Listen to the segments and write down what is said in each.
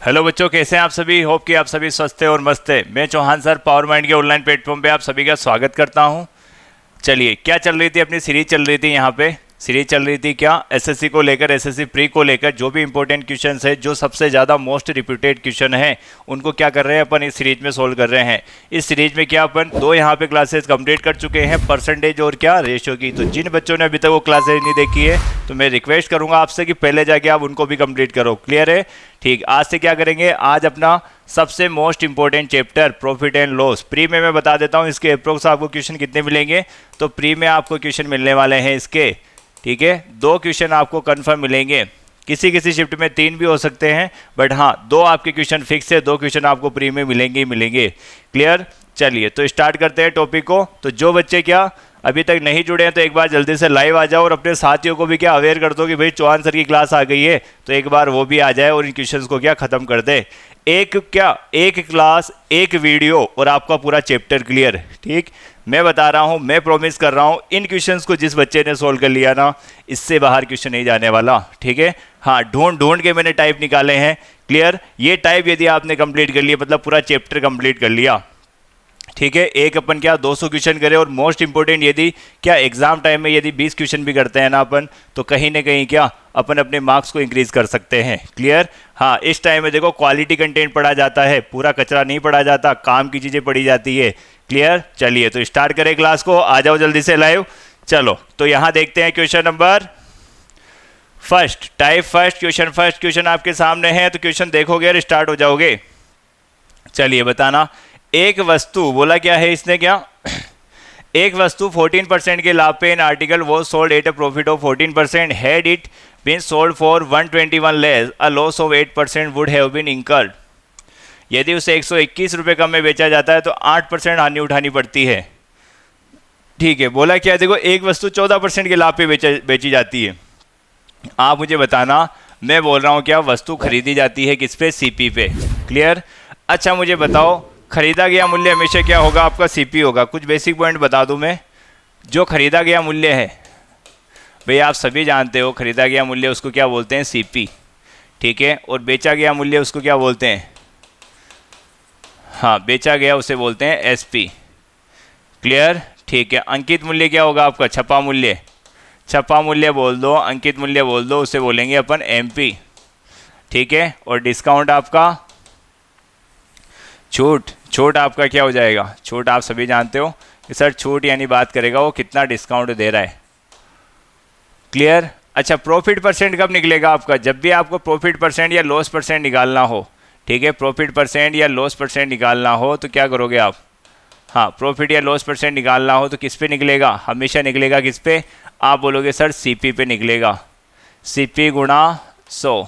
Hello बच्चों, कैसे हैं आप सभी। होप कि आप सभी स्वस्थ हैं और मस्त हैं। मैं चौहान सर पावर माइंड के ऑनलाइन प्लेटफॉर्म पे आप सभी का स्वागत करता हूं। चलिए, क्या चल रही थी, अपनी सीरीज चल रही थी। यहाँ पे सीरीज चल रही थी क्या, एसएससी को लेकर, एसएससी प्री को लेकर जो भी इंपॉर्टेंट क्वेश्चंस है, जो सबसे ज़्यादा मोस्ट रिपीटेड क्वेश्चन है, उनको क्या कर रहे हैं अपन इस सीरीज में सोल्व कर रहे हैं। इस सीरीज में क्या अपन दो यहाँ पे क्लासेस कंप्लीट कर चुके हैं, परसेंटेज और क्या रेशियो की। तो जिन बच्चों ने अभी तक वो क्लासेज नहीं देखी है तो मैं रिक्वेस्ट करूंगा आपसे कि पहले जाके आप उनको भी कंप्लीट करो। क्लियर है? ठीक। आज से क्या करेंगे, आज अपना सबसे most important chapter profit and loss. Pre में मैं बता देता हूँ इसके अप्रोक्स आपको क्वेश्चन कितने मिलेंगे। तो प्री में आपको क्वेश्चन मिलने वाले हैं इसके, ठीक है, 2 क्वेश्चन आपको कंफर्म मिलेंगे। किसी किसी शिफ्ट में 3 भी हो सकते हैं, बट हाँ 2 आपके क्वेश्चन फिक्स है, 2 क्वेश्चन आपको प्री में मिलेंगे ही मिलेंगे। क्लियर? चलिए तो स्टार्ट करते हैं टॉपिक को। तो जो बच्चे क्या अभी तक नहीं जुड़े हैं तो एक बार जल्दी से लाइव आ जाओ और अपने साथियों को भी क्या अवेयर कर दो कि भाई चौहान सर की क्लास आ गई है, तो एक बार वो भी आ जाए और इन क्वेश्चंस को क्या खत्म कर दे। एक क्लास, एक वीडियो और आपका पूरा चैप्टर क्लियर। ठीक, मैं बता रहा हूं, मैं प्रॉमिस कर रहा हूं, इन क्वेश्चंस को जिस बच्चे ने सोल्व कर लिया ना, इससे बाहर क्वेश्चन नहीं जाने वाला। ठीक है? हाँ, ढूंढ ढूंढ के मैंने टाइप निकाले हैं। क्लियर? ये टाइप यदि आपने कंप्लीट कर लिया, मतलब पूरा चैप्टर कंप्लीट कर लिया, ठीक है, एक अपन क्या 200 क्वेश्चन करें, और मोस्ट इंपोर्टेंट यदि क्या एग्जाम टाइम में यदि 20 क्वेश्चन भी करते हैं ना अपन, तो कहीं ना कहीं क्या अपन अपने मार्क्स को इंक्रीज कर सकते हैं। क्लियर? हाँ, इस टाइम में देखो क्वालिटी कंटेंट पढ़ा जाता है, पूरा कचरा नहीं पढ़ा जाता, काम की चीज़ें पढ़ी जाती है। क्लियर? चलिए तो स्टार्ट करें क्लास को, आ जाओ जल्दी से लाइव। चलो तो यहाँ देखते हैं question number first, type first question. First question आपके सामने है, तो क्वेश्चन देखोगे और स्टार्ट हो जाओगे। चलिए बताना, एक वस्तु बोला क्या है इसने, क्या एक वस्तु 14% के लाभ पे इन आर्टिकल वो sold at a profit of 14%, had it been sold for 121 less a loss of 8% would have been incurred. यदि उसे 121 रुपये कम में बेचा जाता है तो 8% हानि उठानी पड़ती है। ठीक है, बोला क्या, देखो एक वस्तु 14% के लाभ पे बेची जाती है। आप मुझे बताना, मैं बोल रहा हूँ क्या वस्तु खरीदी जाती है किस पे, सीपी पे। क्लियर? अच्छा मुझे बताओ, खरीदा गया मूल्य हमेशा क्या होगा, आपका सीपी होगा। कुछ बेसिक पॉइंट बता दूं मैं, जो खरीदा गया मूल्य है, भाई आप सभी जानते हो खरीदा गया मूल्य उसको क्या बोलते हैं, सीपी। ठीक है, और बेचा गया मूल्य उसको क्या बोलते हैं, हाँ बेचा गया उसे बोलते हैं एसपी। क्लियर? ठीक है, अंकित मूल्य क्या होगा आपका, छपा मूल्य। छपा मूल्य बोल दो, अंकित मूल्य बोल दो, उसे बोलेंगे अपन एमपी। ठीक है, और डिस्काउंट आपका छूट। छूट आपका क्या हो जाएगा, छूट आप सभी जानते हो कि सर छूट यानी बात करेगा वो कितना डिस्काउंट दे रहा है। क्लियर? अच्छा, प्रॉफिट परसेंट कब निकलेगा आपका, जब भी आपको प्रॉफिट परसेंट या लॉस परसेंट निकालना हो। ठीक है, प्रॉफिट परसेंट या लॉस परसेंट निकालना हो तो क्या करोगे आप, हाँ प्रॉफिट या लॉस परसेंट निकालना हो तो किस पे निकलेगा, हमेशा निकलेगा किस पे, आप बोलोगे सर सीपी पे निकलेगा। सीपी गुणा 100।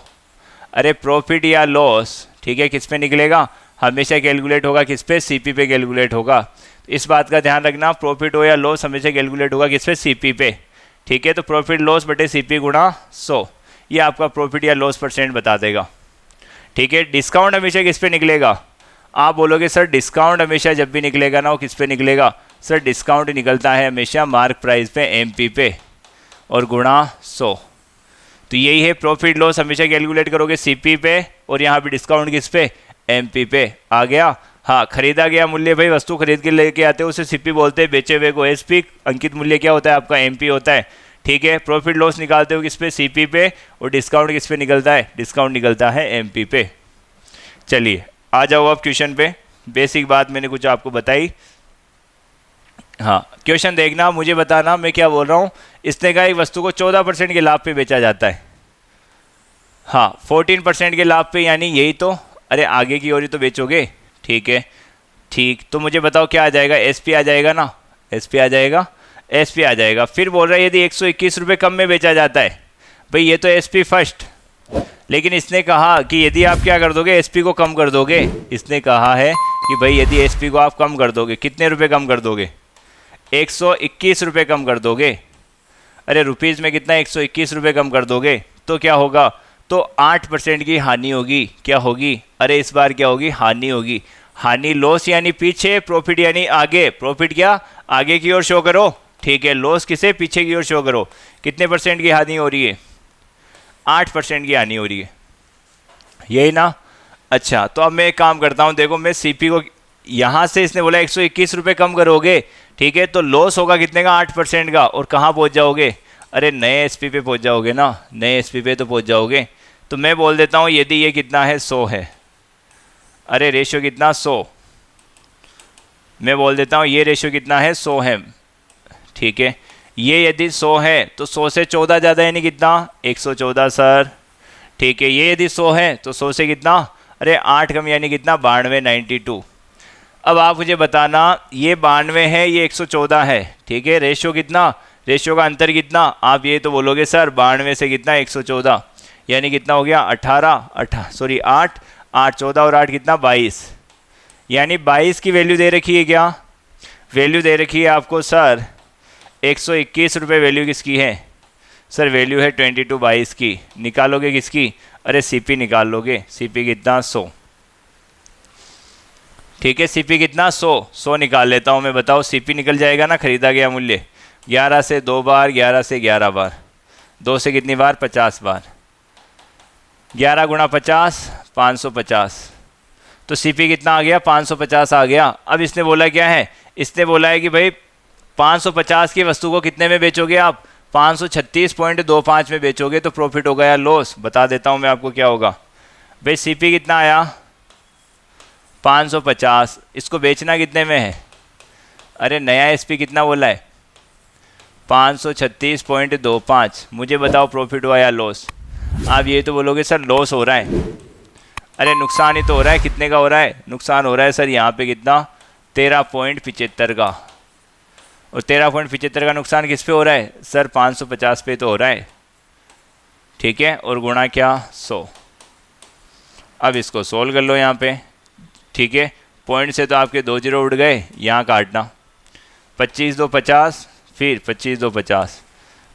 अरे प्रॉफिट या लॉस, ठीक है, किस पे निकलेगा, हमेशा कैलकुलेट होगा किस पे, सीपी पे कैलकुलेट होगा। इस बात का ध्यान रखना, प्रॉफिट हो या लॉस हमेशा कैलकुलेट होगा किस पे, सीपी पे। ठीक है, तो प्रॉफिट लॉस बटे सीपी गुणा 100, ये आपका प्रॉफिट या लॉस परसेंट बता देगा। ठीक है, डिस्काउंट हमेशा किस पे निकलेगा, आप बोलोगे सर डिस्काउंट हमेशा जब भी निकलेगा ना वो किस पे निकलेगा, सर डिस्काउंट निकलता है हमेशा मार्क प्राइस पे, एमपी पे, और गुणा 100। तो यही है, प्रॉफिट लॉस हमेशा कैलकुलेट करोगे सीपी पे, और यहाँ पे डिस्काउंट किस पे, एमपी पे। आ गया? हाँ, खरीदा गया मूल्य, भाई वस्तु खरीद के लेके आते हैं उसे सीपी बोलते हैं, बेचे हुए को एसपी। अंकित मूल्य क्या होता है आपका, एमपी होता है। ठीक है, प्रॉफिट लॉस निकालते हो किस पे, सीपी पे, और डिस्काउंट किस पे निकलता है, डिस्काउंट निकलता है एमपी पे। चलिए आ जाओ अब क्वेश्चन पे। बेसिक बात मैंने कुछ आपको बताई। हाँ, क्वेश्चन देखना, मुझे बताना मैं क्या बोल रहा हूँ। इसने कहा एक वस्तु को 14% के लाभ पे बेचा जाता है। हाँ, 14% के लाभ पे, यानी यही तो, अरे आगे की ओर ही तो बेचोगे। ठीक है, ठीक, तो मुझे बताओ क्या आ जाएगा, एसपी आ जाएगा ना, एसपी आ जाएगा, एसपी आ जाएगा। फिर बोल रहा है यदि 121 रुपये कम में बेचा जाता है, भाई ये तो एसपी फर्स्ट, लेकिन इसने कहा कि यदि आप क्या कर दोगे, एसपी को कम कर दोगे। इसने कहा है कि भाई यदि एसपी को आप कम कर दोगे, कितने रुपए कम कर दोगे, 121 रुपये कम कर दोगे। अरे रुपीज़ में कितना, 121 रुपये कम कर दोगे, तो क्या होगा, तो 8% की हानि होगी। क्या होगी, अरे इस बार क्या होगी, हानि होगी। हानि लॉस यानी पीछे, प्रॉफिट यानी आगे। प्रॉफिट क्या आगे की ओर शो करो, ठीक है, लॉस किसे पीछे की ओर शो करो। कितने परसेंट की हानि हो रही है, 8% की हानि हो रही है, यही ना। अच्छा, तो अब मैं एक काम करता हूँ, देखो मैं सीपी को यहाँ से इसने बोला 121 रुपये कम करोगे, ठीक है, तो लॉस होगा कितने का, 8% का, और कहाँ पहुँच जाओगे, अरे नए एसपी पे पहुँच जाओगे ना, नए एसपी पे तो पहुँच जाओगे। तो मैं बोल देता हूँ यदि ये कितना है 100 है, अरे रेशियो कितना 100, मैं बोल देता हूँ ये रेशियो कितना है 100 है, ठीक है। ये यदि 100 है तो 100 से 14 ज़्यादा यानी कितना 114 सर, ठीक है। ये यदि 100 है तो 100 से कितना, अरे 8 कम यानी कितना 92 92। अब आप मुझे बताना ये 92 है ये 114 है, ठीक है, रेशियो कितना, रेशियो का अंतर कितना, आप ये तो बोलोगे सर 92 से कितना 114 यानी कितना हो गया 8 8 14 और 8 कितना 22, यानी 22 की वैल्यू दे रखी है, क्या वैल्यू दे रखी है आपको सर 121 रुपये, वैल्यू किसकी है सर, वैल्यू है 22 22 की, निकालोगे किसकी, अरे सीपी निकाल लोगे, सीपी कितना 100, ठीक है, सीपी कितना 100 निकाल लेता हूँ मैं, बताओ सीपी निकल जाएगा ना, खरीदा गया मूल्य 11 से 2 बार, 11 से 11 बार, 2 से कितनी बार 50 बार, 11 गुणा 50 550, तो सीपी कितना आ गया 550 आ गया। अब इसने बोला क्या है, इसने बोला है कि भाई 550 की वस्तु को कितने में बेचोगे आप, 536.25 में बेचोगे तो प्रॉफिट होगा या लॉस, बता देता हूँ मैं आपको क्या होगा। भाई सीपी कितना आया 550, इसको बेचना कितने में है, अरे नया एसपी कितना बोला है 536.25, मुझे बताओ प्रॉफिट हुआ या लॉस। आप ये तो बोलोगे सर लॉस हो रहा है, अरे नुकसान ही तो हो रहा है, कितने का हो रहा है, नुकसान हो रहा है सर यहाँ पे कितना 13.75 का, और 13.75 का नुकसान किस पे हो रहा है सर 550 पे तो हो रहा है, ठीक है, और गुणा क्या 100। अब इसको सोल्व कर लो यहाँ पे, ठीक है, पॉइंट से तो आपके 2 जीरो उड़ गए, यहाँ काटना 25 2 50, फिर 25 2 50,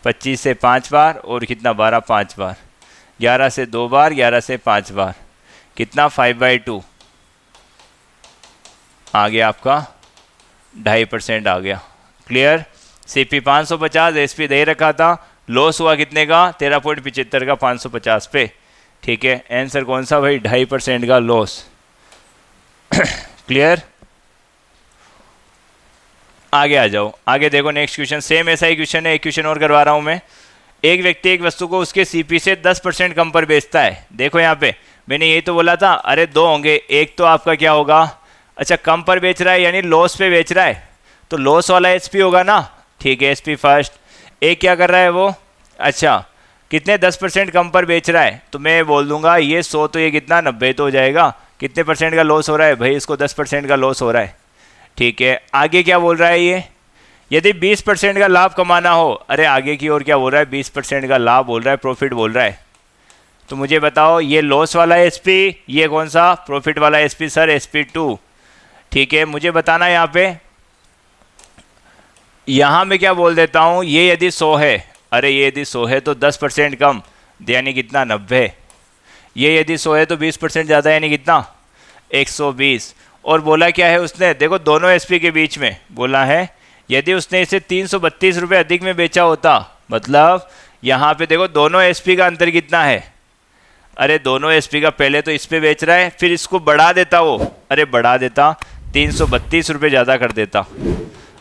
25 से 5 बार और कितना 12 5 बार, 11 से 2 बार, 11 से 5 बार, कितना 5/2 आ गया आपका 2.5% आ गया। क्लियर, सीपी 550, एसपी दे रखा था, लॉस हुआ कितने का 13.75 का 550 पे, ठीक है, आंसर कौन सा भाई 2.5% का लॉस। क्लियर, आगे आ जाओ, आगे देखो नेक्स्ट क्वेश्चन, सेम ऐसा ही क्वेश्चन है, एक क्वेश्चन और करवा रहा हूं मैं। एक व्यक्ति एक वस्तु को उसके सीपी से 10% कम पर बेचता है, देखो यहाँ पे मैंने यही तो बोला था, अरे 2 होंगे, एक तो आपका क्या होगा, अच्छा कम पर बेच रहा है यानी लॉस पे बेच रहा है, तो लॉस वाला एसपी होगा ना, ठीक है, एसपी फर्स्ट। एक क्या कर रहा है वो, अच्छा कितने 10% कम पर बेच रहा है, तो मैं बोल दूंगा ये 100 तो ये कितना 90 तो हो जाएगा, कितने परसेंट का लॉस हो रहा है भाई, इसको 10% का लॉस हो रहा है, ठीक है। आगे क्या बोल रहा है ये, यदि 20% का लाभ कमाना हो, अरे आगे की ओर क्या बोल रहा है 20% का लाभ बोल रहा है, प्रॉफिट बोल रहा है, तो मुझे बताओ ये लॉस वाला एसपी, ये कौन सा प्रॉफिट वाला एसपी सर SP2, ठीक है। मुझे बताना यहाँ पे, यहाँ मैं क्या बोल देता हूँ, ये यदि 100 है, अरे ये यदि 100 है तो 10% कम यानी कितना 90, ये यदि 100 है तो 20% ज़्यादा यानी कितना 120, और बोला क्या है उसने, देखो दोनों एसपी के बीच में बोला है यदि उसने इसे 332 रुपये अधिक में बेचा होता, मतलब यहाँ पे देखो दोनों एसपी का अंतर कितना है, अरे दोनों एसपी का पहले तो इस पे बेच रहा है, फिर इसको बढ़ा देता वो, अरे बढ़ा देता 332 रुपये ज़्यादा कर देता,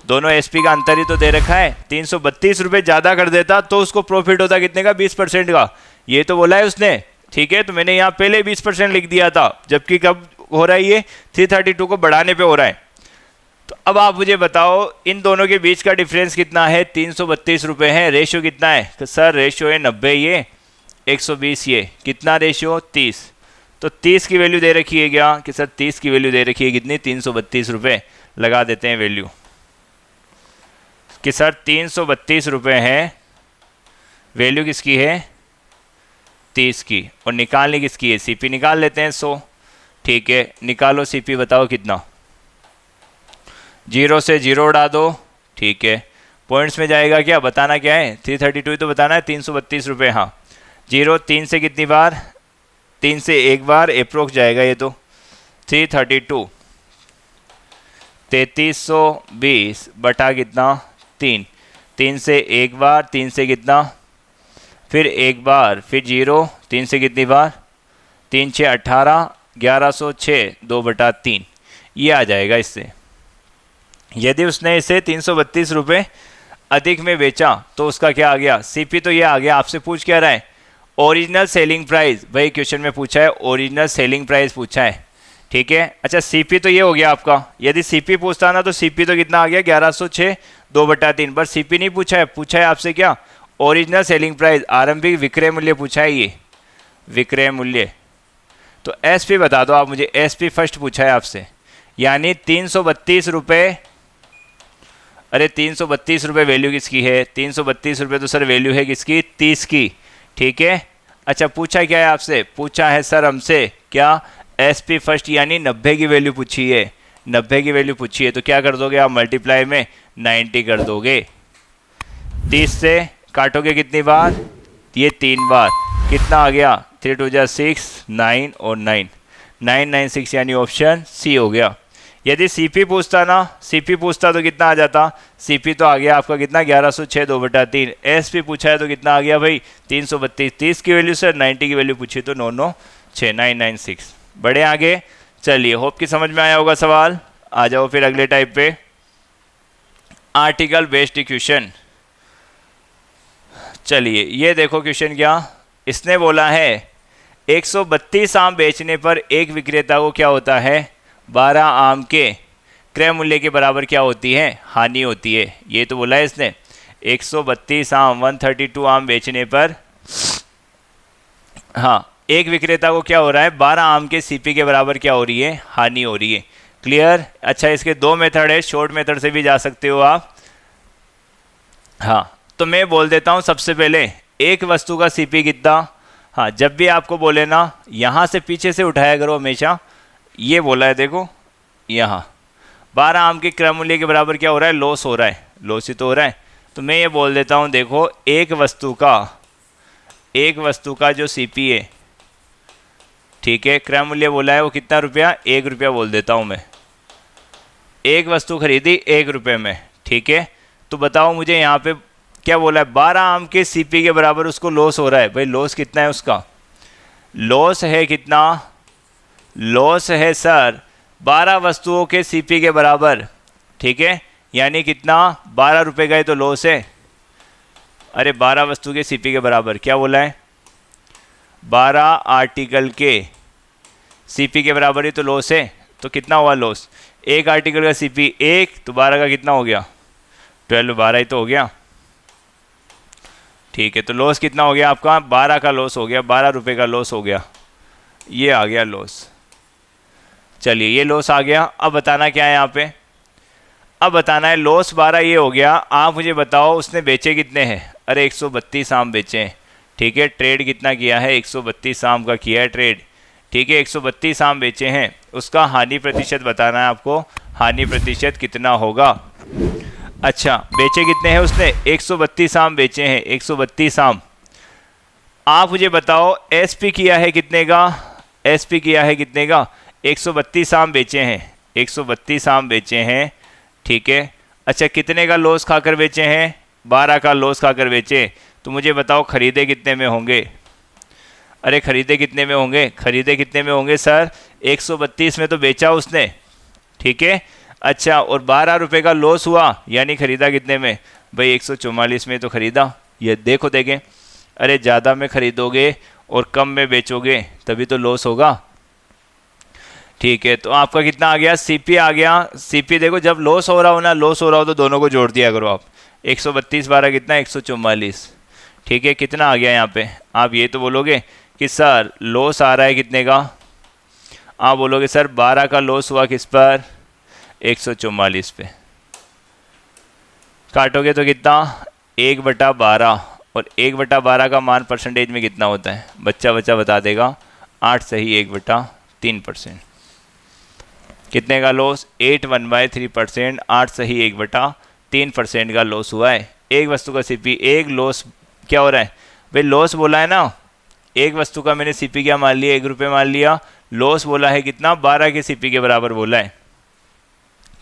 दोनों एसपी का अंतर ही तो दे रखा है, 332 रुपये ज़्यादा कर देता तो उसको प्रॉफिट होता कितने का 20% का, ये तो बोला है उसने, ठीक है, तो मैंने यहाँ पहले 20% लिख दिया था, जबकि कब हो रहा है ये 332 को बढ़ाने पे हो रहा है। तो अब आप मुझे बताओ इन दोनों के बीच का डिफरेंस कितना है, 332 रुपये है, रेशियो कितना है, तो सर रेशियो है 90, ये 120, ये कितना रेशियो 30, तो 30 की वैल्यू दे रखी है क्या, कि सर 30 की वैल्यू दे रखी है कितनी 332 रुपये, लगा देते हैं वैल्यू, कि सर 332 रुपये है, वैल्यू किसकी है 30 की, और निकालनी किसकी है, सीपी निकाल लेते हैं 100, ठीक है, निकालो सीपी, बताओ कितना, 0 से 0 उड़ा दो, ठीक है, पॉइंट्स में जाएगा क्या, बताना क्या है 332 तो बताना है, 332 रुपये, हाँ 0 3 से कितनी बार, 3 से एक बार अप्रोक्स जाएगा ये तो 332, 3320 बटा कितना 3, 3 से एक बार, 3 से कितना, फिर एक बार, फिर 0, 3 से कितनी बार, 3 6 18, 1106 2/3 ये आ जाएगा इससे। यदि उसने इसे 332 रुपये अधिक में बेचा तो उसका क्या आ गया, सीपी तो ये आ गया। आपसे पूछ क्या रहा है, ओरिजिनल सेलिंग प्राइस, वही क्वेश्चन में पूछा है, ओरिजिनल सेलिंग प्राइस पूछा है, ठीक है। अच्छा सीपी तो ये हो गया आपका, यदि सीपी पूछता ना तो सीपी तो कितना आ गया 1106 2/3, बस सीपी नहीं पूछा है आपसे क्या, ओरिजिनल सेलिंग प्राइस, आरंभिक विक्रय मूल्य पूछा है, ये विक्रय मूल्य। तो एसपी बता दो आप मुझे, एसपी फर्स्ट पूछा है आपसे, यानी 332 रुपये। अरे 332 रुपये वैल्यू किसकी है, 332 रुपये तो सर वैल्यू है किसकी, 30 की, ठीक है। अच्छा पूछा क्या है आपसे, पूछा है सर हमसे क्या, एसपी फर्स्ट यानी 90 की वैल्यू पूछी है, 90 की वैल्यू पूछी है। तो क्या कर दोगे आप, मल्टीप्लाई में 90 कर दोगे, 30 से काटोगे कितनी बार, ये 3 बार, कितना आ गया 3 2 जा 6 9 और 9 996 यानी ऑप्शन सी हो गया। यदि सीपी पूछता ना, सीपी पूछता तो कितना आ जाता, सीपी तो आ गया आपका कितना 1106 2/3, एसपी पूछा है तो कितना आ गया भाई 332, 30 की वैल्यू सर 90 की वैल्यू पूछी तो 996 996। बड़े आगे चलिए, होप कि समझ में आया होगा सवाल। आ जाओ फिर अगले टाइप पे, आर्टिकल बेस्ड क्वेश्चन। चलिए ये देखो क्वेश्चन क्या, इसने बोला है 132 आम बेचने पर एक विक्रेता को क्या होता है, 12 आम के क्रय मूल्य के बराबर क्या होती है, हानि होती है। ये तो बोला है इसने, 132 आम 132 आम बेचने पर, हाँ एक विक्रेता को क्या हो रहा है, 12 आम के सीपी के बराबर क्या हो रही है, हानि हो रही है। क्लियर। अच्छा इसके दो मेथड है, शॉर्ट मेथड से भी जा सकते हो आप। हाँ तो मैं बोल देता हूँ सबसे पहले एक वस्तु का सीपी कितना। हाँ जब भी आपको बोले ना, यहाँ से पीछे से उठाया करो हमेशा। ये बोला है देखो, यहाँ 12 आम के क्रय मूल्य के बराबर क्या हो रहा है, लॉस हो रहा है, लॉस ही तो हो रहा है। तो मैं ये बोल देता हूँ देखो, एक वस्तु का जो सीपी है, ठीक है, क्रय मूल्य बोला है वो कितना रुपया, 1 रुपया बोल देता हूँ मैं। एक वस्तु खरीदी 1 रुपये में, ठीक है। तो बताओ मुझे यहाँ पे क्या बोला है, 12 आम के सीपी के बराबर उसको लॉस हो रहा है। भाई लॉस कितना है उसका, लॉस है कितना, लॉस है सर 12 वस्तुओं के सीपी के बराबर, ठीक है। यानी कितना, 12 रुपये का ही तो लॉस है। अरे 12 वस्तु के सीपी के बराबर क्या बोला है, 12 आर्टिकल के सीपी के बराबर ही तो लॉस है। तो कितना हुआ लॉस, एक आर्टिकल का सीपी 1 तो 12 का कितना हो गया, 12 12 ही तो हो गया, ठीक है। तो लॉस कितना हो गया आपका, 12 का लॉस हो गया, 12 रुपये का लॉस हो गया, ये आ गया लॉस। चलिए ये लॉस आ गया। अब बताना क्या है यहाँ पे, अब बताना है लॉस 12 ये हो गया। आप मुझे बताओ उसने बेचे कितने हैं, अरे 132 आम बेचे हैं, ठीक है। ट्रेड कितना किया है, 132 आम का किया है ट्रेड, ठीक है। 132 आम बेचे हैं, उसका हानि प्रतिशत बताना है आपको, हानि प्रतिशत कितना होगा। अच्छा बेचे कितने हैं उसने, 132 आम बेचे हैं, 132 आम। आप मुझे बताओ एसपी किया है कितने का, एसपी किया है कितने का, 132 आम बेचे हैं, 132 आम बेचे हैं, ठीक है। अच्छा कितने का लॉस खाकर बेचे हैं, 12 का लॉस खाकर बेचे। तो मुझे बताओ खरीदे कितने में होंगे, अरे खरीदे कितने में होंगे, खरीदे कितने में होंगे सर, 132 में तो बेचा उसने, ठीक है। अच्छा और 12 रुपये का लॉस हुआ, यानी खरीदा कितने में, भाई 144 में तो खरीदा। ये देखो देखें, अरे ज़्यादा में खरीदोगे और कम में बेचोगे तभी तो लॉस होगा, ठीक है। तो आपका कितना आ गया, सीपी आ गया। सीपी देखो जब लॉस हो रहा हो ना, लॉस हो रहा हो तो दोनों को जोड़ दिया करो आप, 132 12 कितना 144, ठीक है। कितना आ गया यहाँ पे, आप ये तो बोलोगे कि सर लॉस आ रहा है कितने का, आप बोलोगे सर 12 का लॉस हुआ किस पर, 144 पे। काटोगे तो कितना 1/12, और 1/12 का मान परसेंटेज में कितना होता है, बच्चा बता देगा, 8 सही 1/3%। कितने का लॉस, 8 1/3%, 8 सही 1/3% का लॉस हुआ है। एक वस्तु का सीपी, एक लॉस क्या हो रहा है भाई, लॉस बोला है ना, एक वस्तु का मैंने सीपी क्या मान लिया, 1 रुपये मान लिया, लॉस बोला है कितना, 12 के सीपी के बराबर बोला है।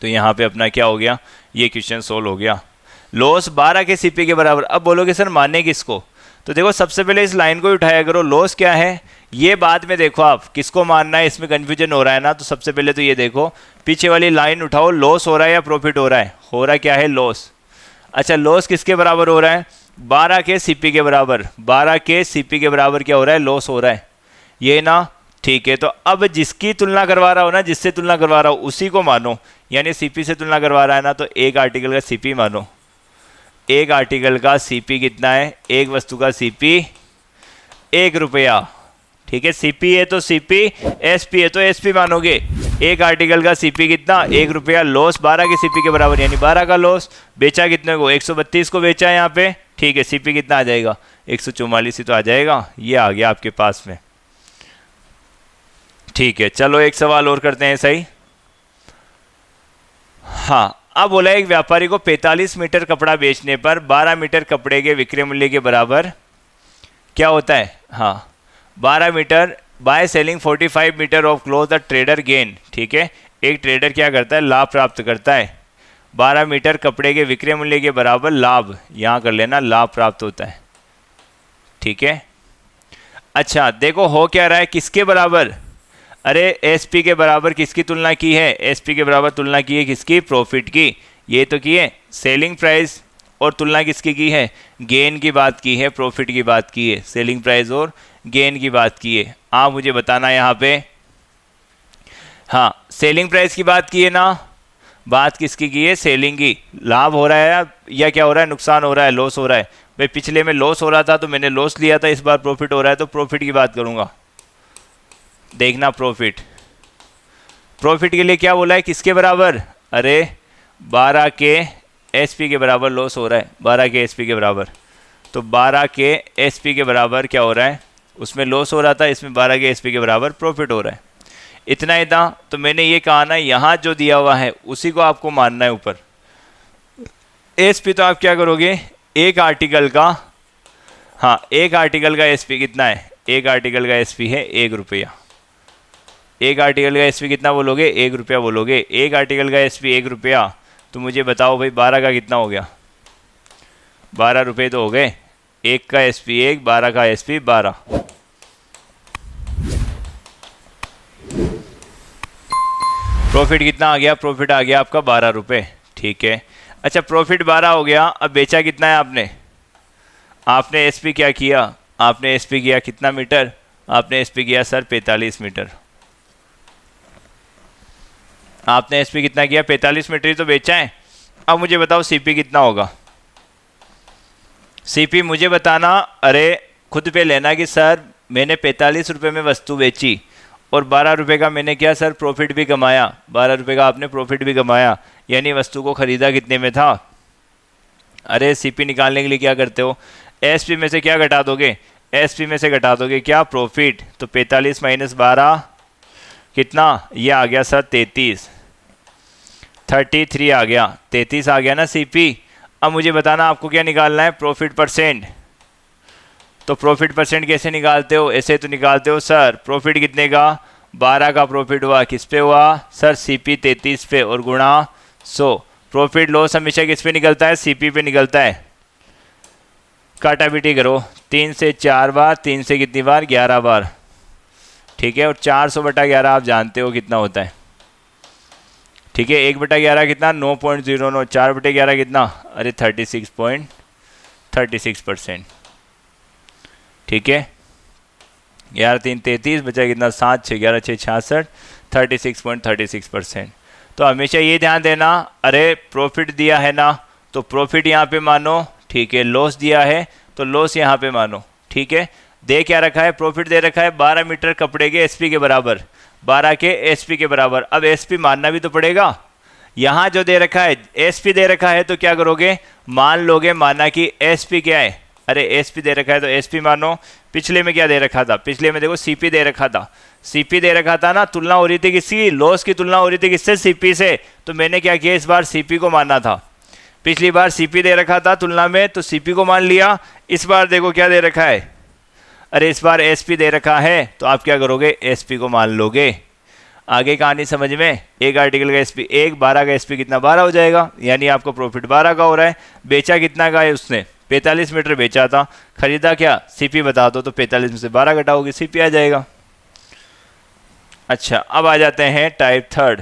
तो यहाँ पे अपना क्या हो गया, ये क्वेश्चन सोल्व हो गया, लॉस 12 के सीपी के बराबर। अब बोलोगे सर माने किसको, तो देखो सबसे पहले इस लाइन को ही उठाया करो, लॉस क्या है ये बाद में देखो, आप किसको मानना है इसमें कन्फ्यूजन हो रहा है ना। तो सबसे पहले तो ये देखो पीछे वाली लाइन उठाओ, लॉस हो रहा है या प्रॉफिट हो रहा है? हो रहा क्या है? लॉस। अच्छा लॉस किसके बराबर हो रहा है? 12 के सीपी के बराबर। 12 के सीपी के बराबर क्या हो रहा है? लॉस हो रहा है, ये ना। ठीक है, तो अब जिसकी तुलना करवा रहा हो ना, जिससे तुलना करवा रहा हो उसी को मानो, यानी सीपी से तुलना करवा रहा है ना, तो एक आर्टिकल का सीपी मानो। एक आर्टिकल का सीपी कितना है? एक वस्तु का सीपी 1 रुपया। ठीक है, सीपी है तो सीपी, एसपी है तो एसपी मानोगे। एक आर्टिकल का सीपी कितना? 1 रुपया। लॉस 12 के सीपी के बराबर, यानी 12 का लॉस। बेचा कितने को? 132 को बेचा है यहाँ पे। ठीक है, सीपी कितना आ जाएगा? 144 ही तो आ जाएगा। ये आ गया आपके पास में। ठीक है, चलो एक सवाल और करते हैं, सही। हाँ, अब बोला एक व्यापारी को 45 मीटर कपड़ा बेचने पर 12 मीटर कपड़े के विक्रय मूल्य के बराबर क्या होता है? हाँ, 12 metre by selling 45 metre of cloth the trader gain. ठीक है, एक ट्रेडर क्या करता है? लाभ प्राप्त करता है। 12 मीटर कपड़े के विक्रय मूल्य के बराबर लाभ, यहाँ कर लेना, लाभ प्राप्त होता है। ठीक है, अच्छा देखो हो क्या रहा है, किसके बराबर? अरे एसपी के बराबर किसकी तुलना की है? एसपी के बराबर तुलना की है किसकी? प्रॉफिट की। ये तो की है सेलिंग प्राइस, और तुलना किसकी की है? गेन की बात की है, प्रॉफिट की बात की है। सेलिंग प्राइस और गेन की बात की है। आप मुझे बताना यहाँ पे। हाँ, सेलिंग प्राइस की बात की है ना, बात किसकी की है? सेलिंग की। लाभ हो रहा है या क्या हो रहा है? नुकसान हो रहा है, लॉस हो रहा है। भाई पिछले में लॉस हो रहा था तो मैंने लॉस लिया था, इस बार प्रॉफिट हो रहा है तो प्रॉफिट की बात करूंगा। देखना प्रॉफिट, प्रॉफिट के लिए क्या बोला है? किसके बराबर? अरे 12 के एसपी के बराबर लॉस हो रहा है, 12 के एसपी के बराबर। तो 12 के एसपी के बराबर क्या हो रहा है? उसमें लॉस हो रहा था, इसमें 12 के एसपी के बराबर प्रॉफिट हो रहा है। इतना ही था, तो मैंने ये कहा ना, यहाँ जो दिया हुआ है उसी को आपको मानना है ऊपर। एसपी तो आप क्या करोगे? एक आर्टिकल का, हाँ एक आर्टिकल का एसपी कितना है? एक आर्टिकल का एसपी है 1 रुपया। एक आर्टिकल का एसपी कितना बोलोगे? 1 रुपया बोलोगे। एक आर्टिकल का एसपी 1 रुपया, तो मुझे बताओ भाई 12 का कितना हो गया? 12 रुपये तो हो गए। एक का एसपी 1, 12 का एसपी 12। प्रॉफिट कितना आ गया? प्रॉफिट आ गया आपका 12 रुपये। ठीक है, अच्छा प्रॉफिट 12 हो गया। अब बेचा कितना है आपने? आपने एसपी क्या किया? आपने एसपी किया कितना मीटर? आपने एसपी किया सर 45 मीटर। आपने एसपी कितना किया? 45 मीटर ही तो बेचा है। अब मुझे बताओ सीपी कितना होगा? सीपी मुझे बताना। अरे खुद पे लेना कि सर मैंने 45 रुपये में वस्तु बेची और 12 रुपये का मैंने क्या सर प्रॉफिट भी कमाया। 12 रुपये का आपने प्रॉफिट भी कमाया, यानी वस्तु को ख़रीदा कितने में था? अरे सीपी निकालने के लिए क्या करते हो? एसपी में से क्या घटा दोगे? एसपी में से घटा दोगे क्या? प्रॉफिट। तो 45 माइनस 12 कितना? ये आ गया सर 33। 33 आ गया, 33 आ गया ना सीपी। अब मुझे बताना आपको क्या निकालना है? Profit percent. तो प्रॉफिट परसेंट कैसे निकालते हो? ऐसे तो निकालते हो सर, प्रॉफिट कितने का? 12 का प्रॉफिट हुआ, किस पे हुआ सर? सीपी 33 पे, और गुणा 100। प्रॉफिट लॉस हमेशा किस पे निकलता है? सीपी पे निकलता है। काटापीटी करो, 3 से 4 बार, 3 से कितनी बार? 11 बार। ठीक है, और 400/11 आप जानते हो कितना होता है। ठीक है, 1/11 कितना? 9.09। 4/11 कितना? अरे 36.36%। ठीक है, 11 3 33 बचा कितना? 7 6 11 6 66, 36.36%। तो हमेशा ये ध्यान देना, अरे प्रॉफिट दिया है ना तो प्रॉफिट यहाँ पे मानो। ठीक है, लॉस दिया है तो लॉस यहाँ पे मानो। ठीक है, दे क्या रखा है? प्रॉफिट दे रखा है 12 मीटर कपड़े के एसपी के बराबर, 12 के एसपी के बराबर। अब एसपी मानना भी तो पड़ेगा। यहाँ जो दे रखा है एसपी दे रखा है, तो क्या करोगे? मान लोगे, माना कि एसपी क्या है? अरे एसपी दे रखा है तो एसपी मानो। पिछले में क्या दे रखा था? पिछले में देखो सीपी दे रखा था। सीपी दे रखा था ना, तुलना हो रही थी किसकी? लॉस की तुलना हो रही थी किससे? सीपी से। तो मैंने क्या किया? इस बार सीपी को मानना था। पिछली बार सीपी दे रखा था तुलना में, तो सीपी को मान लिया। इस बार देखो क्या दे रखा है? अरे इस बार एसपी दे रखा है, तो आप क्या करोगे? एसपी को मान लोगे। आगे कहानी समझ में? एक आर्टिकल का एसपी 1, 12 का एसपी कितना? 12 हो जाएगा, यानी आपको प्रॉफिट 12 का हो रहा है। बेचा कितना का है उसने? 45 मीटर बेचा था, खरीदा क्या, सीपी बता दो, तो 45 में से 12 घटाओगे, सीपी आ जाएगा। अच्छा, अब आ जाते हैं टाइप थर्ड।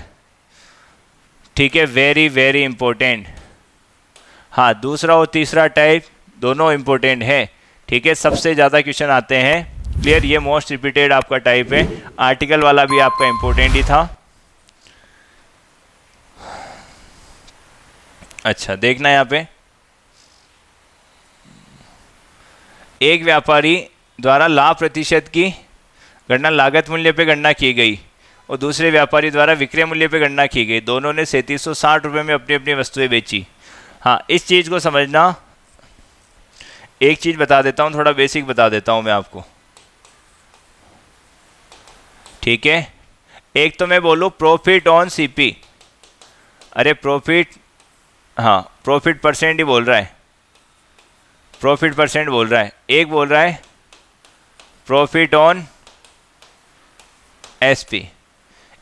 ठीक है, वेरी वेरी इंपॉर्टेंट। हाँ, दूसरा और तीसरा टाइप दोनों इंपॉर्टेंट है। ठीक है, सबसे ज़्यादा क्वेश्चन आते हैं। क्लियर, ये मोस्ट रिपीटेड आपका टाइप है। आर्टिकल वाला भी आपका इंपॉर्टेंट ही था। अच्छा, देखना यहाँ पे, एक व्यापारी द्वारा लाभ प्रतिशत की गणना लागत मूल्य पे गणना की गई और दूसरे व्यापारी द्वारा विक्रय मूल्य पे गणना की गई। दोनों ने 3760 रुपये में अपनी अपनी वस्तुएं बेची। हाँ, इस चीज़ को समझना। एक चीज़ बता देता हूँ, थोड़ा बेसिक बता देता हूँ मैं आपको। ठीक है, एक तो मैं बोलूँ प्रॉफिट ऑन सीपी। अरे प्रॉफिट, हाँ प्रॉफिट परसेंट ही बोल रहा है, प्रॉफिट परसेंट बोल रहा है। एक बोल रहा है प्रॉफिट ऑन एसपी।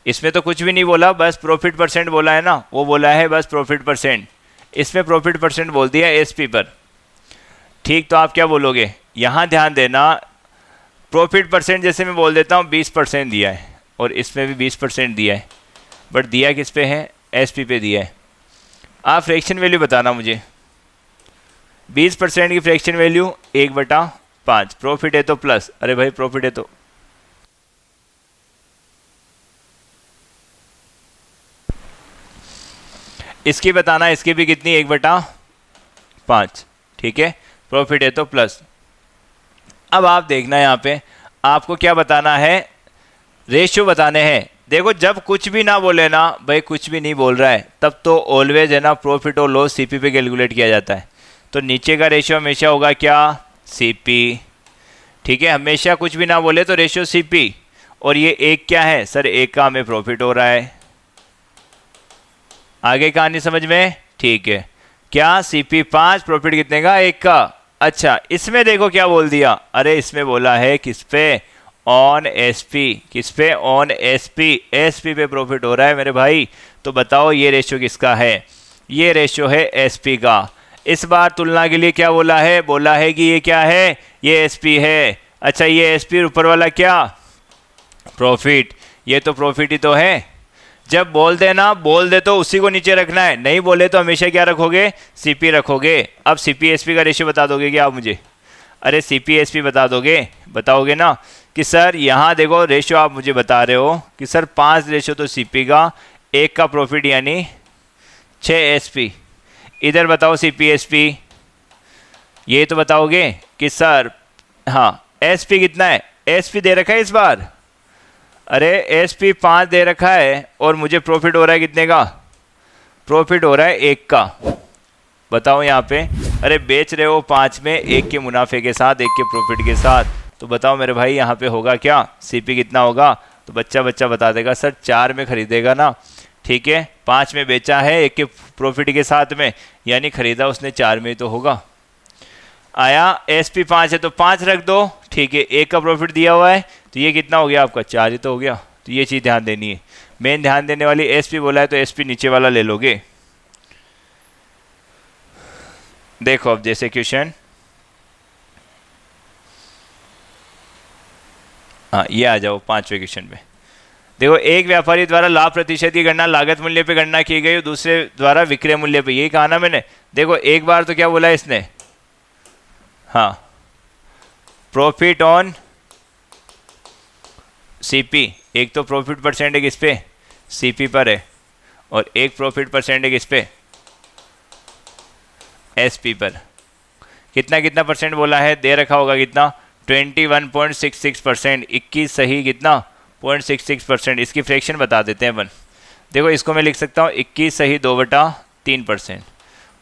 इसमें तो कुछ भी नहीं बोला, बस प्रॉफिट परसेंट बोला है ना, वो बोला है बस प्रॉफिट परसेंट। इसमें प्रॉफिट परसेंट बोल दिया एसपी पर। ठीक, तो आप क्या बोलोगे, यहाँ ध्यान देना, प्रॉफिट परसेंट जैसे मैं बोल देता हूँ 20% दिया है और इसमें भी 20% दिया है, बट दिया किस पे है, एसपी पे दिया है। आप फ्रैक्शन वैल्यू बताना मुझे। 20% की फ्रैक्शन वैल्यू 1/5। प्रॉफिट है तो प्लस, अरे भाई प्रॉफिट है तो इसकी बताना, इसकी भी कितनी, 1/5। ठीक है, प्रॉफिट है तो प्लस। अब आप देखना यहाँ पे, आपको क्या बताना है, रेशियो बताने हैं। देखो, जब कुछ भी ना बोले ना भाई, कुछ भी नहीं बोल रहा है, तब तो ऑलवेज है ना प्रॉफिट और लॉस सीपी पे कैलकुलेट किया जाता है। तो नीचे का रेशियो हमेशा होगा क्या, सीपी। ठीक है, हमेशा कुछ भी ना बोले तो रेशियो सीपी। और ये एक क्या है सर, एक का हमें प्रॉफिट हो रहा है। आगे कहानी समझ में, ठीक है। क्या, सीपी 5, प्रॉफिट कितने का, 1 का। अच्छा, इसमें देखो क्या बोल दिया, अरे इसमें बोला है किस पे, ऑन एसपी। किस पे, ऑन एसपी। एसपी पे प्रॉफिट हो रहा है मेरे भाई। तो बताओ ये रेशियो किसका है, ये रेशियो है एसपी का। इस बार तुलना के लिए क्या बोला है, बोला है कि ये क्या है, ये एसपी है। अच्छा, ये एसपी ऊपर वाला क्या, प्रॉफिट। ये तो प्रॉफिट ही तो है। जब बोल दे ना, बोल दे तो उसी को नीचे रखना है, नहीं बोले तो हमेशा क्या रखोगे, सीपी रखोगे। अब सीपी एसपी का रेशियो बता दोगे क्या आप मुझे, अरे सीपी एसपी बता दोगे, बताओगे ना कि सर यहाँ देखो रेशियो आप मुझे बता रहे हो कि सर 5 रेशियो तो सीपी का, 1 का प्रॉफिट यानी 6 एसपी। इधर बताओ सीपी एसपी, ये तो बताओगे कि सर हाँ एसपी कितना है, एसपी दे रखा है इस बार, अरे एसपी 5 दे रखा है और मुझे प्रॉफिट हो रहा है कितने का, प्रॉफिट हो रहा है 1 का। बताओ यहाँ पे, अरे बेच रहे हो 5 में, 1 के मुनाफे के साथ, 1 के प्रॉफिट के साथ, तो बताओ मेरे भाई यहाँ पे होगा क्या, सीपी कितना होगा। तो बच्चा बता देगा सर 4 में खरीदेगा ना, ठीक है, 5 में बेचा है 1 के प्रॉफिट के साथ में, यानी खरीदा उसने 4 में ही तो होगा। आया, एसपी 5 है तो 5 रख दो, ठीक है, 1 का प्रॉफिट दिया हुआ है तो ये कितना हो गया आपका, 4 ही तो हो गया। तो ये चीज़ ध्यान देनी है, मेन ध्यान देने वाली, एसपी बोला है तो एसपी नीचे वाला ले लोगे। देखो अब जैसे क्वेश्चन, हाँ ये आ जाओ 5वें क्वेश्चन पे। देखो, एक व्यापारी द्वारा लाभ प्रतिशत की गणना लागत मूल्य पे गणना की गई, दूसरे द्वारा विक्रय मूल्य पे, यही कहा ना मैंने। देखो एक बार तो क्या बोला इसने, हाँ प्रॉफिट ऑन सीपी, एक तो प्रॉफिट परसेंट किस पे, सीपी पर है, और एक प्रॉफिट परसेंट किस पे, एसपी पर। कितना कितना परसेंट बोला है, दे रखा होगा कितना, 21.66%, 21 सही कितना 0.66%। इसकी फ्रैक्शन बता देते हैं अपन। देखो इसको मैं लिख सकता हूँ 21 सही 2/3%,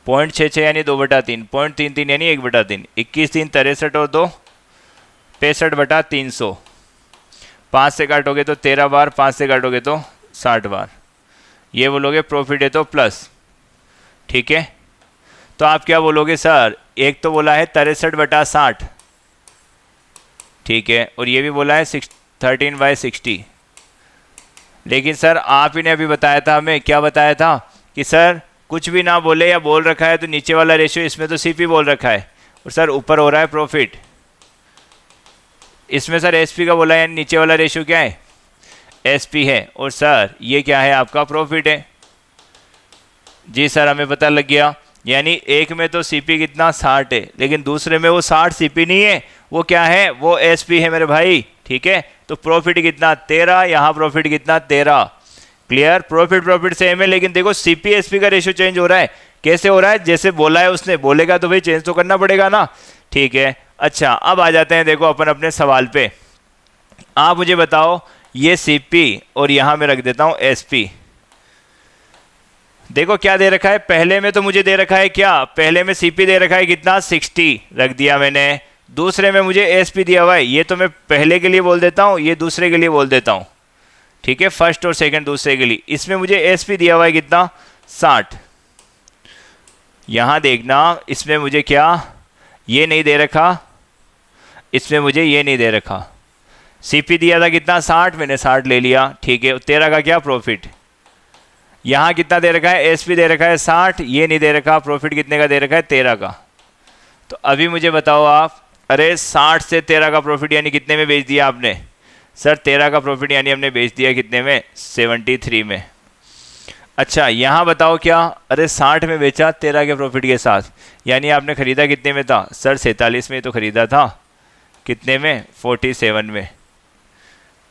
0.66 यानी 2/3, 0.33 यानी 1/3, 21 3 63 और 2 65/300। 5 से काटोगे तो 13 बार, 5 से काटोगे तो 60 बार। ये बोलोगे प्रॉफिट है तो प्लस, ठीक है। तो आप क्या बोलोगे सर, एक तो बोला है 63/60, ठीक है, और ये भी बोला है 13/60। लेकिन सर आप ही ने अभी बताया था हमें, क्या बताया था कि सर कुछ भी ना बोले या बोल रखा है तो नीचे वाला रेशियो, इसमें तो सीपी बोल रखा है और सर ऊपर हो रहा है प्रॉफिट। इसमें सर एसपी का बोला है, यानी नीचे वाला रेशियो क्या है, एसपी है, और सर ये क्या है आपका प्रॉफिट है। जी सर हमें पता लग गया, यानी एक में तो सीपी कितना 60 है, लेकिन दूसरे में वो 60 सीपी नहीं है, वो क्या है, वो एसपी है मेरे भाई। ठीक है, तो प्रॉफिट कितना 13, यहाँ प्रॉफिट कितना 13। क्लियर, प्रॉफिट सेम है, लेकिन देखो सीपी एसपी का रेशियो चेंज हो रहा है। कैसे हो रहा है, जैसे बोला है उसने, बोलेगा तो भाई चेंज तो करना पड़ेगा ना। ठीक है, अच्छा अब आ जाते हैं देखो अपन अपने सवाल पे। आप मुझे बताओ, ये सीपी और यहां मैं रख देता हूं एसपी। देखो क्या दे रखा है, पहले में तो मुझे दे रखा है क्या, पहले में सीपी दे रखा है कितना 60 रख दिया मैंने, दूसरे में मुझे एसपी दिया हुआ है, ये तो मैं पहले के लिए बोल देता हूं, ये दूसरे के लिए बोल देता हूं। ठीक है, फर्स्ट और सेकंड दूसरे के लिए, इसमें मुझे एसपी दिया हुआ है कितना 60। यहां देखना, इसमें मुझे क्या ये नहीं दे रखा, इसमें मुझे ये नहीं दे रखा। सीपी दिया था कितना 60, मैंने 60 ले लिया। ठीक है, 13 का क्या प्रॉफिट। यहां कितना दे रखा है, एसपी दे रखा है 60, ये नहीं दे रखा, प्रॉफिट कितने का दे रखा है 13 का। तो अभी मुझे बताओ आप, अरे 60 से 13 का प्रॉफिट यानी कितने में बेच दिया आपने, सर 13 का प्रॉफिट यानी हमने बेच दिया कितने में, 73 में। अच्छा यहाँ बताओ क्या, अरे 60 में बेचा 13 के प्रॉफिट के साथ, यानी आपने खरीदा कितने में था, सर 47 में तो खरीदा था, कितने में 47 में।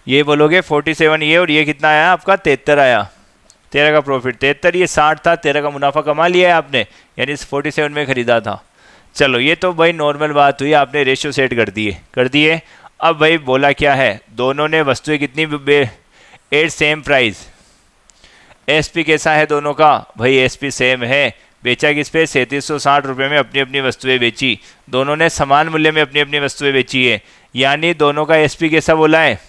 ये बोलोगे 47 ये, और ये कितना आया आपका 73 आया, 13 का प्रॉफिट 73, ये 60 था, 13 का मुनाफा कमा लिया है आपने, यानी 47 में खरीदा था। चलो ये तो भाई नॉर्मल बात हुई, आपने रेशियो सेट कर दिए। अब भाई बोला क्या है, दोनों ने वस्तुएं कितनी एट सेम प्राइस, एसपी कैसा है दोनों का, भाई एसपी सेम है, बेचा किस पे 3760 रुपये में अपनी अपनी वस्तुएं बेची, दोनों ने समान मूल्य में अपनी अपनी वस्तुएं बेची है, यानी दोनों का एसपी कैसा बोला है,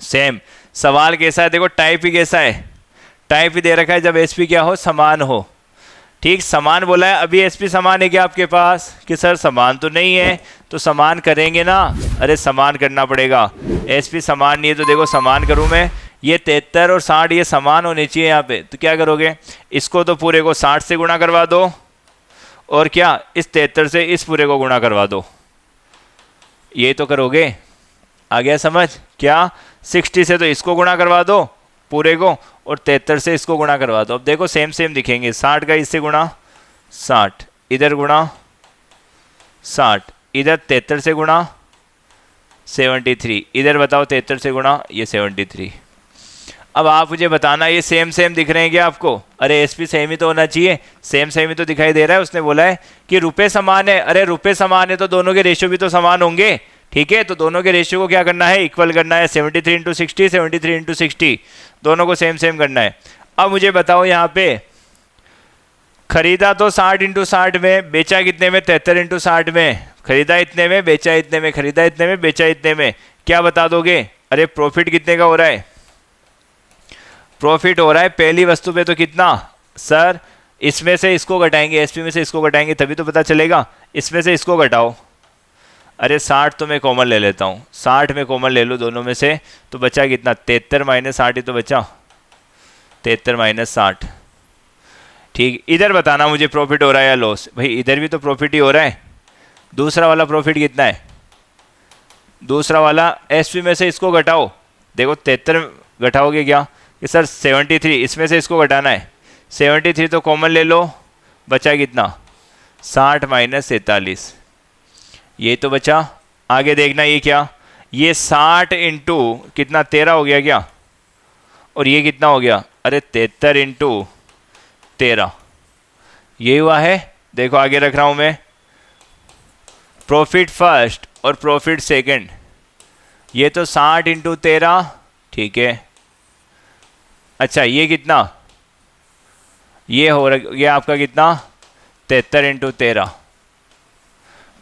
सेम। सवाल कैसा है, देखो टाइप ही कैसा है, टाइप ही दे रखा है जब एसपी क्या हो, समान हो। ठीक, समान बोला है, अभी एसपी समान है क्या आपके पास, कि सर समान तो नहीं है, तो समान करेंगे ना, अरे समान करना पड़ेगा, एसपी समान नहीं है तो देखो समान करूं मैं, ये 73 और 60 ये समान होने चाहिए यहाँ पे, तो क्या करोगे, इसको तो पूरे को 60 से गुणा करवा दो, और क्या इस 73 से इस पूरे को गुणा करवा दो, ये तो करोगे। आ गया समझ, क्या 60 से तो इसको गुणा करवा दो पूरे को, और 73 से इसको गुणा करवा दो। अब देखो सेम सेम दिखेंगे, 60 का इससे गुणा 60, इधर गुणा 60, इधर 73 से गुणा 73, इधर बताओ 73 से गुणा ये 73। अब आप मुझे बताना, ये सेम सेम दिख रहे हैं क्या आपको, अरे एसपी सेम ही तो होना चाहिए, सेम सेम ही तो दिखाई दे रहा है। उसने बोला है कि रुपए समान है, अरे रुपए समान है तो दोनों के रेशियो भी तो समान होंगे। ठीक है, तो दोनों के रेशियो को क्या करना है, इक्वल करना है, 73 इंटू 60, 73 इंटू 60, दोनों को सेम सेम करना है। अब मुझे बताओ यहाँ पे, खरीदा तो 60 इंटू 60 में, बेचा कितने में, 73 इंटू 60 में, खरीदा इतने में, बेचा इतने में, खरीदा इतने में, बेचा इतने में, क्या बता दोगे, अरे प्रॉफिट कितने का हो रहा है, प्रॉफिट हो रहा है पहली वस्तु पे तो कितना, सर इसमें से इसको घटाएंगे, एसपी में से इसको घटाएंगे तभी तो पता चलेगा, इसमें से इसको घटाओ, अरे 60 तो मैं कॉमन ले लेता हूँ, 60 में कॉमन ले लो दोनों में से, तो बचा कितना 73 माइनस 60 ही तो बचा, 73 माइनस 60। ठीक, इधर बताना मुझे प्रॉफिट हो रहा है या लॉस, भाई इधर भी तो प्रॉफिट ही हो रहा है। दूसरा वाला प्रॉफिट कितना है, दूसरा वाला एसपी में से इसको घटाओ, देखो 73 घटाओगे क्या, कि सर 73 इसमें से इसको घटाना है, 73 तो कॉमन ले लो, बचा कितना 60 माइनस 43, ये तो बचा। आगे देखना ये क्या, ये 60 इंटू कितना 13 हो गया क्या, और ये कितना हो गया, अरे 73 इंटू 13, ये हुआ है। देखो आगे रख रहा हूं मैं, प्रॉफिट फर्स्ट और प्रॉफिट सेकंड, ये तो 60 इंटू 13, ठीक है। अच्छा ये कितना, ये हो गया आपका कितना 73 इंटू 13,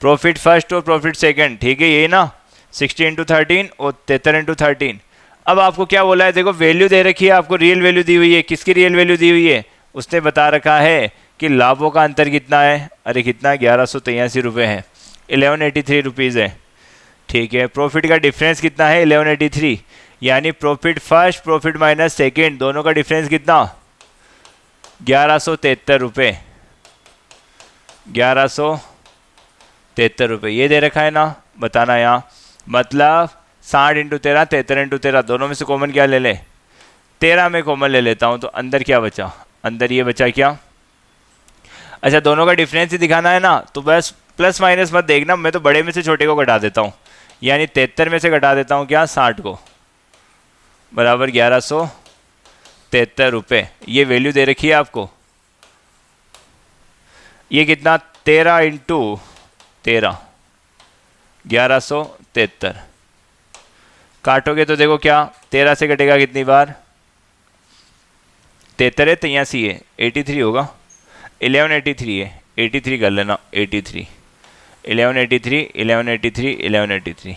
प्रॉफिट फर्स्ट और प्रॉफिट सेकंड, ठीक है, ये ना 60 इंटू 13 और 73 इंटू 13। अब आपको क्या बोला है, देखो वैल्यू दे रखी है आपको, रियल वैल्यू दी हुई है, किसकी रियल वैल्यू दी हुई है, उसने बता रखा है कि लाभों का अंतर कितना है, अरे कितना 1183 रुपये है, 1183 रुपीज़ है, ठीक है। प्रॉफिट का डिफरेंस कितना है 1183, यानी profit first profit minus second दोनों का डिफरेंस कितना 1173 रुपये, 1173 73 रुपये ये दे रखा है ना, बताना यहाँ। मतलब 60 इंटू 13, 73 इंटू 13, दोनों में से कॉमन क्या ले ले, 13 में कॉमन ले लेता हूँ, तो अंदर क्या बचा, अंदर ये बचा क्या। अच्छा दोनों का डिफरेंस ही दिखाना है ना, तो बस प्लस माइनस मत देखना, मैं तो बड़े में से छोटे को घटा देता हूँ, यानी 73 में से घटा देता हूँ क्या 60 को, बराबर 1173 रुपये। ये वैल्यू दे रखी है आपको, ये कितना 13 इंटू 13, 1173। काटोगे तो देखो क्या 13 से कटेगा कितनी बार, 73 है, 83 है, 83 होगा, 1183 है, 83 कर लेना, 83, 1183, 1183, 1183।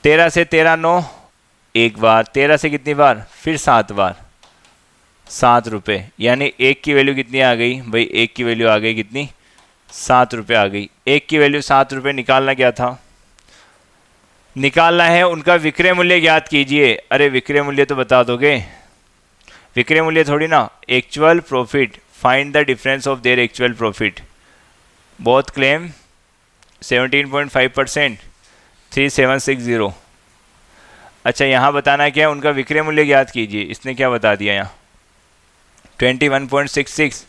13 से 13 9, एक बार, 13 से कितनी बार, फिर 7 बार, 7 रुपये, यानी एक की वैल्यू कितनी आ गई भाई, एक की वैल्यू आ गई कितनी, 7 रुपये आ गई। एक की वैल्यू 7 रुपये, निकालना क्या था, निकालना है उनका विक्रय मूल्य ज्ञात कीजिए। अरे विक्रय मूल्य तो बता दोगे, विक्रय मूल्य थोड़ी ना, actual profit, find the difference of their actual profit. Both claim 17.5%, 3760। अच्छा यहाँ बताना क्या है, उनका विक्रय मूल्य ज्ञात कीजिए, इसने क्या बता दिया यहाँ 21.66।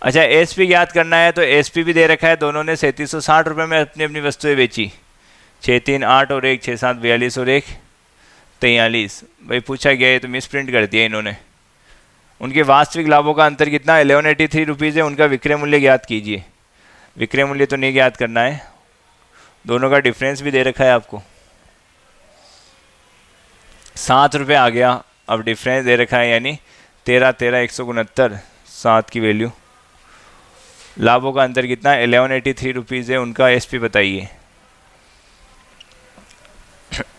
अच्छा एसपी ज्ञात करना है, तो एसपी भी दे रखा है, दोनों ने 3760 रुपये में अपनी अपनी वस्तुएं बेची, 6 3 8 और 1 6 7 42 और 1 43। भाई पूछा गया है तो मिस प्रिंट कर दिया इन्होंने। उनके वास्तविक लाभों का अंतर कितना 1183 रुपीज़ है, उनका विक्रय मूल्य ज्ञात कीजिए। विक्रय मूल्य तो नहीं ज्ञात करना है, दोनों का डिफरेंस भी दे रखा है आपको, 7 रुपये आ गया, अब डिफरेंस दे रखा है, यानी 13 13 169, 7 की वैल्यू। लाभों का अंतर कितना 1183 रुपीज़ है, उनका एसपी बताइए।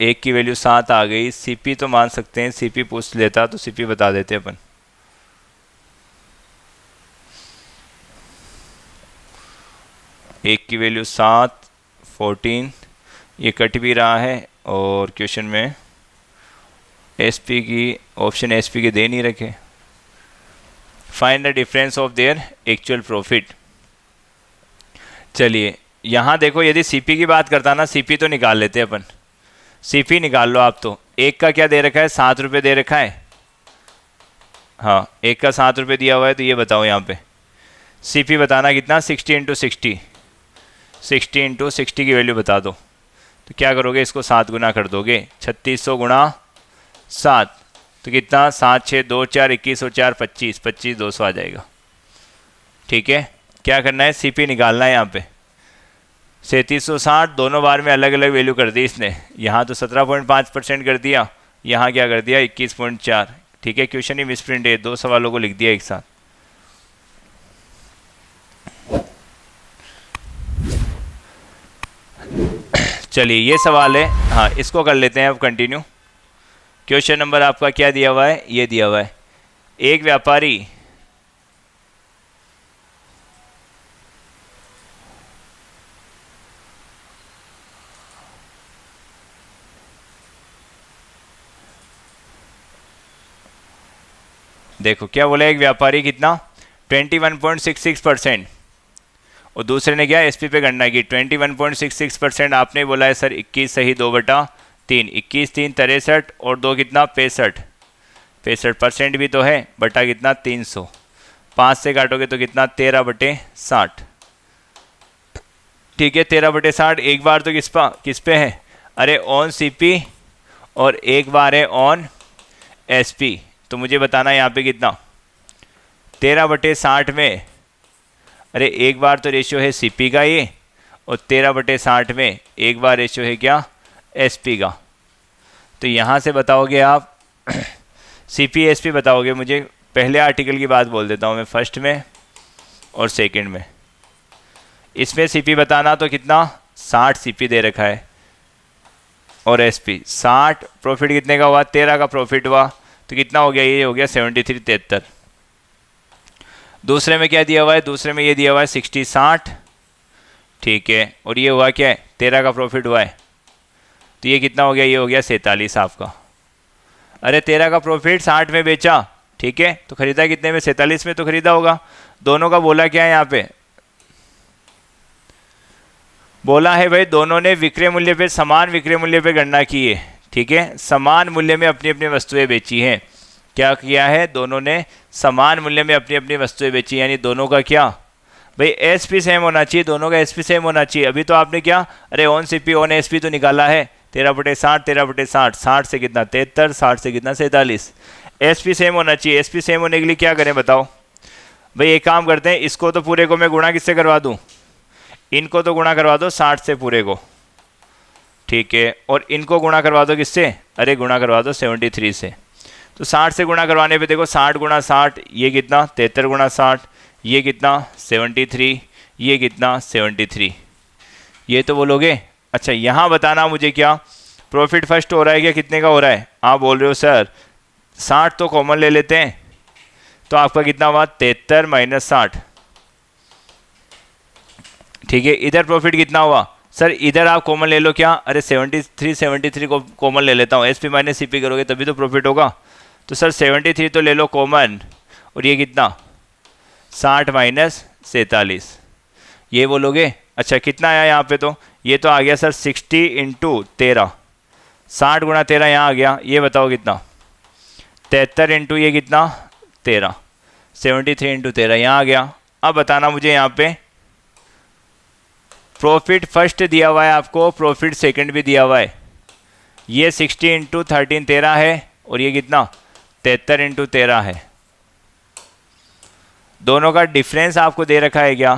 एक की वैल्यू 7 आ गई, सीपी तो मान सकते हैं, सीपी पूछ लेता तो सीपी बता देते अपन। एक की वैल्यू 7 14, ये कट भी रहा है, और क्वेश्चन में एसपी की, ऑप्शन एसपी के दे नहीं रखे। Find the difference of their actual profit. चलिए यहाँ देखो, यदि सीपी की बात करता ना, सीपी तो निकाल लेते अपन, सीपी निकाल लो आप। तो एक का क्या दे रखा है 7 रुपये दे रखा है, हाँ एक का 7 रुपये दिया हुआ है, तो ये बताओ यहाँ पे सीपी बताना कितना 60 इंटू 60, 60 इंटू 60 की वैल्यू बता दो। तो क्या करोगे, इसको 7 गुना कर दोगे, 3600 गुणा 7, तो कितना 7 6 2 4 21 और 4 25, 25 200 आ जाएगा। ठीक है, क्या करना है, सीपी निकालना है। यहाँ पे 3760 दोनों बार में अलग अलग वैल्यू कर दी इसने, यहाँ तो 17.5% कर दिया, यहाँ क्या कर दिया 21.4। ठीक है, क्वेश्चन ही मिसप्रिंट है, 2 सवालों को लिख दिया एक साथ। चलिए ये सवाल है, हाँ इसको कर लेते हैं अब कंटिन्यू। क्वेश्चन नंबर आपका क्या दिया हुआ है, ये दिया हुआ है, एक व्यापारी देखो क्या बोला, एक व्यापारी कितना 21.66%, और दूसरे ने क्या एसपी पे गणना की 21.66%। आपने बोला है सर 21 सही 2/3, 21 3 63 और 2 कितना 65, 65% भी तो है, बटा कितना 300, 5 से काटोगे तो कितना 13/60। ठीक है 13/60, एक बार तो किस पे है, अरे ऑन सीपी, और एक बार है ऑन एसपी। तो मुझे बताना यहाँ पे कितना 13/60 में, अरे एक बार तो रेशियो है सीपी का ये, और 13/60 में एक बार रेशियो है क्या एसपी का। तो यहाँ से बताओगे आप सीपी एसपी बताओगे मुझे। पहले आर्टिकल की बात बोल देता हूँ मैं, फर्स्ट में और सेकंड में। इसमें सीपी बताना तो कितना 60 सीपी दे रखा है, और एसपी 60, प्रॉफिट कितने का हुआ 13 का प्रॉफिट हुआ, तो कितना हो गया, ये हो गया 73 73। दूसरे में क्या दिया हुआ है, दूसरे में ये दिया हुआ है 60 60, ठीक है, और ये हुआ क्या है 13 का प्रॉफिट हुआ है, तो ये कितना हो गया, ये हो गया 47 आपका। अरे 13 का प्रॉफिट 60 में बेचा, ठीक है, तो खरीदा कितने में 47 में तो खरीदा होगा। दोनों का बोला क्या है यहाँ पे, बोला है भाई दोनों ने विक्रय मूल्य पे समान विक्रय मूल्य पे गणना की है, ठीक है, समान मूल्य में अपनी अपनी वस्तुएं बेची हैं। क्या किया है, दोनों ने समान मूल्य में अपनी अपनी वस्तुएं बेची, यानी दोनों का क्या भाई एसपी सेम होना चाहिए, दोनों का एसपी सेम होना चाहिए। अभी तो आपने क्या, अरे ऑन सीपी ऑन एसपी तो निकाला है, 13/60, 13/60, 60 से कितना 73, 60 से कितना 47। एसपी सेम होना चाहिए, एसपी सेम होने के लिए क्या करें बताओ भाई। एक काम करते हैं, इसको तो पूरे को मैं गुणा किससे करवा दूं, इनको तो गुणा करवा दो 60 से पूरे को, ठीक है, और इनको गुणा करवा दो किससे, अरे गुणा करवा दो 73 से। तो 60 से गुणा करवाने पे देखो 60 गुणा 60 ये कितना 73 गुणा 60 ये कितना 73, ये कितना 73, ये तो बोलोगे। अच्छा यहाँ बताना मुझे क्या प्रॉफिट फर्स्ट हो रहा है क्या, कितने का हो रहा है, आप बोल रहे हो सर 60 तो कॉमन ले लेते हैं, तो आपका कितना हुआ 73 माइनस 60, ठीक है। इधर प्रॉफिट कितना हुआ सर, इधर आप कॉमन ले लो क्या, अरे 73 को कॉमन ले लेता हूँ, एसपी माइनस सीपी करोगे तभी तो प्रॉफिट होगा। तो सर 73 तो ले लो कॉमन, और ये कितना 60 माइनस 47, ये बोलोगे। अच्छा कितना आया यहाँ पे, तो ये तो आ गया सर 60 इंटू 13, 60 गुणा 13 यहाँ आ गया, ये बताओ कितना 73 इंटू ये कितना 13, 73 इंटू 13 यहाँ आ गया। अब बताना मुझे यहाँ पे प्रॉफिट फर्स्ट दिया हुआ है आपको, प्रॉफिट सेकंड भी दिया हुआ है, ये 60 इंटू 13 13 है, और ये कितना 73 इंटू 13 है। दोनों का डिफरेंस आपको दे रखा है क्या,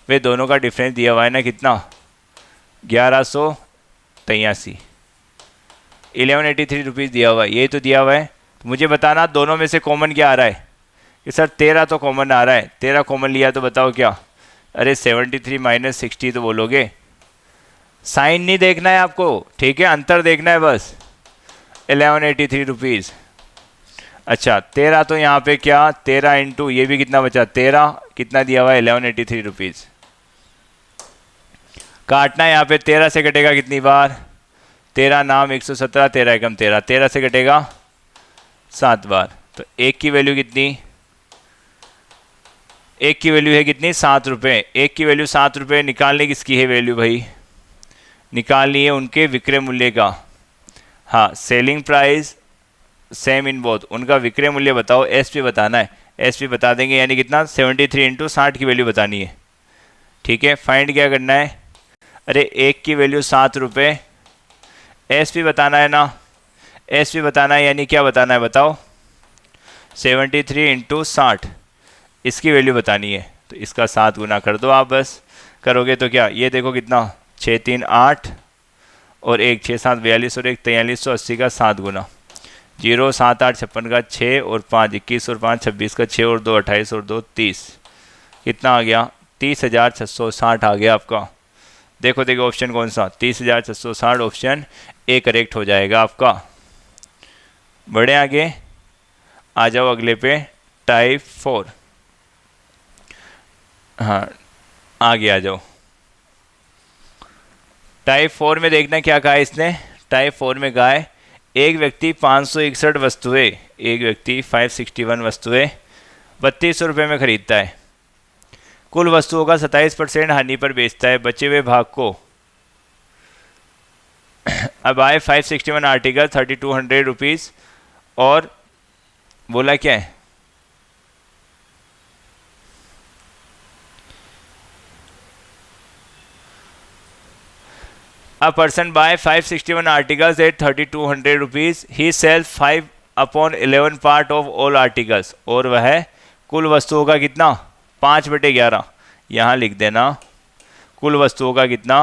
वे दोनों का डिफरेंस दिया हुआ है ना, कितना 1183, 1183 रुपीज़ दिया हुआ है, ये तो दिया हुआ है। तो मुझे बताना दोनों में से कॉमन क्या आ रहा है, कि सर 13 तो कॉमन आ रहा है, 13 कॉमन लिया तो बताओ क्या, अरे 73 माइनस 60 तो बोलोगे। साइन नहीं देखना है आपको, ठीक है, अंतर देखना है बस, 1183 रुपीज़। अच्छा 13 तो यहाँ पे क्या 13 इंटू ये भी कितना बचा 13, कितना दिया हुआ है 1183 रुपीज़। काटना है यहाँ पे, 13 से कटेगा कितनी बार, 13 नाम 117, 13 एकम 13, 13 से कटेगा 7 बार। तो एक की वैल्यू कितनी, एक की वैल्यू है कितनी 7 रुपये, एक की वैल्यू 7 रुपये। निकालने किसकी है वैल्यू भाई, निकालनी है उनके विक्रय मूल्य का। हाँ selling price same in both, उनका विक्रय मूल्य बताओ, एसपी बताना है, एसपी बता देंगे, यानी कितना 73 इंटू 60 की वैल्यू बतानी है, ठीक है। फाइंड क्या करना है, अरे एक की वैल्यू 7 रुपये, एसपी बताना है ना, एसपी बताना है, यानी क्या बताना है बताओ 73 इंटू 60, इसकी वैल्यू बतानी है, तो इसका 7 गुना कर दो आप, बस करोगे तो क्या, ये देखो कितना 6 3 8 और 1 6 7 42 और 1 4380 का 7 गुना, 0 7 8 56 का 6 और 5 21 और 5 26 का 6 और 2 28 और 2 30, कितना आ गया 30,660 आ गया आपका। देखो देखो ऑप्शन कौन सा, 30,660 ऑप्शन ए करेक्ट हो जाएगा आपका। बढ़े आगे, आ जाओ अगले पे, टाइप 4, हाँ आगे आ जाओ। टाइप 4 में देखना क्या कहा है इसने, टाइप 4 में कहा है एक व्यक्ति 561 वस्तुएं, एक व्यक्ति 561 वस्तुएं 3200 रुपये में खरीदता है, कुल वस्तुओं का 27% हानि पर बेचता है, बचे हुए भाग को अब आए 561 आर्टिकल 3200 रुपीज़, और बोला क्या है A person buy 561 articles at 3200 rupees. He sells 5 upon 11 part of all articles. और वह कुल वस्तुओं का कितना 5/11, यहाँ लिख देना कुल वस्तुओं का कितना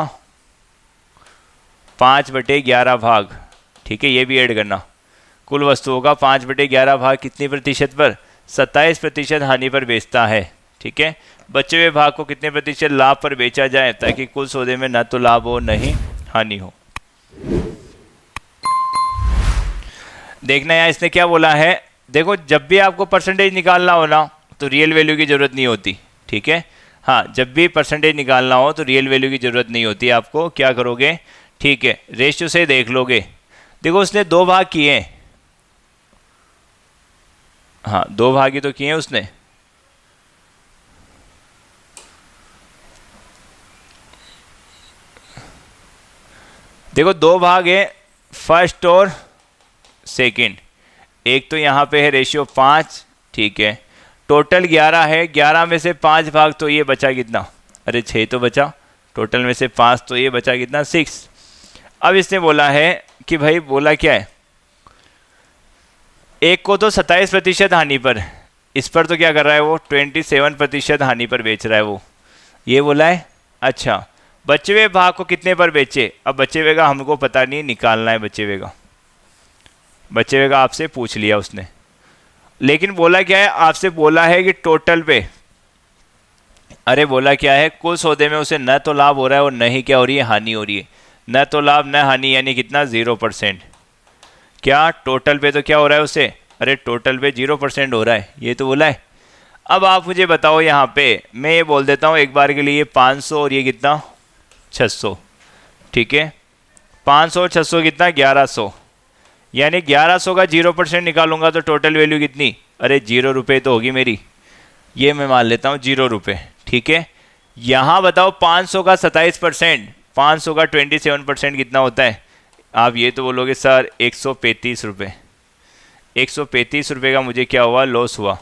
5/11 भाग, ठीक है, ये भी ऐड करना। कुल वस्तुओं का 5/11 भाग कितनी प्रतिशत पर, 27% हानि पर बेचता है, ठीक है। बचे हुए भाग को कितने प्रतिशत लाभ पर बेचा जाए, ताकि कुल सौदे में न तो लाभ हो नहीं हानि हो। देखना यहाँ इसने क्या बोला है, देखो जब भी आपको परसेंटेज निकालना हो ना तो रियल वैल्यू की जरूरत नहीं होती, ठीक है। हाँ जब भी परसेंटेज निकालना हो तो रियल वैल्यू की जरूरत नहीं होती, आपको क्या करोगे, ठीक है, रेशियो से देख लोगे। देखो उसने 2 भाग किए, हाँ 2 भाग ही तो किए उसने, देखो दो भाग है फर्स्ट और सेकंड, एक तो यहाँ पे है रेशियो 5, ठीक है, टोटल 11 है, 11 में से 5 भाग तो ये बचा कितना, अरे 6 तो बचा, टोटल में से 5 तो ये बचा कितना 6। अब इसने बोला है कि भाई बोला क्या है, एक को तो 27% हानि पर, इस पर तो क्या कर रहा है वो 27% हानि पर बेच रहा है वो, ये बोला है। अच्छा बचे हुए भाग को कितने पर बेचे, अब बचे हुए का हमको पता नहीं, निकालना है बचे हुए का, बचे हुए का आपसे पूछ लिया उसने, लेकिन बोला क्या है, आपसे बोला है कि टोटल पे, अरे बोला क्या है, कुल सौदे में उसे न तो लाभ हो रहा है और न ही क्या हो रही है, हानि हो रही है, न तो लाभ न हानि, यानी कितना 0%। क्या टोटल पे तो क्या हो रहा है उसे, अरे टोटल पे 0% हो रहा है, ये तो बोला है। अब आप मुझे बताओ यहाँ पे, मैं ये बोल देता हूँ एक बार के लिए 500 और ये कितना 600, ठीक है, 500 और 600 कितना 1100, यानी 1100 का 0% निकालूंगा तो टोटल वैल्यू कितनी, अरे 0 रुपये तो होगी मेरी, ये मैं मान लेता हूँ 0 रुपये, ठीक है। यहाँ बताओ 500 का 27%, 500 का 27% कितना होता है, आप ये तो बोलोगे सर 135 रुपये, 135 रुपये का मुझे क्या हुआ, लॉस हुआ।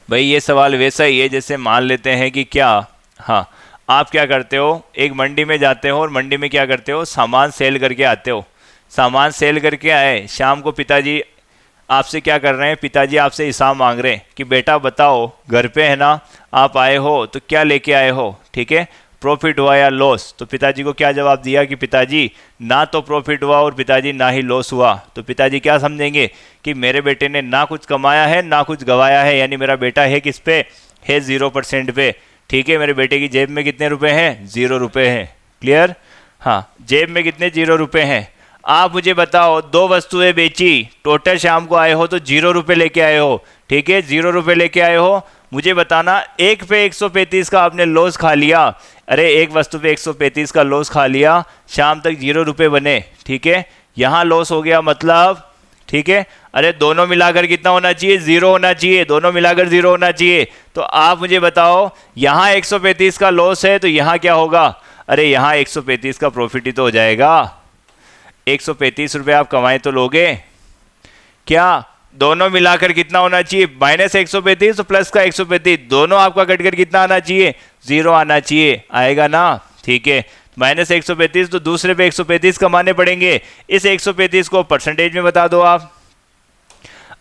भाई ये सवाल वैसा ही है जैसे मान लेते हैं कि क्या, हाँ आप क्या करते हो, एक मंडी में जाते हो और मंडी में क्या करते हो, सामान सेल करके आते हो, सामान सेल करके आए, शाम को पिताजी आपसे क्या कर रहे हैं, पिताजी आपसे हिसाब मांग रहे हैं कि बेटा बताओ घर पे है ना, आप आए हो तो क्या लेके आए हो, ठीक है, प्रॉफिट हुआ या लॉस, तो पिताजी को क्या जवाब दिया कि पिताजी ना तो प्रॉफिट हुआ और पिताजी ना ही लॉस हुआ, तो पिताजी क्या समझेंगे कि मेरे बेटे ने ना कुछ कमाया है ना कुछ गवाया है, यानी मेरा बेटा है किस पे, है 0% पे, ठीक है, मेरे बेटे की जेब में कितने रुपए हैं, 0 रुपये हैं, क्लियर, हाँ जेब में कितने 0 रुपये हैं। आप मुझे बताओ दो वस्तुएं बेची, टोटल शाम को आए हो तो 0 रुपये लेके आए हो, ठीक है, 0 रुपये लेके आए हो, मुझे बताना एक पे 135 का आपने लॉस खा लिया, अरे एक वस्तु पे 135 का लॉस खा लिया, शाम तक 0 रुपये बने, ठीक है, यहाँ लॉस हो गया मतलब, ठीक है, अरे दोनों मिलाकर कितना होना चाहिए, 0 होना चाहिए, दोनों मिलाकर 0 होना चाहिए। तो आप मुझे बताओ यहाँ 135 का लॉस है तो यहाँ क्या होगा, अरे यहाँ 135 का प्रॉफिट ही तो हो जाएगा, 135 रुपये आप कमाए तो लोगे क्या, दोनों मिलाकर कितना होना चाहिए, -135 तो प्लस का 135, दोनों आपका कटकर कितना आना चाहिए, 0 आना चाहिए, आएगा ना, ठीक है, -135 तो दूसरे पे 135 कमाने पड़ेंगे, इस 135 को परसेंटेज में बता दो आप,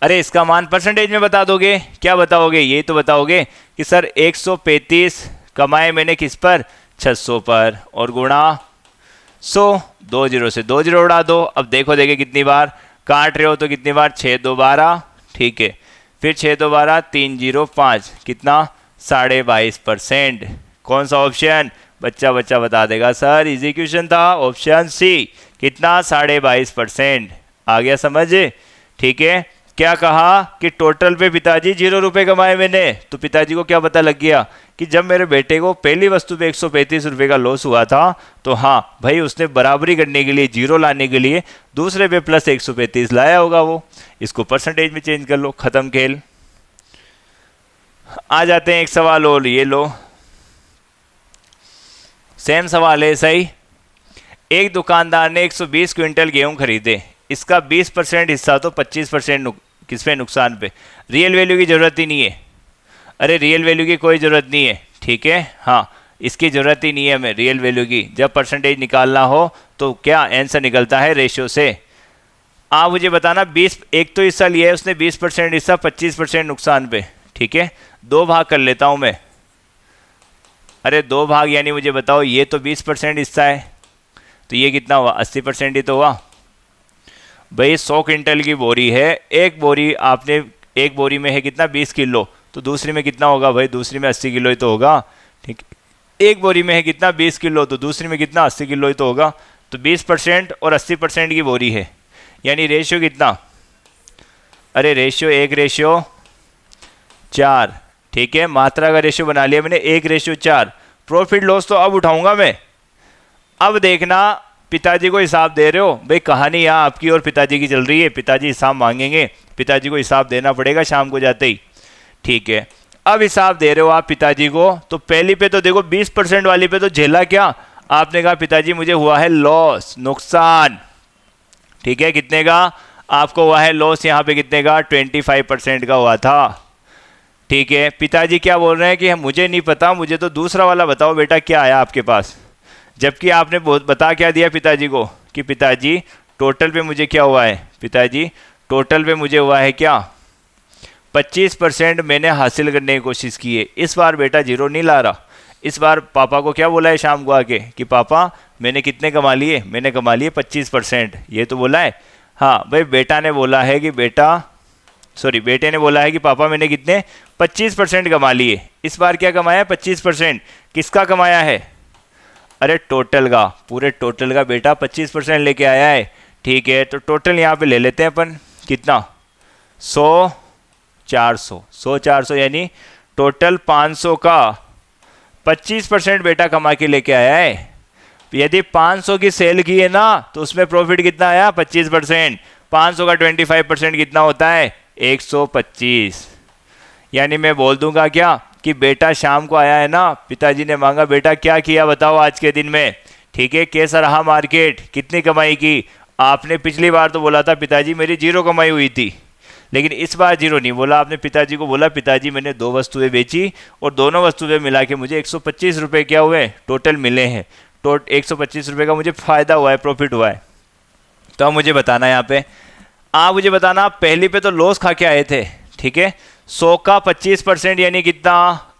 अरे इसका मान परसेंटेज में बता दोगे, क्या बताओगे, ये तो बताओगे कि सर 135 कमाए मैंने किस पर, 600 पर, और गुणा 100, 2 0 से 2 0 उड़ा दो, अब देखो देखे कितनी बार काट रहे हो तो कितनी बार, 6 2 12, ठीक है, फिर 6 2 12 3 0 5, कितना 22.5%, कौन सा ऑप्शन, बच्चा बच्चा बता देगा सर इजी क्वेश्चन था, ऑप्शन सी, कितना 22.5%, आ गया समझ, ठीक है। क्या कहा कि टोटल पे पिताजी 0 रुपये कमाए मैंने, तो पिताजी को क्या पता लग गया कि जब मेरे बेटे को पहली वस्तु पे 135 रुपये का लॉस हुआ था तो हाँ भाई उसने बराबरी करने के लिए 0 लाने के लिए दूसरे पे प्लस 135 लाया होगा वो, इसको परसेंटेज में चेंज कर लो, खत्म खेल। आ जाते हैं एक सवाल और, ये लो सेम सवाल है सही, एक दुकानदार ने 120 क्विंटल गेहूं खरीदे, इसका 20% हिस्सा तो 25% किस पे, नुकसान पे, रियल वैल्यू की ज़रूरत ही नहीं है, अरे रियल वैल्यू की कोई ज़रूरत नहीं है, ठीक है, हाँ इसकी ज़रूरत ही नहीं है हमें रियल वैल्यू की, जब परसेंटेज निकालना हो तो क्या आंसर निकलता है रेशियो से। आप मुझे बताना 20, एक तो हिस्सा लिया है उसने 20% हिस्सा, 25% नुकसान पे, ठीक है, 2 भाग कर लेता हूँ मैं, अरे 2 भाग यानी मुझे बताओ ये तो 20% हिस्सा है, तो ये कितना हुआ 80% ही तो हुआ। भाई 100 क्विंटल की बोरी है, एक बोरी आपने, एक बोरी में है कितना 20 किलो, तो दूसरी में कितना होगा भाई, दूसरी में 80 किलो ही तो होगा, ठीक, एक बोरी में है कितना 20 किलो तो दूसरी में कितना 80 किलो ही तो होगा, तो 20% और 80% की बोरी है, यानी रेशियो कितना, अरे रेशियो 1:4, ठीक है, मात्रा का रेशियो बना लिया मैंने 1:4। प्रॉफिट लॉस तो अब उठाऊंगा मैं, अब देखना पिताजी को हिसाब दे रहे हो, भाई कहानी यहाँ आपकी और पिताजी की चल रही है, पिताजी हिसाब मांगेंगे, पिताजी को हिसाब देना पड़ेगा शाम को जाते ही, ठीक है। अब हिसाब दे रहे हो आप पिताजी को, तो पहली पे तो देखो 20% वाली पे तो झेला क्या, आपने कहा पिताजी मुझे हुआ है लॉस, नुकसान, ठीक है, कितने का आपको हुआ है लॉस, यहाँ पे कितने का 25% का हुआ था, ठीक है। पिताजी क्या बोल रहे हैं कि मुझे नहीं पता, मुझे तो दूसरा वाला बताओ बेटा क्या आया आपके पास, जबकि आपने बता क्या दिया पिताजी को कि पिताजी टोटल पे मुझे क्या हुआ है, पिताजी टोटल पे मुझे हुआ है क्या 25% मैंने हासिल करने की कोशिश की है। इस बार बेटा जीरो नहीं ला रहा, इस बार पापा को क्या बोला है शाम को आके कि पापा मैंने कितने कमा लिए, मैंने कमा लिए 25%, ये तो बोला है। हाँ भाई बेटा ने बोला है कि बेटे ने बोला है कि पापा मैंने कितने 25% कमा लिए। इस बार क्या कमाया 25%, किसका कमाया है, अरे टोटल का, पूरे टोटल का बेटा 25% लेके आया है, ठीक है। तो टोटल यहाँ पे ले लेते हैं अपन, कितना 100 400 यानी टोटल 500 का 25% बेटा कमा के लेके आया है। यदि 500 की सेल की है ना तो उसमें प्रॉफिट कितना आया 25%, 500 का 25% कितना होता है 125। यानी मैं बोल दूंगा क्या कि बेटा शाम को आया है ना, पिताजी ने मांगा बेटा क्या किया बताओ आज के दिन में, ठीक है, कैसा रहा मार्केट, कितनी कमाई की। आपने पिछली बार तो बोला था पिताजी मेरी जीरो कमाई हुई थी, लेकिन इस बार जीरो नहीं बोला आपने, पिताजी को बोला पिताजी मैंने 2 वस्तुएं बेची और दोनों वस्तुएं मिला के मुझे 125 रुपये क्या हुए टोटल मिले हैं, 125 रुपये का मुझे फ़ायदा हुआ है, प्रॉफिट हुआ है। तो अब मुझे बताना है यहाँ पे, आप मुझे बताना आप पहली पे तो लॉस खा के आए थे, ठीक है, 100 का 25% यानी कितना,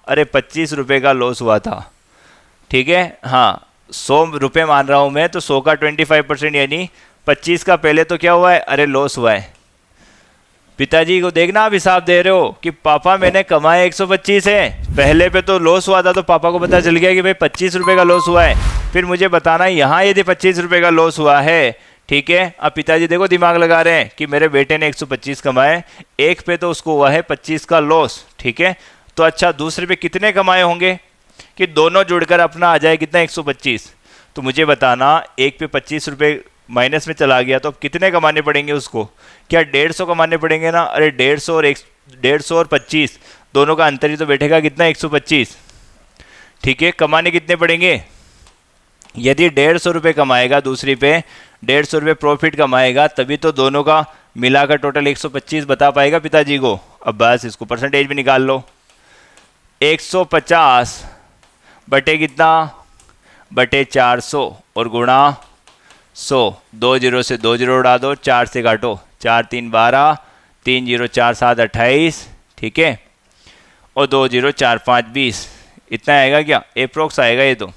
अरे 25 रुपये का लॉस हुआ था, ठीक है। हाँ 100 रुपये मान रहा हूँ मैं, तो 100 का 25% यानी 25 का पहले तो क्या हुआ है, अरे लॉस हुआ है। पिताजी को देखना आप हिसाब दे रहे हो कि पापा मैंने कमाए 125 है, पहले पे तो लॉस हुआ था तो पापा को पता चल गया कि भाई 25 रुपये का लॉस हुआ है। फिर मुझे बताना यहाँ यदि 25 रुपये का लॉस हुआ है, ठीक है। अब पिताजी देखो दिमाग लगा रहे हैं कि मेरे बेटे ने 125 कमाए, एक पे तो उसको हुआ है 25 का लॉस, ठीक है। तो अच्छा दूसरे पे कितने कमाए होंगे कि दोनों जुड़कर अपना आ जाए कितना 125। तो मुझे बताना एक पे 25 रुपये माइनस में चला गया तो अब कितने कमाने पड़ेंगे उसको, क्या 150 कमाने पड़ेंगे ना, अरे 150 और 25 दोनों का अंतर ही तो बैठेगा कितना 125, ठीक है। कमाने कितने पड़ेंगे, यदि 150 रुपये कमाएगा दूसरी पे 150 रुपये प्रॉफिट कमाएगा तभी तो दोनों का मिलाकर टोटल 125 बता पाएगा पिताजी को। अब बस इसको परसेंटेज भी निकाल लो, 150 बटे कितना बटे 400 और गुणा 100, 2 जीरो से 2 जीरो उड़ा दो, 4 से काटो, 4 3 12, 3 जीरो 4 7 28, ठीक है, और 2 जीरो 4 5 20, इतना आएगा क्या, एप्रोक्स आएगा ये तो,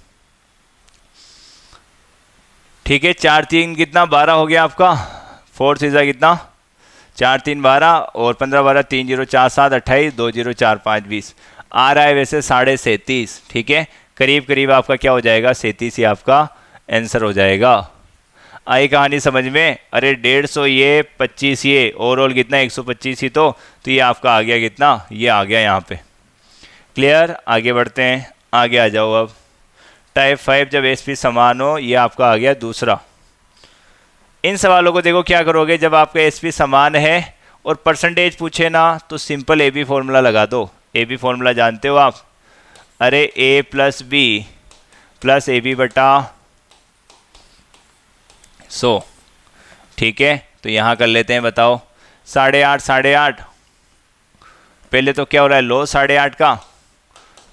ठीक है। 4 3 कितना 12 हो गया आपका, 4 सीधा कितना 4 3 12 और 15 12, 3 जीरो 4 7 28, 2 जीरो 4 5 20 आ रहा है वैसे 37.5, ठीक है। करीब करीब आपका क्या हो जाएगा 37 ही आपका आंसर हो जाएगा। आई कहानी समझ में, अरे 150 ये 25 ये ओवरऑल कितना 125 ही तो ये आपका आ गया कितना, ये आ गया यहाँ पे। क्लियर, आगे बढ़ते हैं, आगे आ जाओ। अब टाइप 5 जब एसपी समान हो, ये आपका आ गया दूसरा। इन सवालों को देखो क्या करोगे, जब आपका एसपी समान है और परसेंटेज पूछे ना तो सिंपल ए बी फॉर्मूला लगा दो। ए बी फॉर्मूला जानते हो आप, अरे A plus B plus A B बटा 100, ठीक है। तो यहाँ कर लेते हैं, बताओ 8.5 पहले तो क्या हो रहा है लो 8.5 का,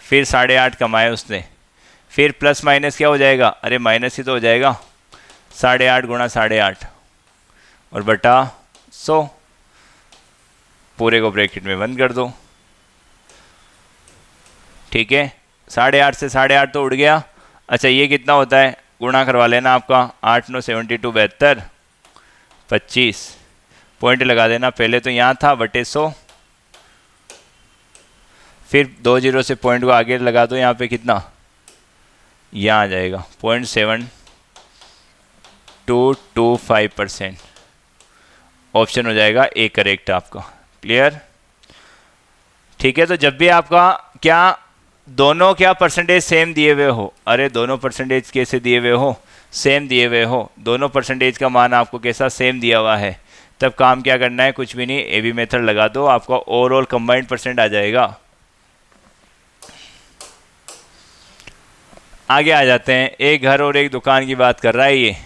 फिर 8.5 कमाए उसने, फिर प्लस माइनस क्या हो जाएगा, अरे माइनस ही तो हो जाएगा, 8.5 गुणा 8.5 और बटा 100, पूरे को ब्रैकेट में बंद कर दो, ठीक है। 8.5 से 8.5 तो उड़ गया। अच्छा ये कितना होता है, गुणा करवा लेना आपका, 8 9 72 72 25, पॉइंट लगा देना, पहले तो यहाँ था बटे 100, फिर 2 जीरो से पॉइंट को आगे लगा दो, यहाँ पे कितना, यहाँ आ जाएगा 0.7225%, ऑप्शन हो जाएगा ए करेक्ट आपका। क्लियर, ठीक है। तो जब भी आपका क्या दोनों क्या परसेंटेज सेम दिए हुए हो, अरे दोनों परसेंटेज कैसे दिए हुए हो, सेम दिए हुए हो, दोनों परसेंटेज का मान आपको कैसा सेम दिया हुआ है, तब काम क्या करना है, कुछ भी नहीं, ए बी मेथड लगा दो, आपका ओवरऑल कंबाइंड परसेंट आ जाएगा। आगे आ जाते हैं। एक घर और एक दुकान की बात कर रहा है ये।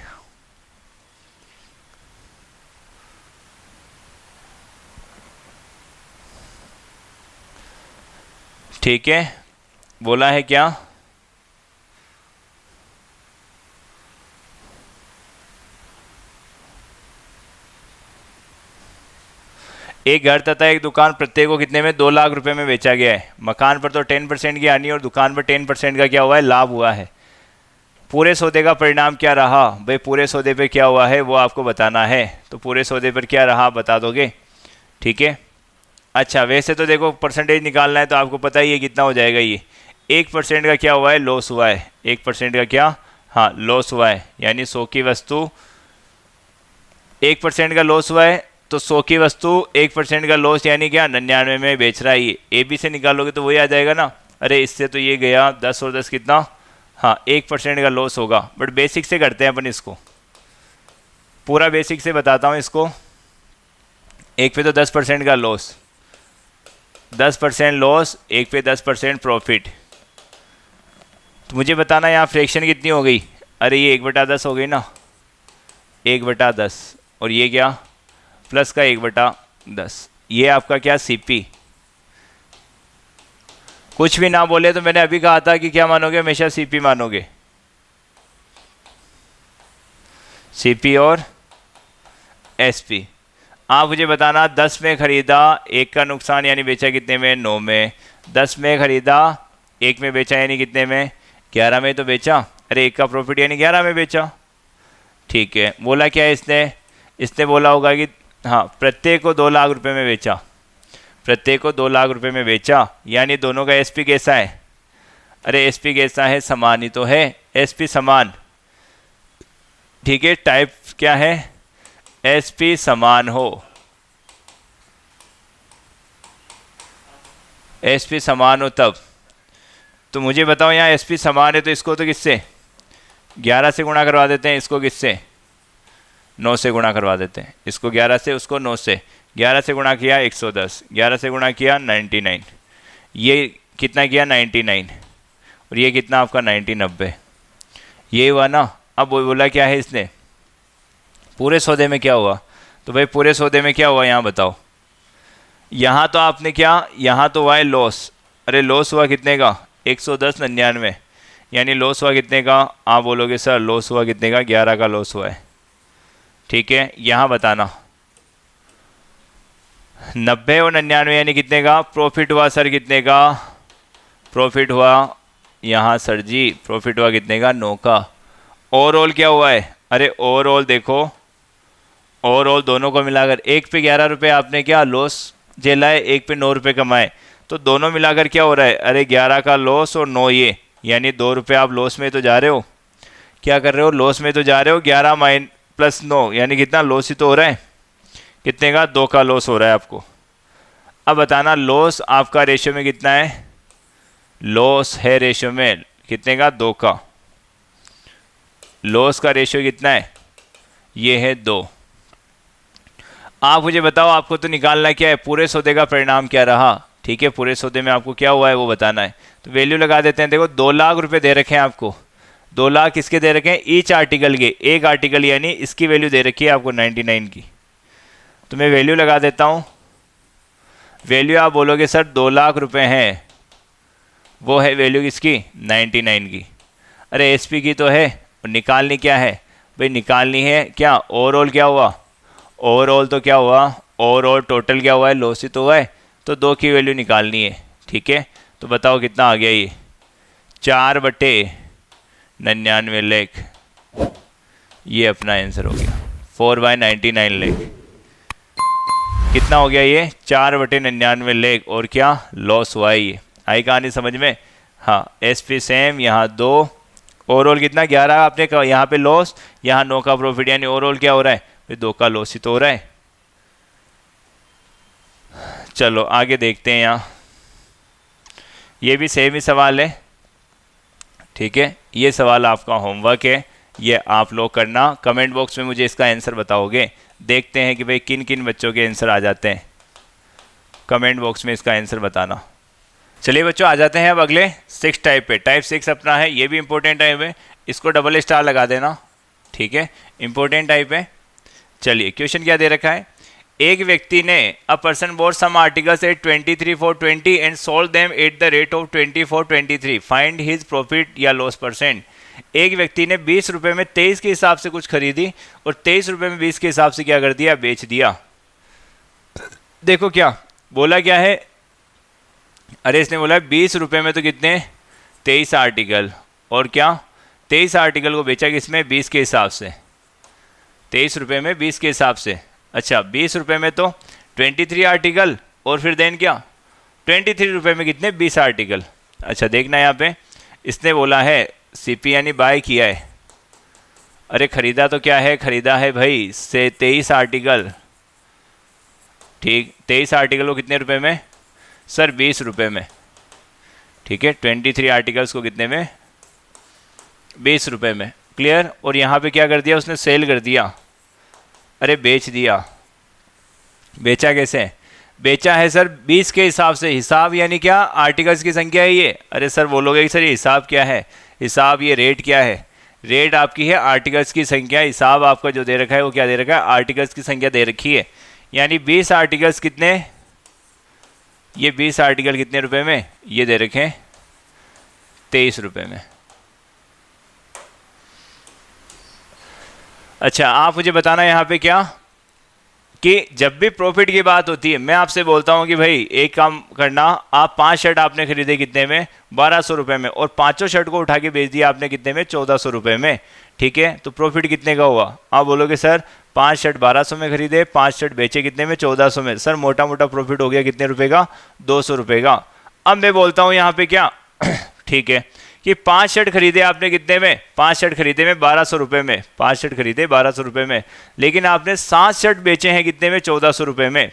ठीक है, बोला है क्या? एक घर तथा एक दुकान प्रत्येक को कितने में 2 लाख रुपए में बेचा गया है। मकान पर तो 10% की हानि और दुकान पर 10% का क्या हुआ है, लाभ हुआ है। पूरे सौदे का परिणाम क्या रहा? भाई पूरे सौदे पे क्या हुआ है वो आपको बताना है। तो पूरे सौदे पर क्या रहा बता दोगे? ठीक है। अच्छा, वैसे तो देखो परसेंटेज निकालना है तो आपको पता ही है कितना हो जाएगा ये। 1% का क्या हुआ है, लॉस हुआ है। 1% का क्या, हाँ लॉस हुआ है। यानी 100 की वस्तु 1% का लॉस हुआ है, तो 100 की वस्तु 1% का लॉस यानी क्या, 99 में बेच रहा है ये। ए बी से निकालोगे तो वही आ जाएगा ना। अरे इससे तो ये गया 10 और 10 कितना, हाँ 1% का लॉस होगा। बट बेसिक से करते हैं अपन इसको, पूरा बेसिक से बताता हूँ इसको। एक पे तो 10% का लॉस, 10% लॉस, एक पे 10% प्रॉफिट। तो मुझे बताना यहाँ फ्रैक्शन कितनी हो गई। अरे ये 1/10 हो गई ना, 1/10, और ये क्या प्लस का 1/10। ये आपका क्या, सीपी। कुछ भी ना बोले तो मैंने अभी कहा था कि क्या मानोगे, हमेशा सीपी मानोगे। सीपी और एसपी। आप मुझे बताना 10 में खरीदा, एक का नुकसान यानी बेचा कितने में, 9 में। 10 में खरीदा, एक में बेचा यानी कितने में, 11 में तो बेचा। अरे एक का प्रॉफिट यानी 11 में बेचा। ठीक है, बोला क्या है इसने, इसने बोला होगा कि हाँ प्रत्येक को 2 लाख रुपए में बेचा, प्रत्येक को 2 लाख रुपए में बेचा। यानी दोनों का एसपी कैसा है, अरे एसपी कैसा है, समान ही तो है। एसपी समान, ठीक है, टाइप क्या है, एसपी समान हो, एसपी समान हो तब। तो मुझे बताओ यहाँ एसपी समान है तो इसको तो किससे 11 से गुणा करवा देते हैं, इसको किससे 9 से गुणा करवा देते हैं। इसको 11 से, उसको 9 से। 11 से गुणा किया 110, 11 से गुणा किया 99, ये कितना किया 99, और ये कितना आपका 90। ये हुआ ना। अब वो बोला क्या है इसने, पूरे सौदे में क्या हुआ। तो भाई पूरे सौदे में क्या हुआ यहाँ बताओ। यहाँ तो आपने क्या, यहाँ तो हुआ है लॉस। अरे लॉस हुआ कितने का, 110 99, यानी लॉस हुआ कितने का। आप बोलोगे सर लॉस हुआ कितने का, 11 का लॉस हुआ है। ठीक है, यहाँ बताना 90 और 99 यानी कितने का प्रॉफिट हुआ सर, कितने का प्रॉफिट हुआ यहाँ सर जी, प्रॉफिट हुआ कितने का, 9 का। ओवरऑल क्या हुआ है, अरे ओवरऑल देखो, ओवरऑल दोनों को मिलाकर एक पे 11 रुपये आपने क्या लॉस झेला है, एक पे 9 रुपये कमाए, तो दोनों मिलाकर क्या हो रहा है, अरे 11 का लॉस और 9 ये, यानी 2 रुपये आप लॉस में तो जा रहे हो। क्या कर रहे हो, लॉस में तो जा रहे हो। 11 माइन प्लस 9 यानी कितना लॉस ही तो हो रहा है, कितने का, 2 का लॉस हो रहा है आपको। अब बताना लॉस आपका रेशियो में कितना है, लॉस है रेशियो में कितने का, 2 का। लॉस का रेशियो कितना है, ये है 2। आप मुझे बताओ, आपको तो निकालना क्या है, पूरे सौदे का परिणाम क्या रहा। ठीक है, पूरे सौदे में आपको क्या हुआ है वो बताना है। तो वैल्यू लगा देते हैं। देखो 2 लाख रुपए दे रखे हैं आपको, 2 लाख किसके दे रखे हैं, ईच आर्टिकल के, एक आर्टिकल, यानी इसकी वैल्यू दे रखी है आपको 99 की। तो मैं वैल्यू लगा देता हूँ। वैल्यू आप बोलोगे सर 2 लाख रुपए हैं, वो है वैल्यू किसकी, 99 की। अरे एसपी की तो है, और निकालनी क्या है भाई, निकालनी है क्या, ओवरऑल क्या हुआ, ओवरऑल तो क्या हुआ, ओवरऑल टोटल क्या हुआ है, लॉस ही तो हुआ है। तो 2 की वैल्यू निकालनी है। ठीक है, तो बताओ कितना आ गया ये, 4/99 लाख। ये अपना आंसर हो गया, 4/99 लाख। कितना हो गया ये, 4/99 लाख। और क्या लॉस हुआ है ये, आई कहानी समझ में। हाँ एसपी सेम, यहाँ 2, ओवरऑल कितना 11 आपने यहाँ पे लॉस, यहाँ 9 का प्रॉफिट, यानी ओवरऑल क्या हो रहा है, 2 का लॉस ही तो हो रहा है। चलो आगे देखते हैं। यहाँ ये भी सेम ही सवाल है। ठीक है, ये सवाल आपका होमवर्क है, ये आप लोग करना। कमेंट बॉक्स में मुझे इसका आंसर बताओगे। देखते हैं कि भाई किन किन बच्चों के आंसर आ जाते हैं। कमेंट बॉक्स में इसका आंसर बताना। चलिए बच्चों आ जाते हैं अब अगले 6 टाइप पे। टाइप 6 अपना है, ये भी इंपॉर्टेंट टाइप है, इसको डबल स्टार लगा देना, ठीक है, इंपॉर्टेंट टाइप है। चलिए क्वेश्चन क्या दे रखा है, एक व्यक्ति ने a person bought some articles at 23 for 20 and sold them at the rate of 20 for 23, find his profit या लॉस परसेंट। एक व्यक्ति ने 20 रुपये में 23 के हिसाब से कुछ खरीदी और 23 रुपये में 20 के हिसाब से क्या कर दिया, बेच दिया। देखो क्या बोला, क्या है, अरे इसने बोला 20 रुपये में तो कितने 23 आर्टिकल, और क्या 23 आर्टिकल को बेचा किसमें 20 के हिसाब से, 23 रुपये में 20 के हिसाब से। अच्छा 20 रुपये में तो 23 आर्टिकल, और फिर देन क्या 23 रुपये में कितने 20 आर्टिकल। अच्छा देखना यहाँ पे इसने बोला है सीपी यानी बाय किया है, अरे खरीदा तो क्या है, खरीदा है भाई से 23 आर्टिकल, ठीक 23 आर्टिकल को कितने रुपए में सर 20 रुपये में, ठीक है 23 आर्टिकल्स को कितने में 20 रुपये में, क्लियर। और यहाँ पे क्या कर दिया उसने, सेल कर दिया, अरे बेच दिया। बेचा कैसे, बेचा है सर 20 के हिसाब से, हिसाब यानी क्या आर्टिकल्स की संख्या है ये, अरे सर बोलोगे कि सर ये हिसाब क्या है, हिसाब ये रेट क्या है, रेट आपकी है आर्टिकल्स की संख्या, हिसाब आपका जो दे रखा है वो क्या दे रखा है, आर्टिकल्स की संख्या दे रखी है। यानी 20 आर्टिकल्स कितने, ये 20 आर्टिकल कितने रुपए में, ये दे रखे 23 रुपये में। अच्छा आप मुझे बताना यहाँ पे क्या, कि जब भी प्रॉफिट की बात होती है मैं आपसे बोलता हूँ कि भाई एक काम करना, आप 5 शर्ट आपने खरीदे कितने में 1200 रुपये में, और पांचों शर्ट को उठा के बेच दिया आपने कितने में 1400 रुपये में, ठीक है। तो प्रॉफिट कितने का हुआ, आप बोलोगे सर 5 शर्ट 1200 में खरीदे, 5 शर्ट बेचे कितने में 1400 में, सर मोटा मोटा प्रॉफिट हो गया कितने रुपए का 200 रुपये का। अब मैं बोलता हूँ यहाँ पे क्या ठीक है कि 5 शर्ट खरीदे आपने कितने में, 5 शर्ट खरीदे में 1200 रुपये में, 5 शर्ट खरीदे 1200 रुपये में, लेकिन आपने 7 शर्ट बेचे हैं कितने में 1400 रुपये में।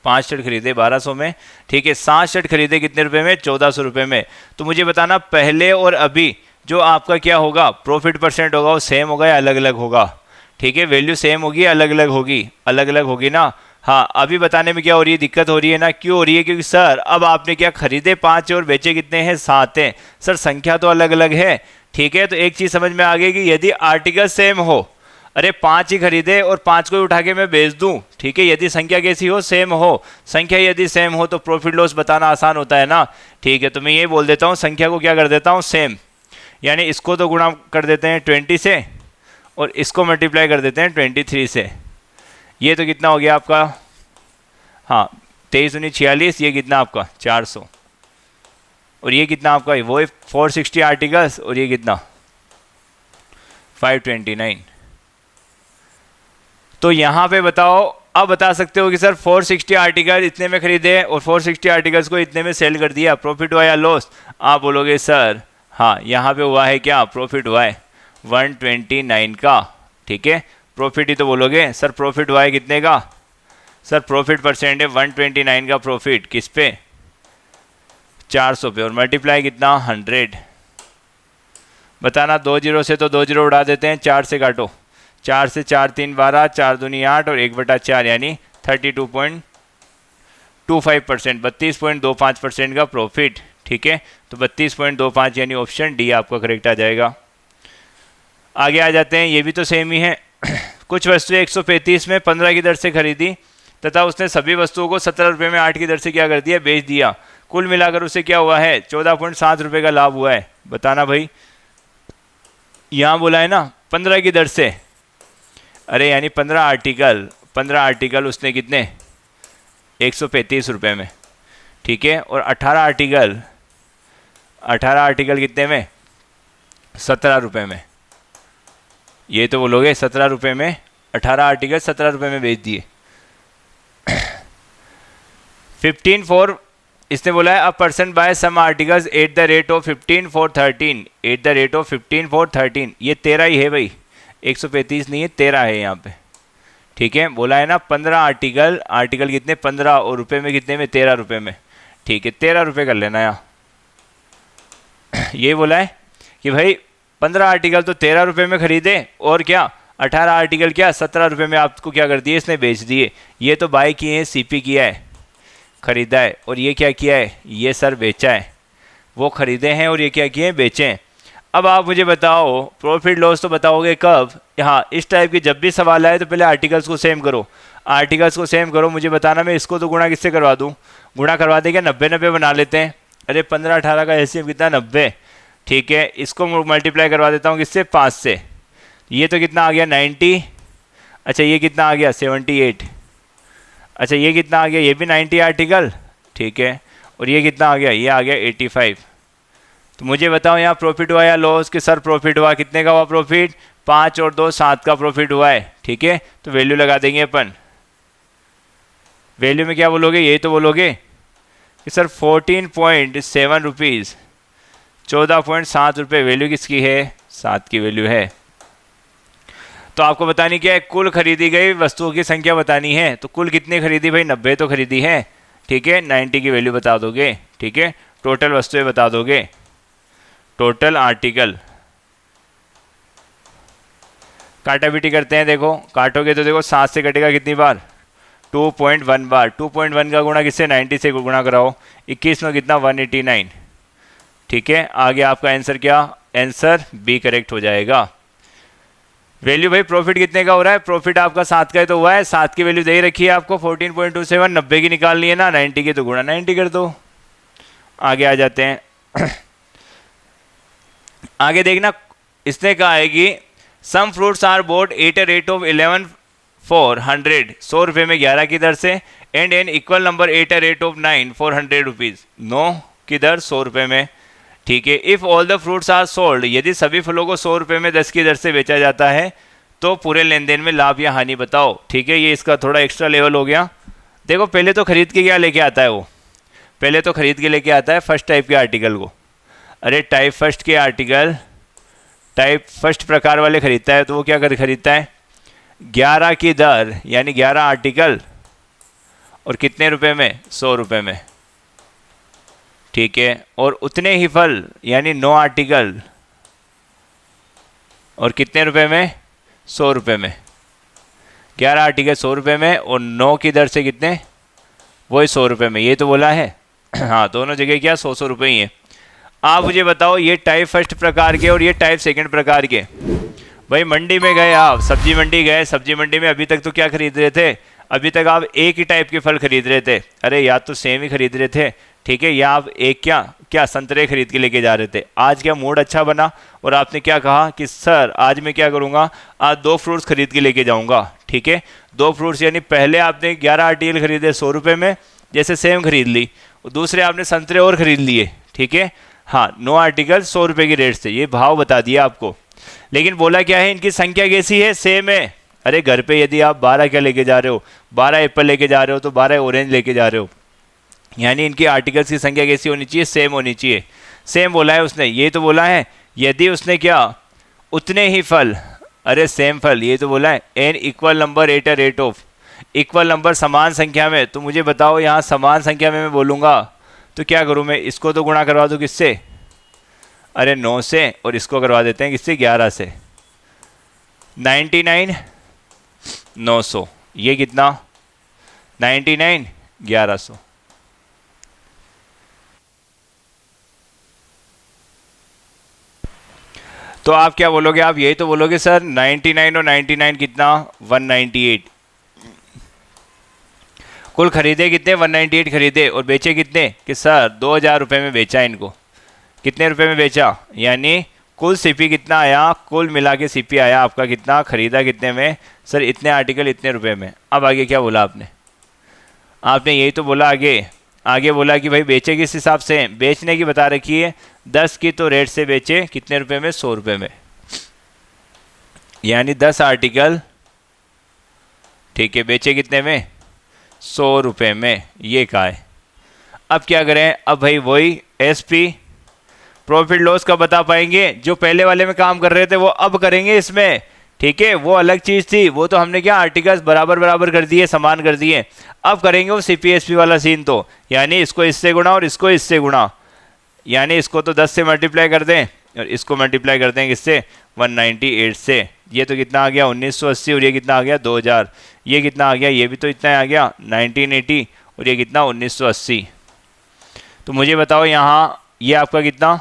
5 शर्ट खरीदे 1200 में, ठीक है, 7 शर्ट खरीदे कितने रुपए में 1400 रुपये में। तो मुझे बताना पहले और अभी जो आपका क्या होगा प्रॉफिट परसेंट होगा वो सेम होगा या अलग अलग होगा, ठीक है, वैल्यू सेम होगी अलग अलग होगी, अलग अलग होगी ना। हाँ अभी बताने में क्या हो रही है, दिक्कत हो रही है ना, क्यों हो रही है, क्योंकि सर अब आपने क्या खरीदे 5 और बेचे कितने हैं 7 हैं, सर संख्या तो अलग अलग है, ठीक है। तो एक चीज़ समझ में आ गई कि यदि आर्टिकल सेम हो, अरे 5 ही खरीदे और 5 को ही उठा के मैं बेच दूं, ठीक है, यदि संख्या कैसी हो सेम हो, संख्या यदि सेम हो तो प्रॉफिट लॉस बताना आसान होता है ना, ठीक है। तो मैं ये बोल देता हूँ संख्या को क्या कर देता हूँ सेम, यानी इसको तो गुणा कर देते हैं 20 से और इसको मल्टीप्लाई कर देते हैं 23 से, ये तो कितना हो गया आपका, हाँ 23 दूनी 46, ये कितना आपका 400, और ये कितना आपका वो 460 आर्टिकल्स, और ये कितना 529। तो यहाँ पे बताओ, अब बता सकते हो कि सर 460 आर्टिकल इतने में खरीदे और 460 आर्टिकल्स को इतने में सेल कर दिया, प्रॉफिट हुआ या लॉस। आप बोलोगे सर हाँ यहाँ पे हुआ है क्या, प्रॉफिट हुआ है 129 का, ठीक है, प्रॉफिट ही तो बोलोगे सर, प्रॉफिट हुआ है कितने का, सर प्रॉफिट परसेंट है 129 का प्रॉफिट, किस पे 400 पे, और मल्टीप्लाई कितना 100। बताना 2 जीरो से तो 2 जीरो उड़ा देते हैं, 4 से काटो, 4 से 4 3 12, 4 दूनी 8 और 1/4 यानी 32.25%, 32.25% का प्रॉफिट, ठीक है। तो 32.25 यानी ऑप्शन डी आपका करेक्ट आ जाएगा। आगे आ जाते हैं, ये भी तो सेम ही है। कुछ वस्तुएं 135 में 15 की दर से खरीदी तथा उसने सभी वस्तुओं को 17 रुपये में 8 की दर से क्या कर दिया, बेच दिया, कुल मिलाकर उसे क्या हुआ है 14.7 रुपये का लाभ हुआ है। बताना भाई, यहाँ बोला है ना 15 की दर से, अरे यानी 15 आर्टिकल उसने कितने 135 रुपये में, ठीक है, और 18 आर्टिकल कितने में 17 रुपये में, ये तो बोलोगे 17 रुपये में 18 आर्टिकल 17 रुपये में बेच दिए। 15 for इसने बोला है a person buy some articles at the rate of 15 for 13, at the rate of 15 for 13, ये 13 ही है भाई, 135 नहीं है 13 है यहाँ पे, ठीक है। बोला है ना 15 आर्टिकल कितने 15 और रुपये में कितने में 13 रुपये में, ठीक है, 13 रुपये कर लेना यहाँ। ये बोला है कि भाई 15 आर्टिकल तो 13 रुपये में खरीदे और क्या 18 आर्टिकल क्या 17 रुपये में आपको क्या कर दिए इसने बेच दिए। ये तो बाय किए हैं, सीपी किया है, खरीदा है, और ये क्या किया है, ये सर बेचा है। वो खरीदे हैं और ये क्या किए हैं, बेचे हैं। अब आप मुझे बताओ प्रॉफिट लॉस तो बताओगे कब, हाँ इस टाइप की जब भी सवाल आए तो पहले आर्टिकल्स को सेम करो, आर्टिकल्स को सेम करो, मुझे बताना मैं इसको तो गुणा किससे करवा दूँ, गुणा करवा दे क्या, 90-90 बना लेते हैं। अरे 15-18 का एलसीएम कितना, 90। ठीक है, इसको मल्टीप्लाई करवा देता हूँ किससे, 5 से। ये तो कितना आ गया, 90। अच्छा ये कितना आ गया, 78। अच्छा ये कितना आ गया, ये भी 90 आर्टिकल। ठीक है, और ये कितना आ गया, ये आ गया 85। तो मुझे बताओ यहाँ प्रॉफिट हुआ या लॉस, कि सर प्रॉफिट हुआ, कितने का हुआ प्रॉफिट, 5 और 2 7 का प्रॉफिट हुआ है। ठीक है, तो वैल्यू लगा देंगे अपन। वैल्यू में क्या बोलोगे, ये तो बोलोगे कि सर 14.7 रुपीज़, 14.7 रुपये वैल्यू किसकी है, 7 की वैल्यू है। तो आपको बतानी क्या है, कुल खरीदी गई वस्तुओं की संख्या बतानी है। तो कुल कितनी खरीदी भाई, 90 तो खरीदी है। ठीक है, 90 की वैल्यू बता दोगे। ठीक है, टोटल वस्तुएं बता दोगे, टोटल आर्टिकल। काटाबिटी करते हैं, देखो काटोगे तो देखो 7 से कटेगा कितनी बार, 2.1 बार। 2.1 का गुणा किससे, 90 से गुणा कराओ, 21 में कितना, 189। ठीक है, आगे आपका आंसर क्या, आंसर बी करेक्ट हो जाएगा। वैल्यू भाई प्रॉफिट कितने का हो रहा है, प्रॉफिट आपका 7 का ही तो हुआ है, 7 की वैल्यू दे ही रखी है आपको 14.27, 90 की निकालनी है ना, 90 की तो गुणा 90 कर दो। आगे आ जाते हैं आगे देखना, इसने कहा है कि some fruits are bought at a rate of 11 for 100, 100 रुपये में 11 की दर से, and an equal number at a rate of 9 for 100 rupees, 9 की दर 100 रुपये में। ठीक है, if all the fruits are sold, यदि सभी फलों को 100 रुपये में 10 की दर से बेचा जाता है तो पूरे लेन देन में लाभ या हानि बताओ। ठीक है, ये इसका थोड़ा एक्स्ट्रा लेवल हो गया। देखो पहले तो खरीद के क्या लेके आता है वो, पहले तो खरीद के लेके आता है फर्स्ट टाइप के आर्टिकल को। अरे टाइप फर्स्ट के आर्टिकल, टाइप फर्स्ट प्रकार वाले खरीदता है तो वो क्या कर खरीदता है, 11 की दर यानी 11 आर्टिकल, और कितने रुपए में, 100 रुपये में। ठीक है, और उतने ही फल यानी 9 आर्टिकल, और कितने रुपए में, 100 रुपये में। 11 आर्टिकल 100 रुपये में, और 9 की दर से कितने, वही 100 रुपये में, ये तो बोला है। हाँ दोनों जगह क्या 100 रुपये ही है। आप मुझे बताओ ये टाइप फर्स्ट प्रकार के और ये टाइप सेकंड प्रकार के। भाई मंडी में गए आप, सब्जी मंडी गए, सब्जी मंडी में अभी तक तो क्या खरीद रहे थे, अभी तक आप एक ही टाइप के फल खरीद रहे थे। अरे या तो सेम ही खरीद रहे थे, ठीक है, या आप एक क्या क्या संतरे खरीद के लेके जा रहे थे। आज क्या मूड अच्छा बना और आपने क्या कहा कि सर आज मैं क्या करूँगा, आज 2 फ्रूट्स खरीद के लेके जाऊँगा। ठीक है, 2 फ्रूट्स यानी पहले आपने 11 आर्टिकल खरीदे 100 रुपये में, जैसे सेम खरीद ली, और दूसरे आपने संतरे और खरीद लिए। ठीक है, हाँ 9 आर्टिकल 100 रुपये की रेट से, ये भाव बता दिया आपको। लेकिन बोला क्या है, इनकी संख्या कैसी है, सेम है। अरे घर पे यदि आप 12 क्या लेके जा रहे हो, 12 एप्पल लेके जा रहे हो तो 12 ऑरेंज लेके जा रहे हो, यानी इनकी आर्टिकल्स की संख्या कैसी होनी चाहिए, सेम होनी चाहिए। सेम बोला है उसने, ये तो बोला है यदि उसने क्या उतने ही फल, अरे सेम फल, ये तो बोला है an equal number at a rate of, equal number समान संख्या में। तो मुझे बताओ यहाँ समान संख्या में मैं बोलूँगा तो क्या करूँ मैं, इसको तो गुणा करवा दूँ किससे, अरे 9 से, और इसको करवा देते हैं किससे, 11 से। 99 900, ये कितना 99 1100। तो आप क्या बोलोगे, आप यही तो बोलोगे सर 99 और 99 कितना 198। कुल खरीदे कितने, 198 खरीदे, और बेचे कितने कि सर 2000 रुपये में बेचा इनको। कितने रुपए में बेचा, यानी कुल सीपी कितना आया, कुल मिला के सीपी आया आपका कितना, खरीदा कितने में सर, इतने आर्टिकल इतने रुपए में। अब आगे क्या बोला आपने, आपने यही तो बोला आगे बोला कि भाई बेचे किस हिसाब से, बेचने की बता रखी है 10 की, तो रेट से बेचे कितने रुपए में, 100 रुपये में, यानी 10 आर्टिकल। ठीक है, बेचे कितने में, 100 रुपये में, ये कहा है। अब क्या करें, अब भाई वही एसपी प्रॉफिट लॉस का बता पाएंगे, जो पहले वाले में काम कर रहे थे वो अब करेंगे इसमें। ठीक है, वो अलग चीज़ थी, वो तो हमने क्या आर्टिकल्स बराबर बराबर कर दिए, समान कर दिए। अब करेंगे वो सीपीएसपी वाला सीन, तो यानी इसको इससे गुणा और इसको इससे गुणा, यानी इसको तो 10 से मल्टीप्लाई कर दें और इसको मल्टीप्लाई कर दें किससे, 198 से। ये तो कितना आ गया 1980, और ये कितना आ गया 2000, ये कितना आ गया, ये भी तो इतना आ गया 1980, और ये कितना 1980। तो मुझे बताओ यहाँ ये आपका कितना,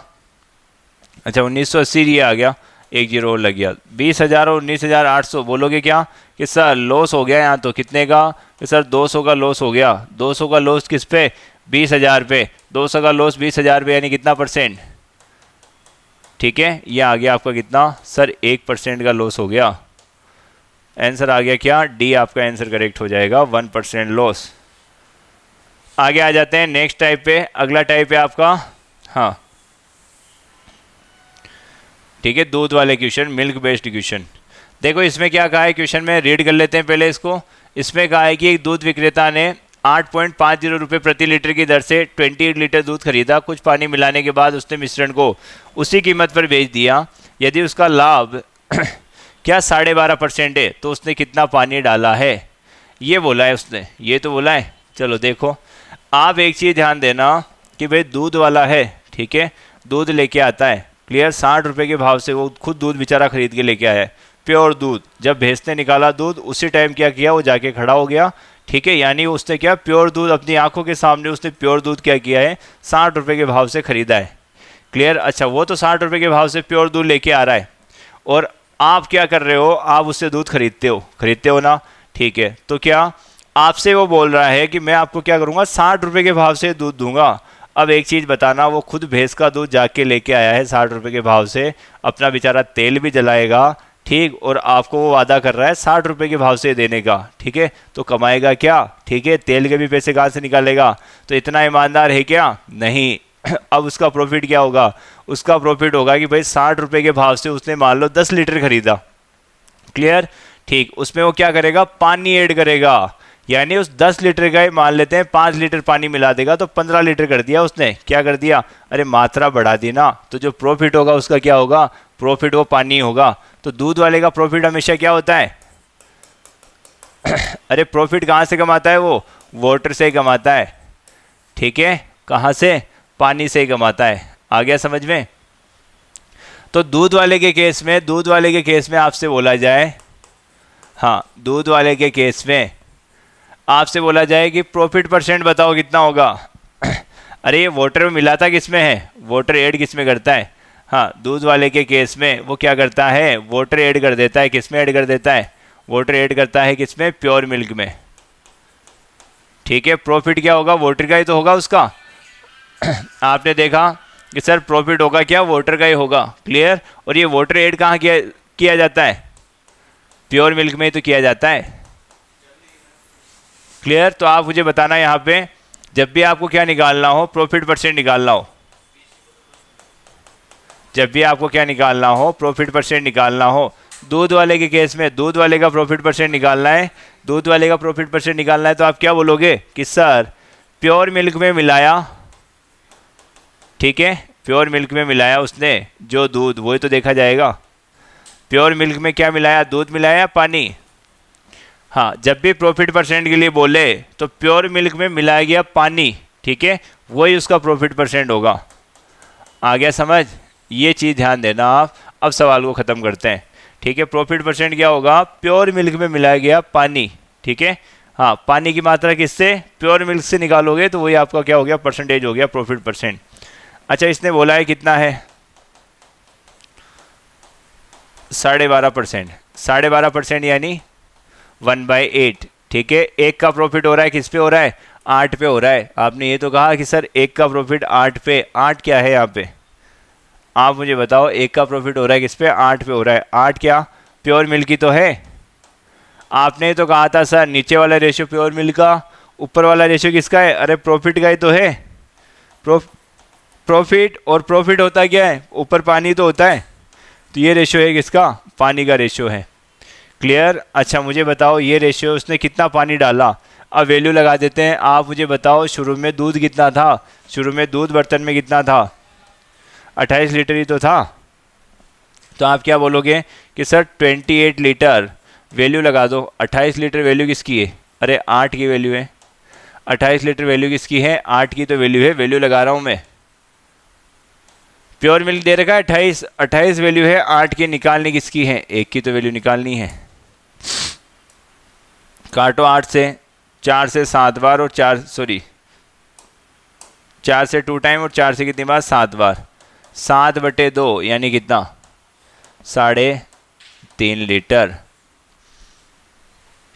अच्छा 1980 ये आ गया, एक जीरो और लग गया, 20,000 और 19,800। बोलोगे क्या कि सर लॉस हो गया यहाँ, तो कितने का कि सर 200 का लॉस हो गया। 200 का लॉस किस पे, 20,000 पे। 200 का लॉस 20,000 पे यानी कितना परसेंट, ठीक है, ये आ गया आपका कितना सर 1% का लॉस हो गया। आंसर आ गया क्या, डी आपका आंसर करेक्ट हो जाएगा, 1% लॉस। आगे आ जाते हैं नेक्स्ट टाइप पे। अगला टाइप है आपका, हाँ ठीक है, दूध वाले क्वेश्चन, मिल्क बेस्ड क्वेश्चन। देखो इसमें क्या कहा है क्वेश्चन में, रीड कर लेते हैं पहले इसको। इसमें कहा है कि एक दूध विक्रेता ने 8.50 रुपये प्रति लीटर की दर से 28 लीटर दूध खरीदा। कुछ पानी मिलाने के बाद उसने मिश्रण को उसी कीमत पर बेच दिया। यदि उसका लाभ क्या 12.5% है तो उसने कितना पानी डाला है, ये बोला है उसने, ये तो बोला है। चलो देखो, आप एक चीज़ ध्यान देना कि भाई दूध वाला है, ठीक है, दूध लेके आता है, क्लियर, 60 रुपये के भाव से वो खुद दूध बेचारा खरीद के लेके आया है, प्योर दूध। जब भैंस ने निकाला दूध उसी टाइम क्या किया, वो जाके खड़ा हो गया, ठीक है, यानी उसने क्या प्योर दूध अपनी आंखों के सामने उसने प्योर दूध क्या किया है, 60 रुपये के भाव से खरीदा है, क्लियर। अच्छा वो तो 60 रुपये के भाव से प्योर दूध लेके आ रहा है, और आप क्या कर रहे हो, आप उससे दूध खरीदते हो ना, ठीक है। तो क्या आपसे वो बोल रहा है कि मैं आपको क्या करूँगा, 60 रुपये के भाव से दूध दूंगा। अब एक चीज़ बताना, वो खुद भैंस का दूध जाके लेके आया है 60 रुपये के भाव से, अपना बेचारा तेल भी जलाएगा, ठीक, और आपको वो वादा कर रहा है 60 रुपये के भाव से देने का, ठीक है, तो कमाएगा क्या, ठीक है, तेल के भी पैसे कहाँ से निकालेगा, तो इतना ईमानदार है क्या, नहीं। अब उसका प्रॉफिट क्या होगा, उसका प्रॉफिट होगा कि भाई 60 रुपये के भाव से उसने मान लो 10 लीटर खरीदा, क्लियर, ठीक, उसमें वो क्या करेगा, पानी ऐड करेगा, यानी उस 10 लीटर का ही मान लेते हैं 5 लीटर पानी मिला देगा, तो 15 लीटर कर दिया उसने। क्या कर दिया, अरे मात्रा बढ़ा दी ना, तो जो प्रॉफिट होगा उसका क्या होगा, प्रॉफिट वो पानी होगा। तो दूध वाले का प्रॉफिट हमेशा क्या होता है अरे प्रॉफिट कहाँ से कमाता है, वो वाटर से ही कमाता है, ठीक है, कहाँ से, पानी से ही कमाता है। आ गया समझ में। तो दूध वाले के केस में आपसे बोला जाए, हाँ दूध वाले के केस में आपसे बोला जाए कि प्रॉफिट परसेंट बताओ कितना होगा अरे ये वाटर में मिलाता किस में है, वाटर ऐड किस में करता है, हाँ दूध वाले के केस में वो क्या करता है, वाटर ऐड कर देता है, किस में ऐड कर देता है, वाटर ऐड करता है किस में, प्योर मिल्क में, ठीक है। प्रॉफिट क्या होगा, वाटर का ही तो होगा उसका आपने देखा कि सर प्रॉफिट होगा क्या, वाटर का ही होगा, क्लियर। और ये वाटर ऐड कहाँ किया जाता है, प्योर मिल्क में ही तो किया जाता है, क्लियर। तो आप मुझे बताना यहाँ पे, जब भी आपको क्या निकालना हो, प्रॉफिट परसेंट निकालना हो, जब भी आपको क्या निकालना हो, प्रॉफिट परसेंट निकालना हो, दूध वाले के केस में दूध वाले का प्रॉफिट परसेंट निकालना है, दूध वाले का प्रॉफिट परसेंट निकालना है, तो आप क्या बोलोगे कि सर प्योर मिल्क में मिलाया, ठीक है, प्योर मिल्क में मिलाया उसने जो दूध, वही तो देखा जाएगा। प्योर मिल्क में क्या मिलाया, दूध मिलाया, पानी, हाँ जब भी प्रॉफिट परसेंट के लिए बोले तो प्योर मिल्क में मिलाया गया पानी, ठीक है, वही उसका प्रॉफिट परसेंट होगा। आ गया समझ, ये चीज़ ध्यान देना आप। अब सवाल को ख़त्म करते हैं, ठीक है। प्रॉफिट परसेंट क्या होगा, प्योर मिल्क में मिलाया गया पानी, ठीक है, हाँ पानी की मात्रा किससे, प्योर मिल्क से निकालोगे तो वही आपका क्या हो गया, परसेंटेज हो गया, प्रॉफिट परसेंट। अच्छा इसने बोला है कितना है, 12.5%, 12.5% यानी 1/8, ठीक है। एक का प्रॉफिट हो रहा है किस पे हो रहा है, 8 पे हो रहा है। आपने ये तो कहा कि सर एक का प्रॉफिट 8 पे, 8 क्या है यहाँ पे, आप मुझे बताओ, एक का प्रॉफिट हो रहा है किस पे, 8 पे हो रहा है। 8 क्या प्योर मिल्क की तो है, आपने तो कहा था सर नीचे वाला रेशियो प्योर मिल्क का, ऊपर वाला रेशियो किसका है, अरे प्रॉफिट का ही तो है। प्रॉफिट और प्रॉफिट होता क्या है, ऊपर पानी तो होता है, तो ये रेशियो है किसका, पानी का रेशियो है, क्लियर। अच्छा मुझे बताओ ये रेशियो उसने कितना पानी डाला, अब वैल्यू लगा देते हैं। आप मुझे बताओ शुरू में दूध कितना था, शुरू में दूध बर्तन में कितना था, 28 लीटर ही तो था। तो आप क्या बोलोगे कि सर 28 लीटर, वैल्यू लगा दो। 28 लीटर वैल्यू किसकी है, अरे 8 की वैल्यू है। 28 लीटर वैल्यू किसकी है, 8 की तो वैल्यू है, वैल्यू लगा रहा हूँ मैं। प्योर मिल्क दे रखा है 28 वैल्यू है, 8 की निकालनी किसकी है, 1 की तो वैल्यू निकालनी है। काटो 8 से, 4 से 7 बार और 4 से 2 टाइम और 4 से कितनी बार 7 बार, 7/2 यानी कितना 3.5 लीटर।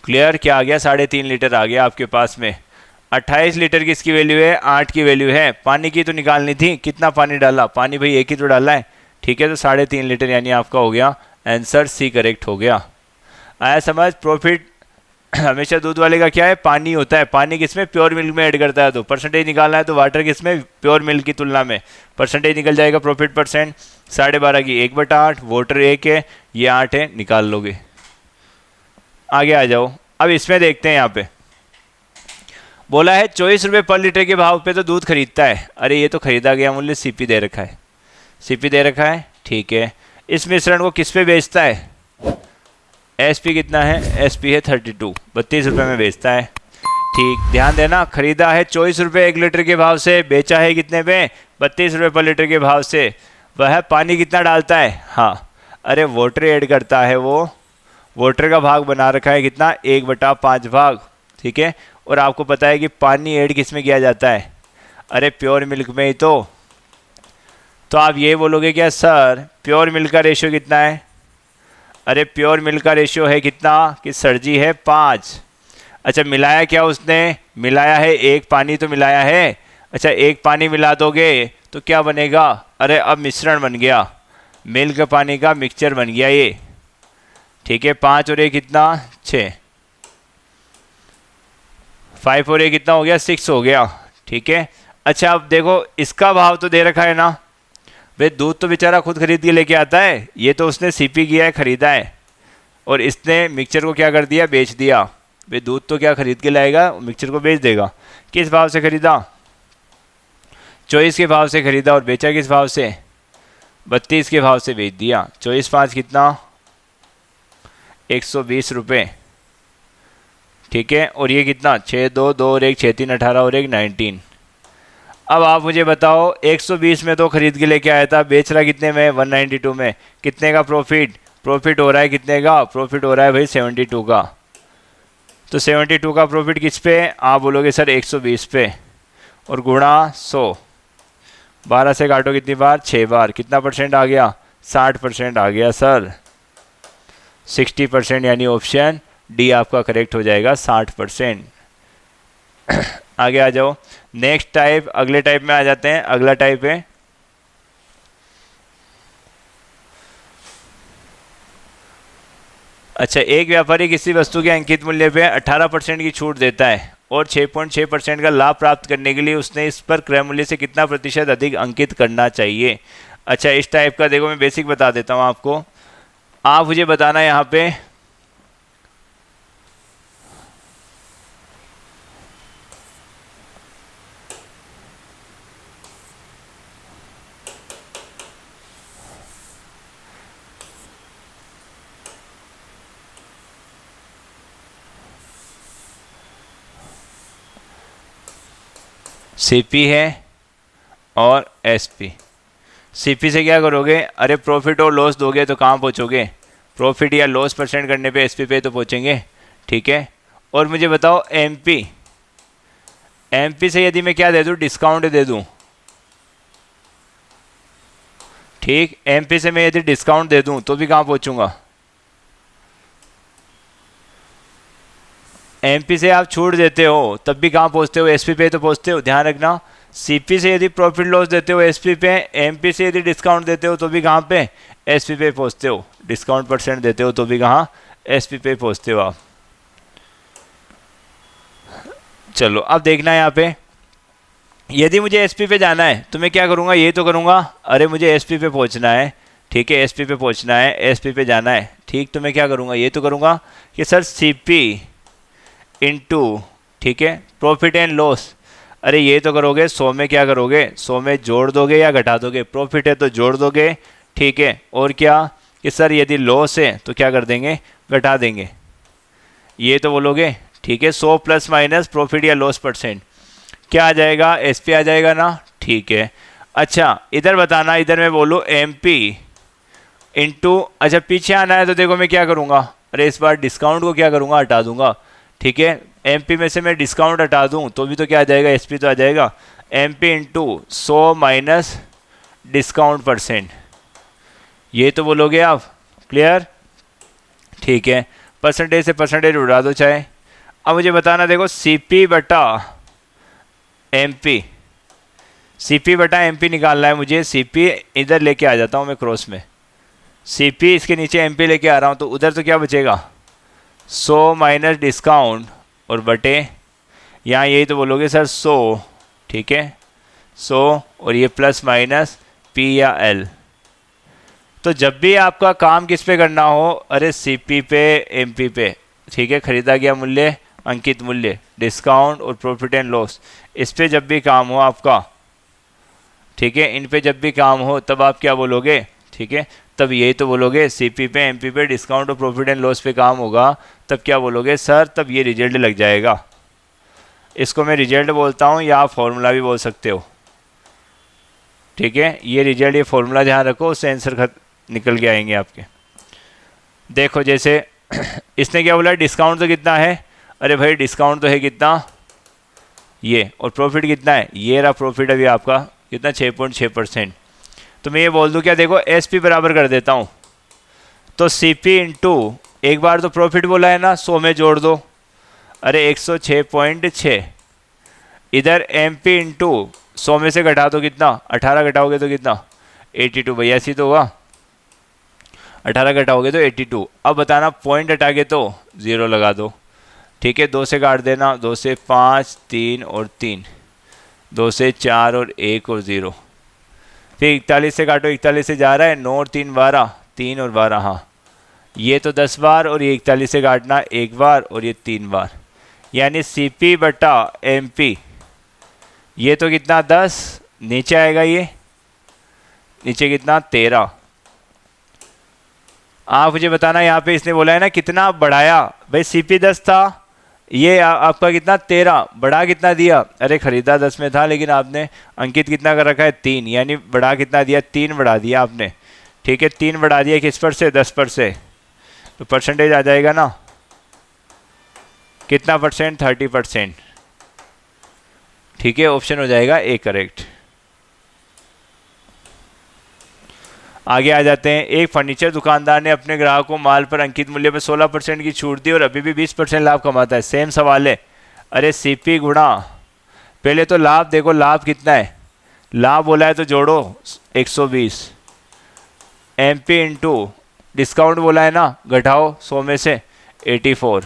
क्लियर, क्या आ गया 3.5 लीटर आ गया आपके पास में। 28 लीटर की इसकी वैल्यू है, 8 की वैल्यू है। पानी की तो निकालनी थी, कितना पानी डाला, पानी भाई एक ही तो डाला है, ठीक है। तो 3.5 लीटर यानी आपका हो गया आंसर सी करेक्ट हो गया। आया समझ। प्रॉफिट हमेशा दूध वाले का क्या है, पानी होता है। पानी किसमें, प्योर मिल्क में ऐड करता है। तो परसेंटेज निकालना है तो वाटर किसमें, प्योर मिल्क की तुलना में परसेंटेज निकल जाएगा। प्रॉफिट परसेंट 12.5 की 1/8, वाटर 1 है, ये 8 है, निकाल लोगे। आगे आ जाओ। अब इसमें देखते हैं, यहाँ पे बोला है 24 रुपये पर लीटर के भाव पे तो दूध खरीदता है। अरे ये तो खरीदा गया मूल्य सीपी दे रखा है, सीपी दे रखा है, ठीक है। इस मिश्रण को किस पे बेचता है, एसपी कितना है, एसपी है 32 रुपये में बेचता है, ठीक। ध्यान देना, खरीदा है 24 रुपये 1 लीटर के भाव से, बेचा है कितने पे, 32 रुपये पर लीटर के भाव से। वह पानी कितना डालता है, हाँ, अरे वाटर ऐड करता है, वो वाटर का भाग बना रखा है कितना, 1/5 भाग, ठीक है। और आपको पता है कि पानी ऐड किस में किया जाता है, अरे प्योर मिल्क में ही। तो आप ये बोलोगे क्या सर प्योर मिल्क का रेशियो कितना है, अरे प्योर मिल्क का रेशियो है कितना कि सर जी है 5। अच्छा मिलाया क्या उसने, मिलाया है 1 पानी तो मिलाया है। अच्छा 1 पानी मिला दोगे तो क्या बनेगा, अरे अब मिश्रण बन गया, मिल्क पानी का मिक्सचर बन गया ये, ठीक है। 5 और 1 कितना 6, 5 और 1 कितना हो गया 6 हो गया, ठीक है। अच्छा अब देखो इसका भाव तो दे रखा है ना, वे दूध तो बेचारा खुद खरीद के लेके आता है, ये तो उसने सीपी किया है, खरीदा है, और इसने मिक्सचर को क्या कर दिया, बेच दिया। वे दूध तो क्या खरीद के लाएगा, मिक्सचर को बेच देगा। किस भाव से खरीदा, 24 के भाव से खरीदा, और बेचा किस भाव से, 32 के भाव से बेच दिया। 24 5 कितना 120 रुपये, ठीक है। और ये कितना 6 2 2 और 1 6 3 18 और 1 19। अब आप मुझे बताओ 120 में तो खरीद के लेके आया था, बेच रहा कितने में 192 में, कितने का प्रॉफिट, प्रॉफिट हो रहा है कितने का, प्रॉफिट हो रहा है भाई 72 का। तो 72 का प्रॉफिट किस पे, आप बोलोगे सर 120 पे, और गुणा 100, 12 से काटो कितनी बार, 6 बार, कितना परसेंट आ गया 60% आ गया सर, 60%, यानी ऑप्शन डी आपका करेक्ट हो जाएगा 60%। आगे आ जाओ, नेक्स्ट टाइप, अगले टाइप में आ जाते हैं। अगला टाइप है अच्छा, एक व्यापारी किसी वस्तु के अंकित मूल्य पे 18% की छूट देता है और 6.6% का लाभ प्राप्त करने के लिए उसने इस पर क्रय मूल्य से कितना प्रतिशत अधिक अंकित करना चाहिए। अच्छा इस टाइप का देखो मैं बेसिक बता देता हूँ आपको, आप मुझे बताना यहाँ पे सीपी है और एसपी। सीपी से क्या करोगे, अरे प्रॉफिट और लॉस दोगे तो कहाँ पहुँचोगे, प्रॉफिट या लॉस परसेंट करने पे एसपी पे तो पहुँचेंगे, ठीक है। और मुझे बताओ एमपी, एमपी से यदि मैं क्या दे दूँ, डिस्काउंट दे दूँ, ठीक। एमपी से मैं यदि डिस्काउंट दे दूँ तो भी कहाँ पहुँचूँगा, एमपी से आप छूट देते हो तब भी कहाँ पहुँचते हो, एसपी पे तो पहुँचते हो। ध्यान रखना, सीपी से यदि प्रॉफिट लॉस देते हो एसपी पे, एमपी से यदि डिस्काउंट देते हो तो भी कहाँ पे, एसपी पे पहुँचते हो। डिस्काउंट परसेंट देते हो तो भी कहाँ, एसपी पे पहुँचते हो आप। चलो अब देखना है यहाँ पे, यदि मुझे एसपी पे जाना है तो मैं क्या करूँगा, ये तो करूँगा, अरे मुझे एसपी पे पहुँचना है, ठीक है, एसपी पे पहुँचना है, एसपी पे जाना है, ठीक। तो मैं क्या करूँगा, ये तो करूँगा कि सर सीपी इनटू, ठीक है, प्रॉफिट एंड लॉस। अरे ये तो करोगे 100 में क्या करोगे, 100 में जोड़ दोगे या घटा दोगे, प्रॉफिट है तो जोड़ दोगे, ठीक है। और क्या कि सर यदि लॉस है तो क्या कर देंगे, घटा देंगे, ये तो बोलोगे, ठीक है। 100 प्लस माइनस प्रॉफिट या लॉस परसेंट क्या आ जाएगा, एसपी आ जाएगा ना, ठीक है। अच्छा इधर बताना, इधर मैं बोलूँ एमपी इनटू, अच्छा पीछे आना है तो देखो मैं क्या करूँगा, अरे इस बार डिस्काउंट को क्या करूँगा, हटा दूंगा, ठीक है। एम पी में से मैं डिस्काउंट हटा दूँ तो भी तो क्या आ जाएगा, एस पी तो आ जाएगा। M P into 100 minus discount percent, ये तो बोलोगे आप। क्लियर? ठीक है, परसेंटेज से परसेंटेज उड़ा दो चाहे। अब मुझे बताना, देखो सी पी बटा एम पी, सी पी बटा एम पी निकालना है मुझे। सी पी इधर लेके आ जाता हूँ मैं क्रॉस में, सी पी इसके नीचे एम पी लेके आ रहा हूँ, तो उधर तो क्या बचेगा 100 माइनस डिस्काउंट और बटे, यहाँ यही तो बोलोगे सर 100, ठीक है 100, और ये प्लस माइनस पी या एल। तो जब भी आपका काम किस पे करना हो, अरे सी पी पे एम पी पे, ठीक है, खरीदा गया मूल्य, अंकित मूल्य, डिस्काउंट और प्रॉफिट एंड लॉस, इस पे जब भी काम हो आपका, ठीक है, इन पे जब भी काम हो तब आप क्या बोलोगे, ठीक है, तब यही तो बोलोगे सी पी पे एम पी पे डिस्काउंट और प्रॉफिट एंड लॉस पे काम होगा, तब क्या बोलोगे सर, तब ये रिजल्ट लग जाएगा। इसको मैं रिजल्ट बोलता हूँ या आप फॉर्मूला भी बोल सकते हो, ठीक है। ये रिजल्ट, ये फॉर्मूला ध्यान रखो, उससे आंसर निकल के आएंगे आपके। देखो जैसे इसने क्या बोला, डिस्काउंट तो कितना है, अरे भाई डिस्काउंट तो है कितना ये, और प्रॉफिट कितना है, ये रहा प्रॉफिट अभी आपका कितना 6.6%। तो मैं ये बोल दूँ क्या, देखो एस पी बराबर कर देता हूँ, तो सी पी इंटू, एक बार तो प्रॉफिट बोला है ना, 100 में जोड़ दो, अरे 106.6, इधर एम पी इंटू 100 में से घटा दो कितना, 18 घटाओगे तो कितना 82, भैया ऐसी तो होगा, 18 घटाओगे तो 82। अब बताना पॉइंट हटा के तो 0 लगा दो, ठीक है, 2 से काट देना, 2 से 5, 3 और 3, 2 से 4 और 1 और 0, फिर 41 से काटो, 41 से जा रहा है 9 और 3 12, 3 और 12, हाँ ये तो 10 बार, और ये 41 से काटना 1 बार और ये 3 बार, यानी सी पी बटा एम पी, ये तो कितना 10, नीचे आएगा ये, नीचे कितना 13। आप मुझे बताना, यहाँ पे इसने बोला है ना कितना बढ़ाया, भाई सी पी 10 था, ये आपका कितना 13, बढ़ा कितना दिया, अरे खरीदा 10 में था लेकिन आपने अंकित कितना कर रखा है 3, यानी बढ़ा कितना दिया, 3 बढ़ा दिया आपने, ठीक है, 3 बढ़ा दिया किस पर से, 10 पर से, तो परसेंटेज आ जाएगा ना कितना परसेंट, 30%, ठीक है, ऑप्शन हो जाएगा ए करेक्ट। आगे आ जाते हैं। एक फर्नीचर दुकानदार ने अपने ग्राहक को माल पर अंकित मूल्य पर 16% की छूट दी और अभी भी 20% लाभ कमाता है। सेम सवाल है, अरे सीपी गुणा, पहले तो लाभ देखो, लाभ कितना है, लाभ बोला है तो जोड़ो 120, एमपी इंटू डिस्काउंट बोला है ना, घटाओ 100 में से 84,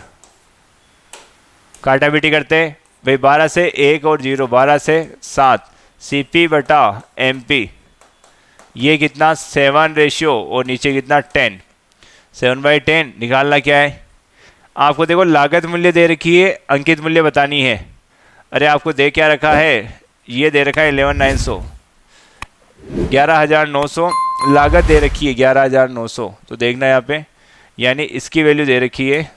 काटा बेटी करते भाई, 12 से 1 और 0, 12 से 7, सीपी बटा एमपी, ये कितना 7 रेशियो और नीचे कितना 10, 7/10 निकालना क्या है आपको। देखो लागत मूल्य दे रखी है, अंकित मूल्य बतानी है। अरे आपको दे क्या रखा है, ये दे रखा है 11,900, 11,900 लागत दे रखी है, 11,900, तो देखना यहाँ पे, यानी इसकी वैल्यू दे रखी है,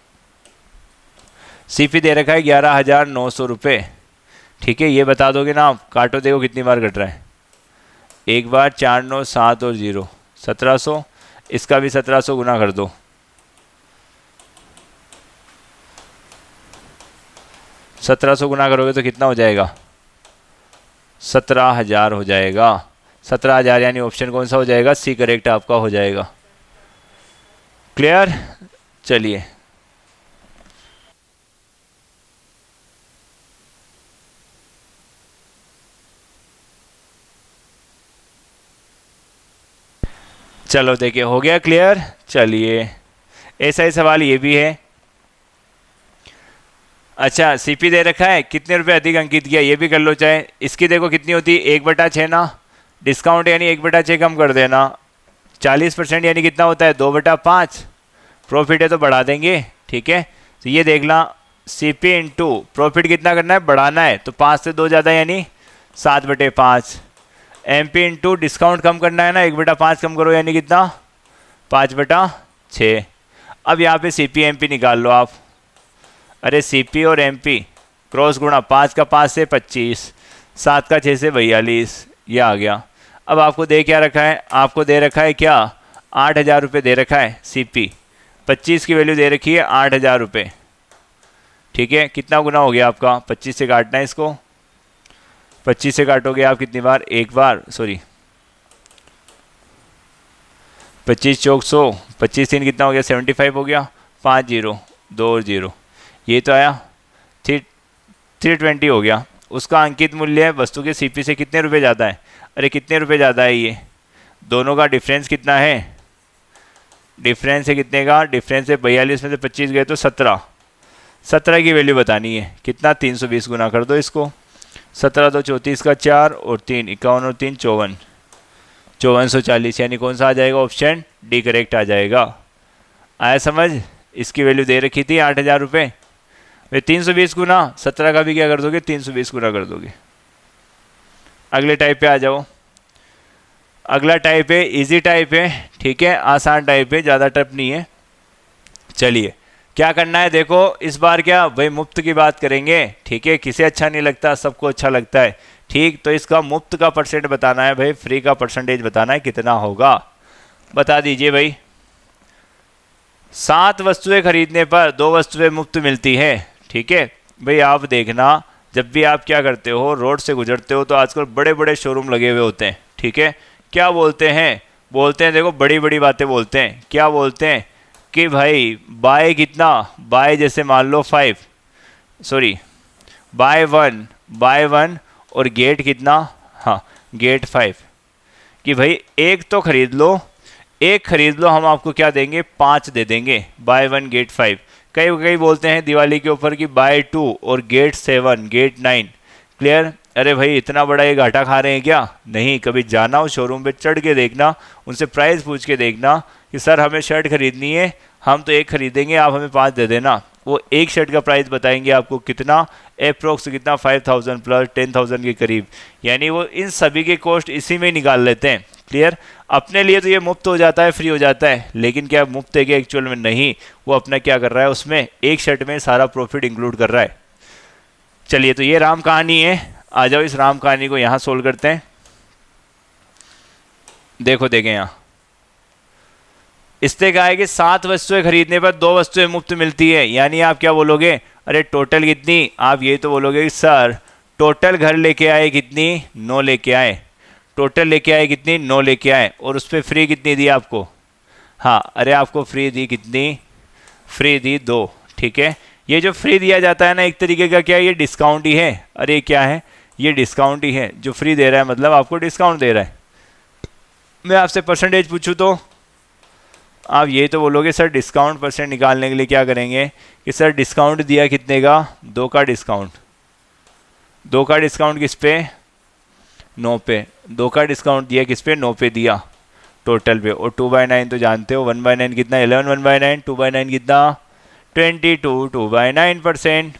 सीपी दे रखा है 11,900 रुपये, ठीक है। ये बता दोगे ना आप, काटो देखो कितनी बार कट रहा है, एक बार, 4 9 7 और 0, 1700, इसका भी 1700 गुना कर दो, 1700 गुना करोगे तो कितना हो जाएगा, 17,000 हो जाएगा। 17,000 यानी ऑप्शन कौन सा हो जाएगा, सी करेक्ट आपका हो जाएगा। क्लियर? चलिए चलो देखिए, हो गया क्लियर। चलिए ऐसा ही सवाल ये भी है। अच्छा सीपी दे रखा है, कितने रुपए अधिक अंकित किया, ये भी कर लो चाहे। इसकी देखो कितनी होती है, 1/6 ना, डिस्काउंट यानी 1/6 कम कर देना, 40% यानी कितना होता है 2/5, प्रॉफिट है तो बढ़ा देंगे, ठीक है। तो ये देख ला, सीपी इंटू प्रॉफिट कितना करना है, बढ़ाना है, तो 5 से 2 ज़्यादा यानी 7/5, एमपी इंटू डिस्काउंट कम करना है ना, 1/5 कम करो यानी कितना 5/6। अब यहाँ पे सीपी एमपी निकाल लो आप। अरे सीपी और एमपी क्रॉस गुणा, 5 का 5 से 25, 7 का 6 से 42, ये आ गया। अब आपको दे क्या रखा है, आपको दे रखा है क्या 8,000 रुपये दे रखा है। सीपी 25 की वैल्यू दे रखी है 8,000 रुपये, ठीक है, कितना गुना हो गया आपका, 25 से काटना है इसको, 25 से काटोगे आप कितनी बार, एक बार, सॉरी 25 चौक 100, 25 3 कितना हो गया, 75 हो गया, 5 जीरो 2 और 0, ये तो आया 320 हो गया। उसका अंकित मूल्य वस्तु के सीपी से कितने रुपए ज़्यादा है, अरे कितने रुपए ज़्यादा है, ये दोनों का डिफरेंस कितना है, डिफरेंस है कितने का, डिफरेंस है 42 में से 25 गए तो 17 की वैल्यू बतानी है, कितना 320 गुना कर दो इसको, 17 तो 34 का 4 और 3 51 और 3 54, 5440, यानी कौन सा आ जाएगा, ऑप्शन डी करेक्ट आ जाएगा। आया समझ, इसकी वैल्यू दे रखी थी 8000 रुपये, वे 320 गुना 17 का भी क्या कर दोगे, 320 गुना कर दोगे। अगले टाइप पे आ जाओ। अगला टाइप है इजी टाइप है, ठीक है, आसान टाइप है, ज़्यादा टफ नहीं है। चलिए क्या करना है, देखो इस बार क्या भाई मुफ्त की बात करेंगे, ठीक है, किसे अच्छा नहीं लगता, सबको अच्छा लगता है, ठीक, तो इसका मुफ्त का परसेंट बताना है भाई, फ्री का परसेंटेज बताना है कितना होगा, बता दीजिए भाई। 7 वस्तुएं खरीदने पर 2 वस्तुएं मुफ्त मिलती है, ठीक है भाई। आप देखना जब भी आप क्या करते हो, रोड से गुजरते हो तो आजकल बड़े बड़े शोरूम लगे हुए होते हैं, ठीक है, क्या बोलते हैं, देखो बड़ी बड़ी बातें बोलते हैं, क्या बोलते हैं कि भाई बाय कितना, बाय जैसे मान लो 5, सॉरी बाय 1 और गेट कितना, हाँ गेट 5, कि भाई एक तो खरीद लो, हम आपको क्या देंगे, 5 दे देंगे, बाय 1 गेट 5। कई बोलते हैं दिवाली के ऊपर कि बाय 2 और गेट 7 गेट 9, क्लियर। अरे भाई इतना बड़ा ये घाटा खा रहे हैं क्या, नहीं, कभी जाना हो शोरूम पे चढ़ के देखना, उनसे प्राइस पूछ के देखना कि सर हमें शर्ट खरीदनी है, हम तो एक खरीदेंगे, आप हमें 5 दे देना, वो एक शर्ट का प्राइस बताएंगे आपको कितना, अप्रोक्स कितना 5000 प्लस 10000 के करीब, यानी वो इन सभी के कॉस्ट इसी में निकाल लेते हैं, क्लियर। अपने लिए तो ये मुफ्त हो जाता है, फ्री हो जाता है, लेकिन क्या मुफ्त है क्या एक्चुअल में, नहीं, वो अपना क्या कर रहा है, उसमें एक शर्ट में सारा प्रॉफिट इंक्लूड कर रहा है। चलिए तो ये राम कहानी है, आ जाओ इस राम कहानी को यहाँ सोल्व करते हैं। देखो देखें यहाँ इससे कहा है कि 7 वस्तुएं खरीदने पर 2 वस्तुएं मुफ्त मिलती है, यानी आप क्या बोलोगे, अरे टोटल कितनी, आप ये तो बोलोगे सर टोटल घर लेके आए कितनी, 9 लेके आए, टोटल लेके आए कितनी, 9 लेके आए, और उस पर फ्री कितनी दी आपको, हाँ अरे आपको फ्री दी कितनी, फ्री दी 2, ठीक है। ये जो फ्री दिया जाता है ना एक तरीके का क्या है, ये डिस्काउंट ही है, अरे क्या है, ये डिस्काउंट ही है, जो फ्री दे रहा है मतलब आपको डिस्काउंट दे रहा है। मैं आपसे परसेंटेज पूछूं तो आप ये तो बोलोगे सर डिस्काउंट परसेंट निकालने के लिए क्या करेंगे कि सर डिस्काउंट दिया कितने का, 2 का डिस्काउंट, 2 का डिस्काउंट किस पे, 9 पे, 2 का डिस्काउंट दिया किस पे, 9 पे दिया टोटल पे, और 2/9 तो जानते हो, 1/9 कितना 11, 1/9 2/9 कितना 22, 2/9%,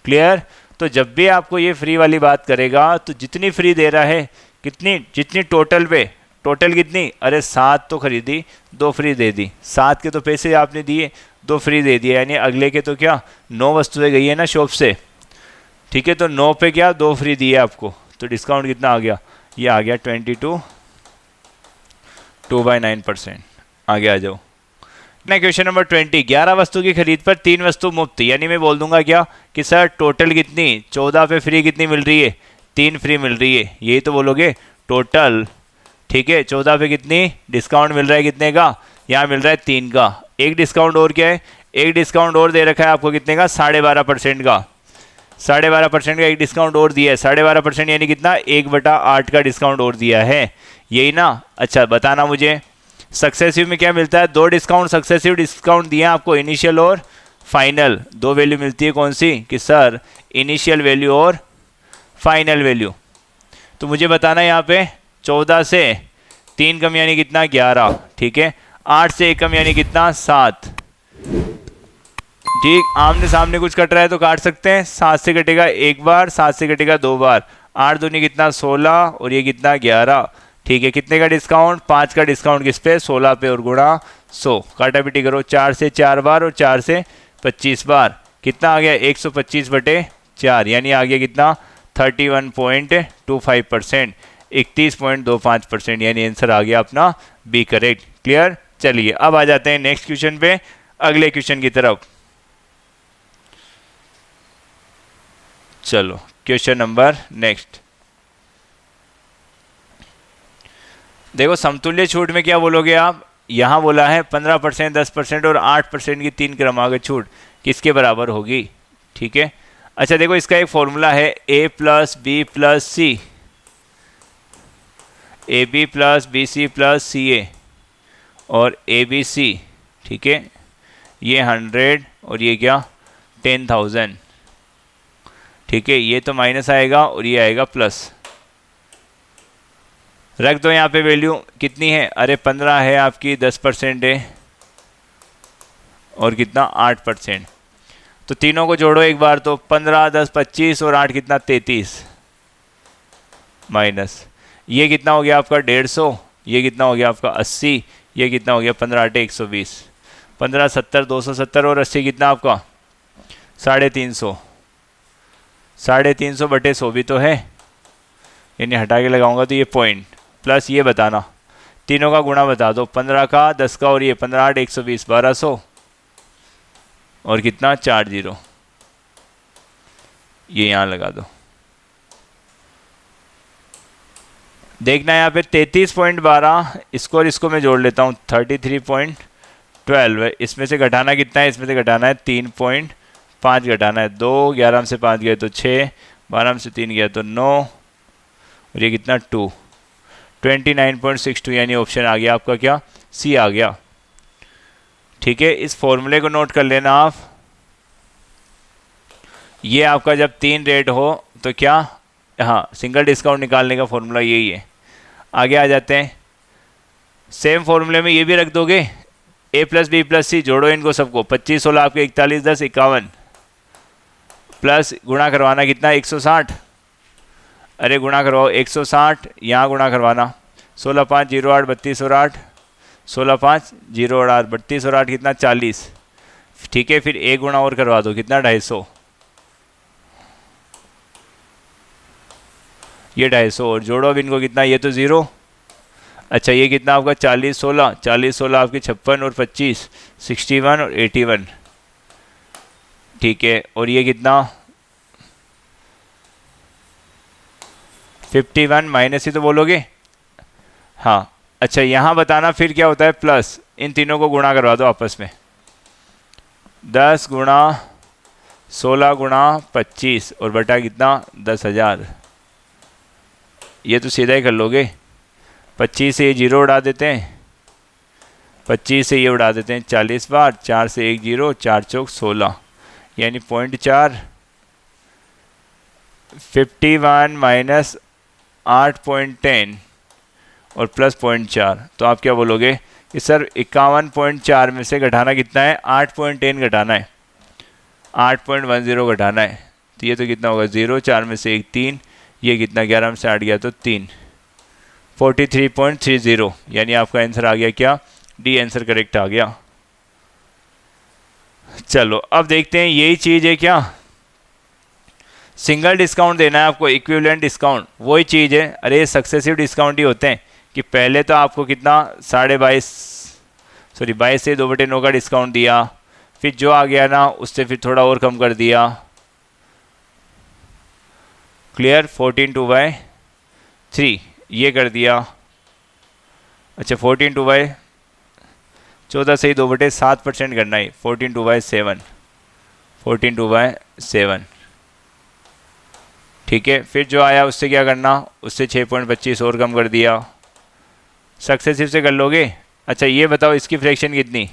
क्लियर। तो जब भी आपको ये फ्री वाली बात करेगा तो जितनी फ्री दे रहा है, कितनी, जितनी टोटल पे, टोटल कितनी, अरे 7 तो खरीदी 2 फ्री दे दी, 7 के तो पैसे आपने दिए 2 फ्री दे दिए, यानी अगले के तो क्या 9 वस्तुएं गई है ना शॉप से, ठीक है, तो 9 पे क्या 2 फ्री दिए आपको, तो डिस्काउंट कितना आ गया, ये आ गया 22, 2/9%। आगे आ जाओ। क्वेश्चन नंबर 20, 11 वस्तु की खरीद पर 3 वस्तु मुफ्त, यानी मैं बोल दूंगा क्या कि सर टोटल कितनी, 14 पे फ्री कितनी मिल रही है, 3 फ्री मिल रही है, यही तो बोलोगे टोटल, ठीक है, 14 पे कितनी डिस्काउंट मिल रहा है, कितने का, यहाँ मिल रहा है 3 का, एक डिस्काउंट और क्या है, एक डिस्काउंट और दे रखा है आपको कितने का, 12.5% का, 12.5% का एक डिस्काउंट और दिया है, 12.5% यानी कितना 1/8 का डिस्काउंट और दिया है, यही ना। अच्छा बताना मुझे सक्सेसिव में क्या मिलता है, 2 डिस्काउंट सक्सेसिव डिस्काउंट दिए आपको, इनिशियल और फाइनल, 2 वैल्यू मिलती है, कौन सी, कि सर इनिशियल वैल्यू और फाइनल वैल्यू। तो मुझे बताना यहाँ पे 14 से 3 कम यानी कितना 11, ठीक है, 8 से 1 कम यानी कितना 7, ठीक, आमने सामने कुछ कट रहा है तो काट सकते हैं, 7 से कटेगा 1 बार, 7 से कटेगा 2 बार, 8 दूनी कितना 16 और ये कितना 11, ठीक है, कितने का डिस्काउंट, 5 का डिस्काउंट किस पे, 16 पे, और गुणा 100, काटा पिटी करो, 4 से 4 बार और 4 से 25 बार, कितना आ गया 125/4, यानी आ गया कितना 31.25%, 31.25%, यानी आंसर आ गया अपना बी करेक्ट, क्लियर। चलिए अब आ जाते हैं नेक्स्ट क्वेश्चन पे, अगले क्वेश्चन की तरफ। चलो क्वेश्चन नंबर नेक्स्ट। देखो समतुल्य छूट में क्या बोलोगे आप, यहाँ बोला है 15%, 10% और 8% की 3 क्रमागत छूट किसके बराबर होगी। ठीक है, अच्छा देखो इसका एक फॉर्मूला है a plus B plus C, A B plus B C plus C A और ए बी सी। ठीक है, ये 100 और ये क्या 10,000। ठीक है, ये तो माइनस आएगा और ये आएगा प्लस। रख दो यहाँ पे वैल्यू कितनी है, अरे 15 है आपकी, 10% है और कितना 8%। तो तीनों को जोड़ो एक बार, तो 15, 10, 25 और 8 कितना 33 माइनस ये कितना हो गया आपका 150, ये कितना हो गया आपका 80, ये कितना हो गया 15 8 120, 15 70 270 और 80 कितना आपका 350। 350 बटे 100 भी तो है, यानी हटा के लगाऊंगा तो ये पॉइंट प्लस ये बताना, तीनों का गुणा बता दो, 15 का 10 का और ये 15 8 120 1200 और कितना 40, ये यहाँ लगा दो। देखना यहाँ पे 33.12, इसको और इसको मैं जोड़ लेता हूँ 33.12। इसमें से घटाना कितना है, इसमें से घटाना है 3.5 घटाना है 2, 11 में से 5 गए तो 6, 12 में से 3 गया तो 9 और ये कितना 2, 29.62, यानी ऑप्शन आ गया आपका क्या सी आ गया। ठीक है, इस फॉर्मूले को नोट कर लेना आप। ये आपका जब 3 रेट हो तो क्या, हाँ सिंगल डिस्काउंट निकालने का फॉर्मूला यही है। आगे आ जाते हैं, सेम फॉर्मूले में ये भी रख दोगे, a प्लस बी प्लस सी, जोड़ो इनको सबको, 25 16 आपके 41 10 51 प्लस गुणा करवाना कितना 160, अरे गुणा करवाओ 160, यहाँ गुणा करवाना 16 5 0 8 32 और 8, 16 5 0 और 8 32 और 8 कितना 40। ठीक है, फिर एक गुणा और करवा दो कितना 250, ये 250 और जोड़ो अब इनको कितना, ये तो 0। अच्छा ये कितना आपका 40 16, 40 16 आपके 56 और 25 61 और 81। ठीक है, और ये कितना 51 माइनस ही तो बोलोगे, हाँ। अच्छा यहाँ बताना फिर क्या होता है प्लस, इन तीनों को गुणा करवा दो आपस में, 10 गुणा 16 गुणा 25 और बटा कितना 10,000। ये तो सीधा ही कर लोगे, 25 से ये 0 उड़ा देते हैं, 25 से ये उड़ा देते हैं 40 बार, 4 से 1 0, 4 चौक 16, यानी 0.4, 51 माइनस 8.10 और प्लस 0.4। तो आप क्या बोलोगे कि सर 51.4 में से घटाना कितना है 8.10 घटाना है, 8.10 घटाना है, तो ये तो कितना होगा 0, 4 में से 1 3, ये कितना 11 में से 8 गया तो 3, 43.30, यानी आपका आंसर आ गया क्या डी, आंसर करेक्ट आ गया। चलो अब देखते हैं, यही चीज़ है क्या, सिंगल डिस्काउंट देना है आपको, इक्विवेलेंट डिस्काउंट वही चीज़ है। अरे सक्सेसिव डिस्काउंट ही होते हैं कि पहले तो आपको कितना 22 से 2/9 का डिस्काउंट दिया, फिर जो आ गया ना उससे फिर थोड़ा और कम कर दिया, क्लियर 14 2/3 ये कर दिया। अच्छा 14 14 से ही 2/7% करना है, 14 2/7, 14 2/7। ठीक है, फिर जो आया उससे क्या करना, उससे 6.25 और कम कर दिया, सक्सेसिव से कर लोगे। अच्छा ये बताओ इसकी फ्रैक्शन कितनी,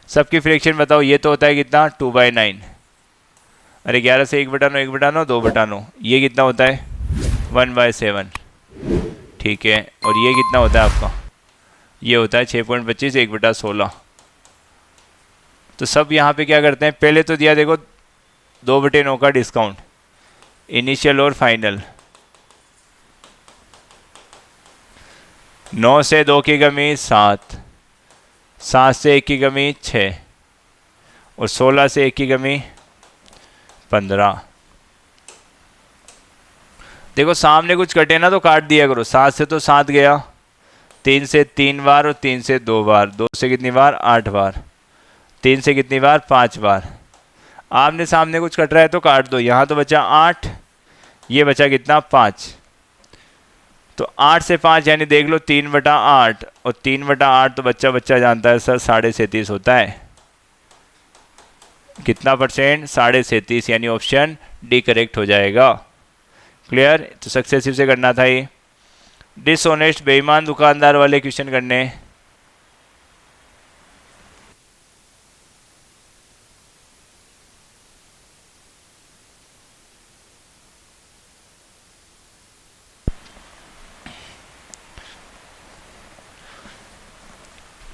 सबकी फ्रैक्शन बताओ, ये तो होता है कितना 2/9, अरे 11 से 1/9 1/9 2/9, ये कितना होता है 1/7। ठीक है, और ये कितना होता है आपका, ये होता है 6.25 1/16। तो सब यहाँ पे क्या करते हैं, पहले तो दिया देखो 2/9 का डिस्काउंट, इनिशियल और फाइनल, 9 से 2 की कमी 7, 7 से 1 की कमी 6 और 16 से 1 की कमी 15। देखो सामने कुछ कटे ना तो काट दिया करो, 7 से तो 7 गया, 3 से 3 बार और 3 से 2 बार, 2 से कितनी बार 8 बार, 3 से कितनी बार 5 बार। आमने सामने कुछ कट रहा है तो काट दो। यहाँ तो बचा 8, ये बचा कितना 5। तो 8 से 5 यानी देख लो 3/8, और 3/8 तो बच्चा बच्चा जानता है सर 37.5 होता है। कितना परसेंट? 37.5, यानी ऑप्शन डी करेक्ट हो जाएगा। क्लियर? तो सक्सेसिव से करना था ये। डिसऑनेस्ट बेईमान दुकानदार वाले क्वेश्चन करने।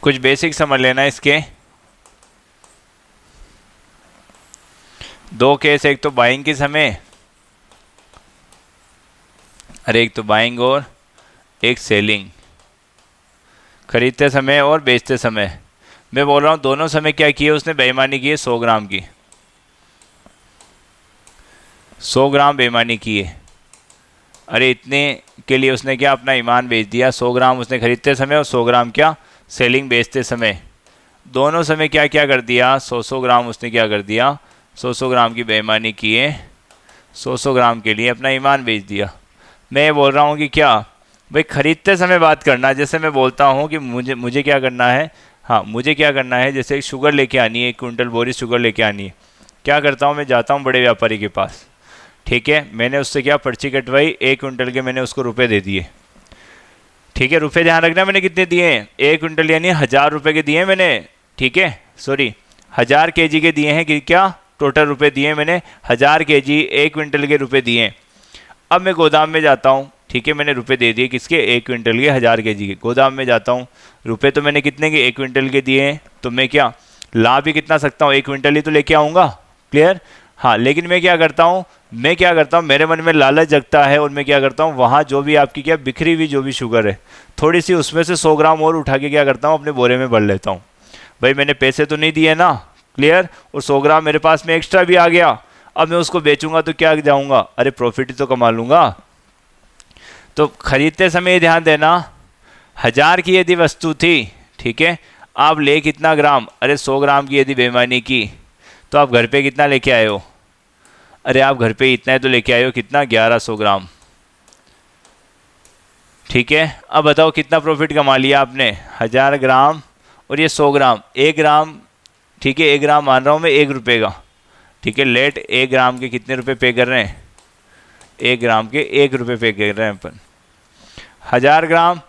कुछ बेसिक समझ लेना इसके। दो केस, एक तो बाइंग के समय, अरे एक तो बाइंग और एक सेलिंग, खरीदते समय और बेचते समय। मैं बोल रहा हूँ दोनों समय क्या किए उसने? बेईमानी की है 100 ग्राम की, 100 ग्राम बेईमानी की है। अरे इतने के लिए उसने क्या अपना ईमान बेच दिया? 100 ग्राम उसने खरीदते समय और 100 ग्राम क्या सेलिंग बेचते समय। दोनों समय क्या क्या कर दिया? 100 ग्राम उसने क्या कर दिया? 100 ग्राम की बेईमानी की है, 100 ग्राम के लिए अपना ईमान बेच दिया। मैं ये बोल रहा हूँ कि क्या भाई खरीदते समय बात करना। जैसे मैं बोलता हूँ कि मुझे क्या करना है, हाँ मुझे क्या करना है, जैसे शुगर लेके आनी है, 1 क्विंटल बोरी शुगर लेके आनी है। क्या करता हूँ मैं? जाता हूँ बड़े व्यापारी के पास, ठीक है, मैंने उससे क्या पर्ची कटवाई, 1 क्विंटल के मैंने उसको रुपए दे दिए। ठीक है, रुपए ध्यान रखना मैंने कितने दिए हैं? 1 क्विंटल यानी 1000 रुपये के दिए मैंने। ठीक है, सॉरी 1000 kg के दिए हैं कि क्या टोटल रुपए दिए मैंने? 1000 kg 1 क्विंटल के रुपए दिए। अब मैं गोदाम में जाता हूँ, ठीक है, मैंने रुपए दे दिए किसके? 1 क्विंटल के 1000 kg के। गोदाम में जाता हूँ, रुपए तो मैंने कितने के? 1 क्विंटल के दिए हैं। तो मैं क्या ला भी कितना सकता हूँ? 1 क्विंटल ही तो लेके आऊँगा। क्लियर? हाँ, लेकिन मैं क्या करता हूँ, मेरे मन में लालच जगता है और मैं क्या करता हूँ, वहाँ जो भी आपकी क्या बिखरी हुई जो भी शुगर है थोड़ी सी, उसमें से 100 ग्राम और उठा के क्या करता हूँ अपने बोरे में भर लेता हूँ। भाई मैंने पैसे तो नहीं दिए ना। क्लियर? और 100 ग्राम मेरे पास में एक्स्ट्रा भी आ गया। अब मैं उसको बेचूंगा तो क्या जाऊंगा? अरे प्रॉफिट ही तो कमा लूंगा। तो खरीदते समय ध्यान देना, 1000 की यदि वस्तु थी, ठीक है, आप ले कितना ग्राम? अरे 100 ग्राम की यदि बेईमानी की तो आप घर पे कितना लेके आए हो? अरे आप घर पे इतना ही तो लेके आए हो, कितना? 1100 ग्राम। ठीक है, अब बताओ कितना प्रॉफिट कमा लिया आपने? 1000 ग्राम और ये 100 ग्राम, 1 ग्राम, ठीक है 1 ग्राम मान रहा हूँ मैं 1 रुपये का। ठीक है, लेट 1 ग्राम के कितने रुपए पे कर रहे हैं? 1 ग्राम के 1 रुपये पे कर रहे हैं अपन। 1000 ग्राम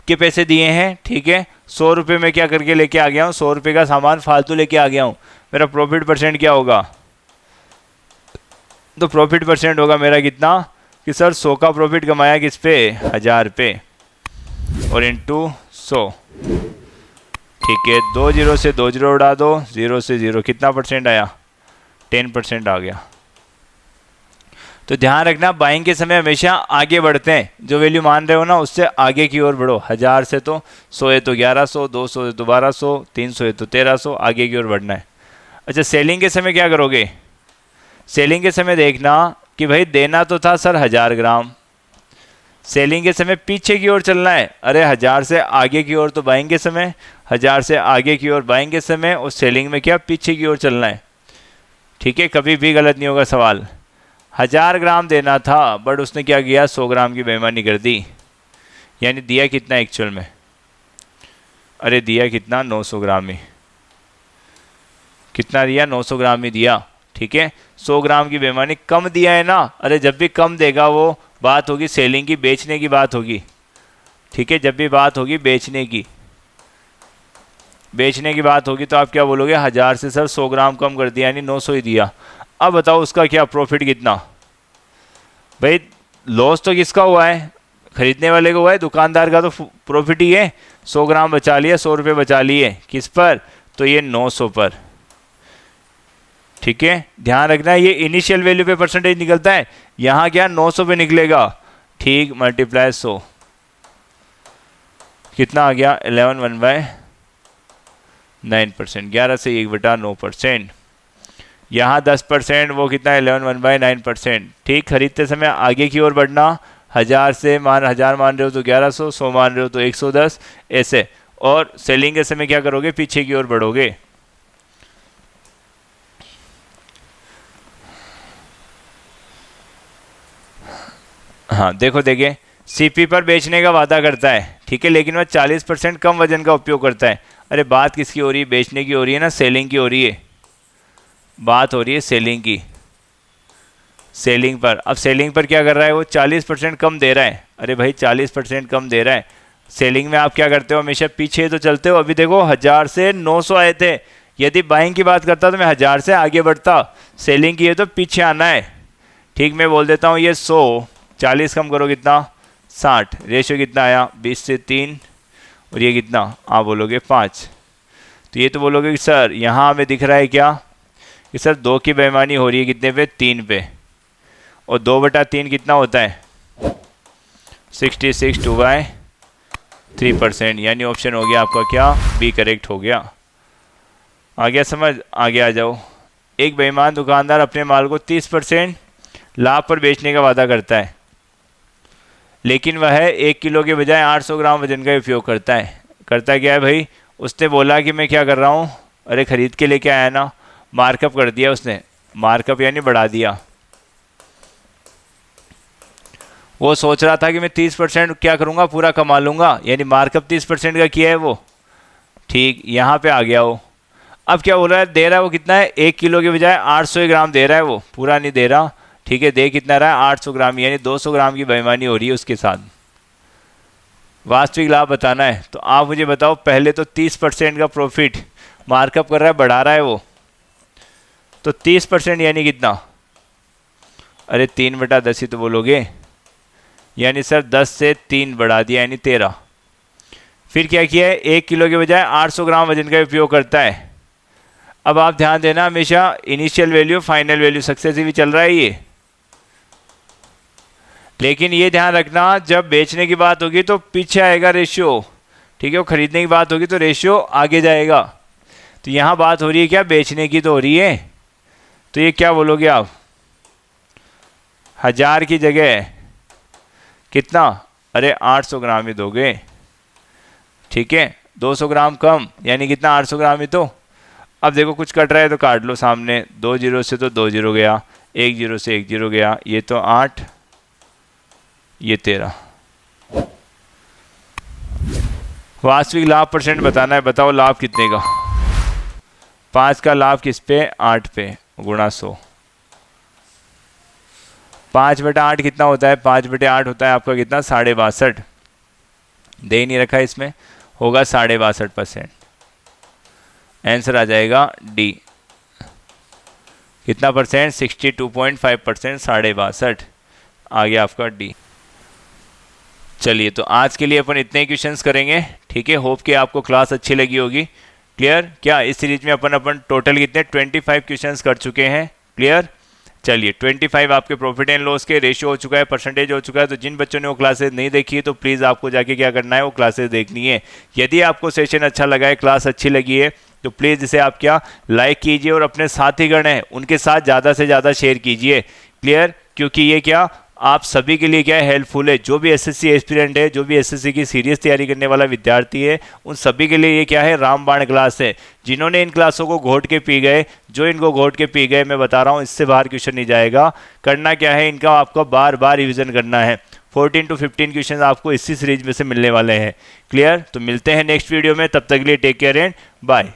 के पैसे दिए हैं, ठीक है, 100 रुपये में क्या करके लेके आ गया हूँ? 100 रुपये का सामान फालतू लेके आ गया हूँ। मेरा प्रॉफिट परसेंट क्या होगा? तो प्रॉफिट परसेंट होगा मेरा कितना कि सर 100 का प्रॉफिट कमाया किस पे? 1000 पे, और इंटू 100। ठीक है, 2 जीरो से 2 जीरो उड़ा दो, 0 से 0, कितना परसेंट आया? 10% आ गया। तो ध्यान रखना बाइंग के समय हमेशा आगे बढ़ते हैं, जो वैल्यू मान रहे हो ना उससे आगे की ओर बढ़ो। 1000 से तो 100 है तो 1100, 200 है तो 1200, 300 है तो 1300, आगे की ओर बढ़ना है। अच्छा, सेलिंग के समय क्या करोगे? सेलिंग के समय देखना कि भाई देना तो था सर 1000 ग्राम, सेलिंग के समय पीछे की ओर चलना है। अरे 1000 से आगे की ओर तो बाइंग के समय, 1000 से आगे की ओर बाइंग के समय, और सेलिंग में क्या पीछे की ओर चलना है। ठीक है, कभी भी गलत नहीं होगा सवाल। 1000 ग्राम देना था बट उसने क्या किया? 100 ग्राम की बेईमानी कर दी। यानी दिया कितना एक्चुअल में? अरे दिया कितना? 900 ग्राम ही। कितना दिया? 900 ग्राम ही दिया। ठीक है, 100 ग्राम की बेईमानी कम दिया है ना। अरे जब भी कम देगा वो बात होगी सेलिंग की, बेचने की बात होगी। ठीक है, जब भी बात होगी बेचने की बात होगी तो आप क्या बोलोगे? 1000 से सर 100 ग्राम कम कर दिया यानी 900 ही दिया। अब बताओ उसका क्या प्रॉफिट कितना? भाई लॉस तो किसका हुआ है? खरीदने वाले को हुआ है, दुकानदार का तो प्रॉफिट ही है। 100 ग्राम बचा लिए, 100 रुपये बचा लिए, किस पर? तो ये 900 पर। ठीक है, ध्यान रखना ये इनिशियल वैल्यू पे परसेंटेज निकलता है, यहाँ क्या 900 पे निकलेगा। ठीक, मल्टीप्लाई 100, कितना आ गया? 11/9%, 11 से 1/9%। यहाँ 10%, वो कितना? 11/9%। ठीक, खरीदते समय आगे की ओर बढ़ना, 1000 से 1000 मान रहे हो तो 1100, 100 मान रहे हो तो 110, ऐसे। और सेलिंग के समय क्या करोगे? पीछे की ओर बढ़ोगे। हाँ देखो, देखिए सीपी पर बेचने का वादा करता है, ठीक है, लेकिन वह 40% कम वजन का उपयोग करता है। अरे बात किसकी हो रही है? बेचने की हो रही है ना, सेलिंग की हो रही है, बात हो रही है सेलिंग की। सेलिंग पर, अब सेलिंग पर क्या कर रहा है वो? 40% कम दे रहा है। अरे भाई 40% कम दे रहा है, सेलिंग में आप क्या करते हो? हमेशा पीछे तो चलते हो। अभी देखो 1000 से 900 आए थे, यदि बाइंग की बात करता तो मैं 1000 से आगे बढ़ता, सेलिंग की है तो पीछे आना है। ठीक, मैं बोल देता हूँ ये 100, 40 कम करो कितना? 60। रेशियो कितना आया? 20 से 3, और ये कितना आप बोलोगे? 5। तो ये तो बोलोगे कि सर यहाँ हमें दिख रहा है क्या कि सर 2 की बेईमानी हो रही है, कितने पे? 3 पे, और 2/3 कितना होता है? 66, 2/3%, यानी ऑप्शन हो गया आपका क्या? बी करेक्ट हो गया। आ गया समझ? आगे आ जाओ। एक बेईमान दुकानदार अपने माल को 30% लाभ पर बेचने का वादा करता है, लेकिन वह 1 किलो के बजाय 800 ग्राम वजन का उपयोग करता है। करता क्या है भाई? उसने बोला कि मैं क्या कर रहा हूँ, अरे खरीद के लेके आया ना, मार्कअप कर दिया उसने, मार्कअप यानी बढ़ा दिया। वो सोच रहा था कि मैं 30% क्या करूँगा, पूरा कमा लूँगा, यानी मार्कअप 30% का किया है वो। ठीक, यहाँ पे आ गया वो। अब क्या बोल रहा है? दे रहा है वो कितना है? 1 किलो के बजाय 800 ग्राम दे रहा है वो, पूरा नहीं दे रहा। ठीक है, दे कितना रहा है? 800 ग्राम, यानी 200 ग्राम की बेईमानी हो रही है उसके साथ। वास्तविक लाभ बताना है, तो आप मुझे बताओ, पहले तो 30% का प्रॉफिट मार्कअप कर रहा है, बढ़ा रहा है वो, तो 30% यानी कितना? अरे 3/10 ही तो बोलोगे, यानी सर 10 से 3 बढ़ा दिया, यानी 13। फिर क्या किया है? 1 किलो के बजाय 800 ग्राम वजन का उपयोग करता है। अब आप ध्यान देना, हमेशा initial value final value successive ही चल रहा है ये, लेकिन ये ध्यान रखना जब बेचने की बात होगी तो पीछे आएगा रेशियो। ठीक है, वो खरीदने की बात होगी तो रेशियो आगे जाएगा। तो यहाँ बात हो रही है क्या? बेचने की तो हो रही है, तो ये क्या बोलोगे आप? 1000 की जगह कितना? अरे 800 ग्राम ही दोगे। ठीक है, 200 ग्राम कम, यानी कितना? 800 ग्राम ही तो। अब देखो कुछ कट रहा है तो काट लो सामने, 2 जीरो से तो 2 जीरो गया, 1 जीरो से 1 जीरो गया, ये तो 8, ये 13। वास्तविक लाभ परसेंट बताना है, बताओ लाभ कितने का? 5 का लाभ किस पे? 8 पे, गुणा 100। 5/8 कितना होता है? 5/8 होता है आपका कितना? 62.5। दे ही नहीं रखा इसमें, होगा 62.5%। आंसर आ जाएगा डी। कितना परसेंट? 62.5%, 62.5। आ गया आपका डी। चलिए, तो आज के लिए अपन इतने ही क्वेश्चंस करेंगे। ठीक है, होप कि आपको क्लास अच्छी लगी होगी। क्लियर? क्या इस सीरीज में अपन टोटल कितने 25 क्वेश्चंस कर चुके हैं? क्लियर? चलिए, 25 आपके प्रॉफिट एंड लॉस के रेशियो हो चुका है, परसेंटेज हो चुका है। तो जिन बच्चों ने वो क्लासेस नहीं देखी है तो प्लीज़ आपको जाके क्या करना है? वो क्लासेस देखनी है। यदि आपको सेशन अच्छा लगा है, क्लास अच्छी लगी है, तो प्लीज़ इसे आप क्या लाइक कीजिए और अपने साथीगण हैं उनके साथ ज़्यादा से ज़्यादा शेयर कीजिए। क्लियर? क्योंकि ये क्या आप सभी के लिए क्या है? हेल्पफुल है। जो भी एसएससी एस्पिरेंट है, जो भी एसएससी की सीरियस तैयारी करने वाला विद्यार्थी है, उन सभी के लिए ये क्या है? रामबाण क्लास है। जिन्होंने इन क्लासों को घोट के पी गए, जो इनको घोट के पी गए, मैं बता रहा हूँ इससे बाहर क्वेश्चन नहीं जाएगा। करना क्या है? इनका आपको बार बार रिविजन करना है। 14 to 15 क्वेश्चन आपको इसी सीरीज में से मिलने वाले हैं। क्लियर? तो मिलते हैं नेक्स्ट वीडियो में, तब तक के लिए टेक केयर एंड बाय।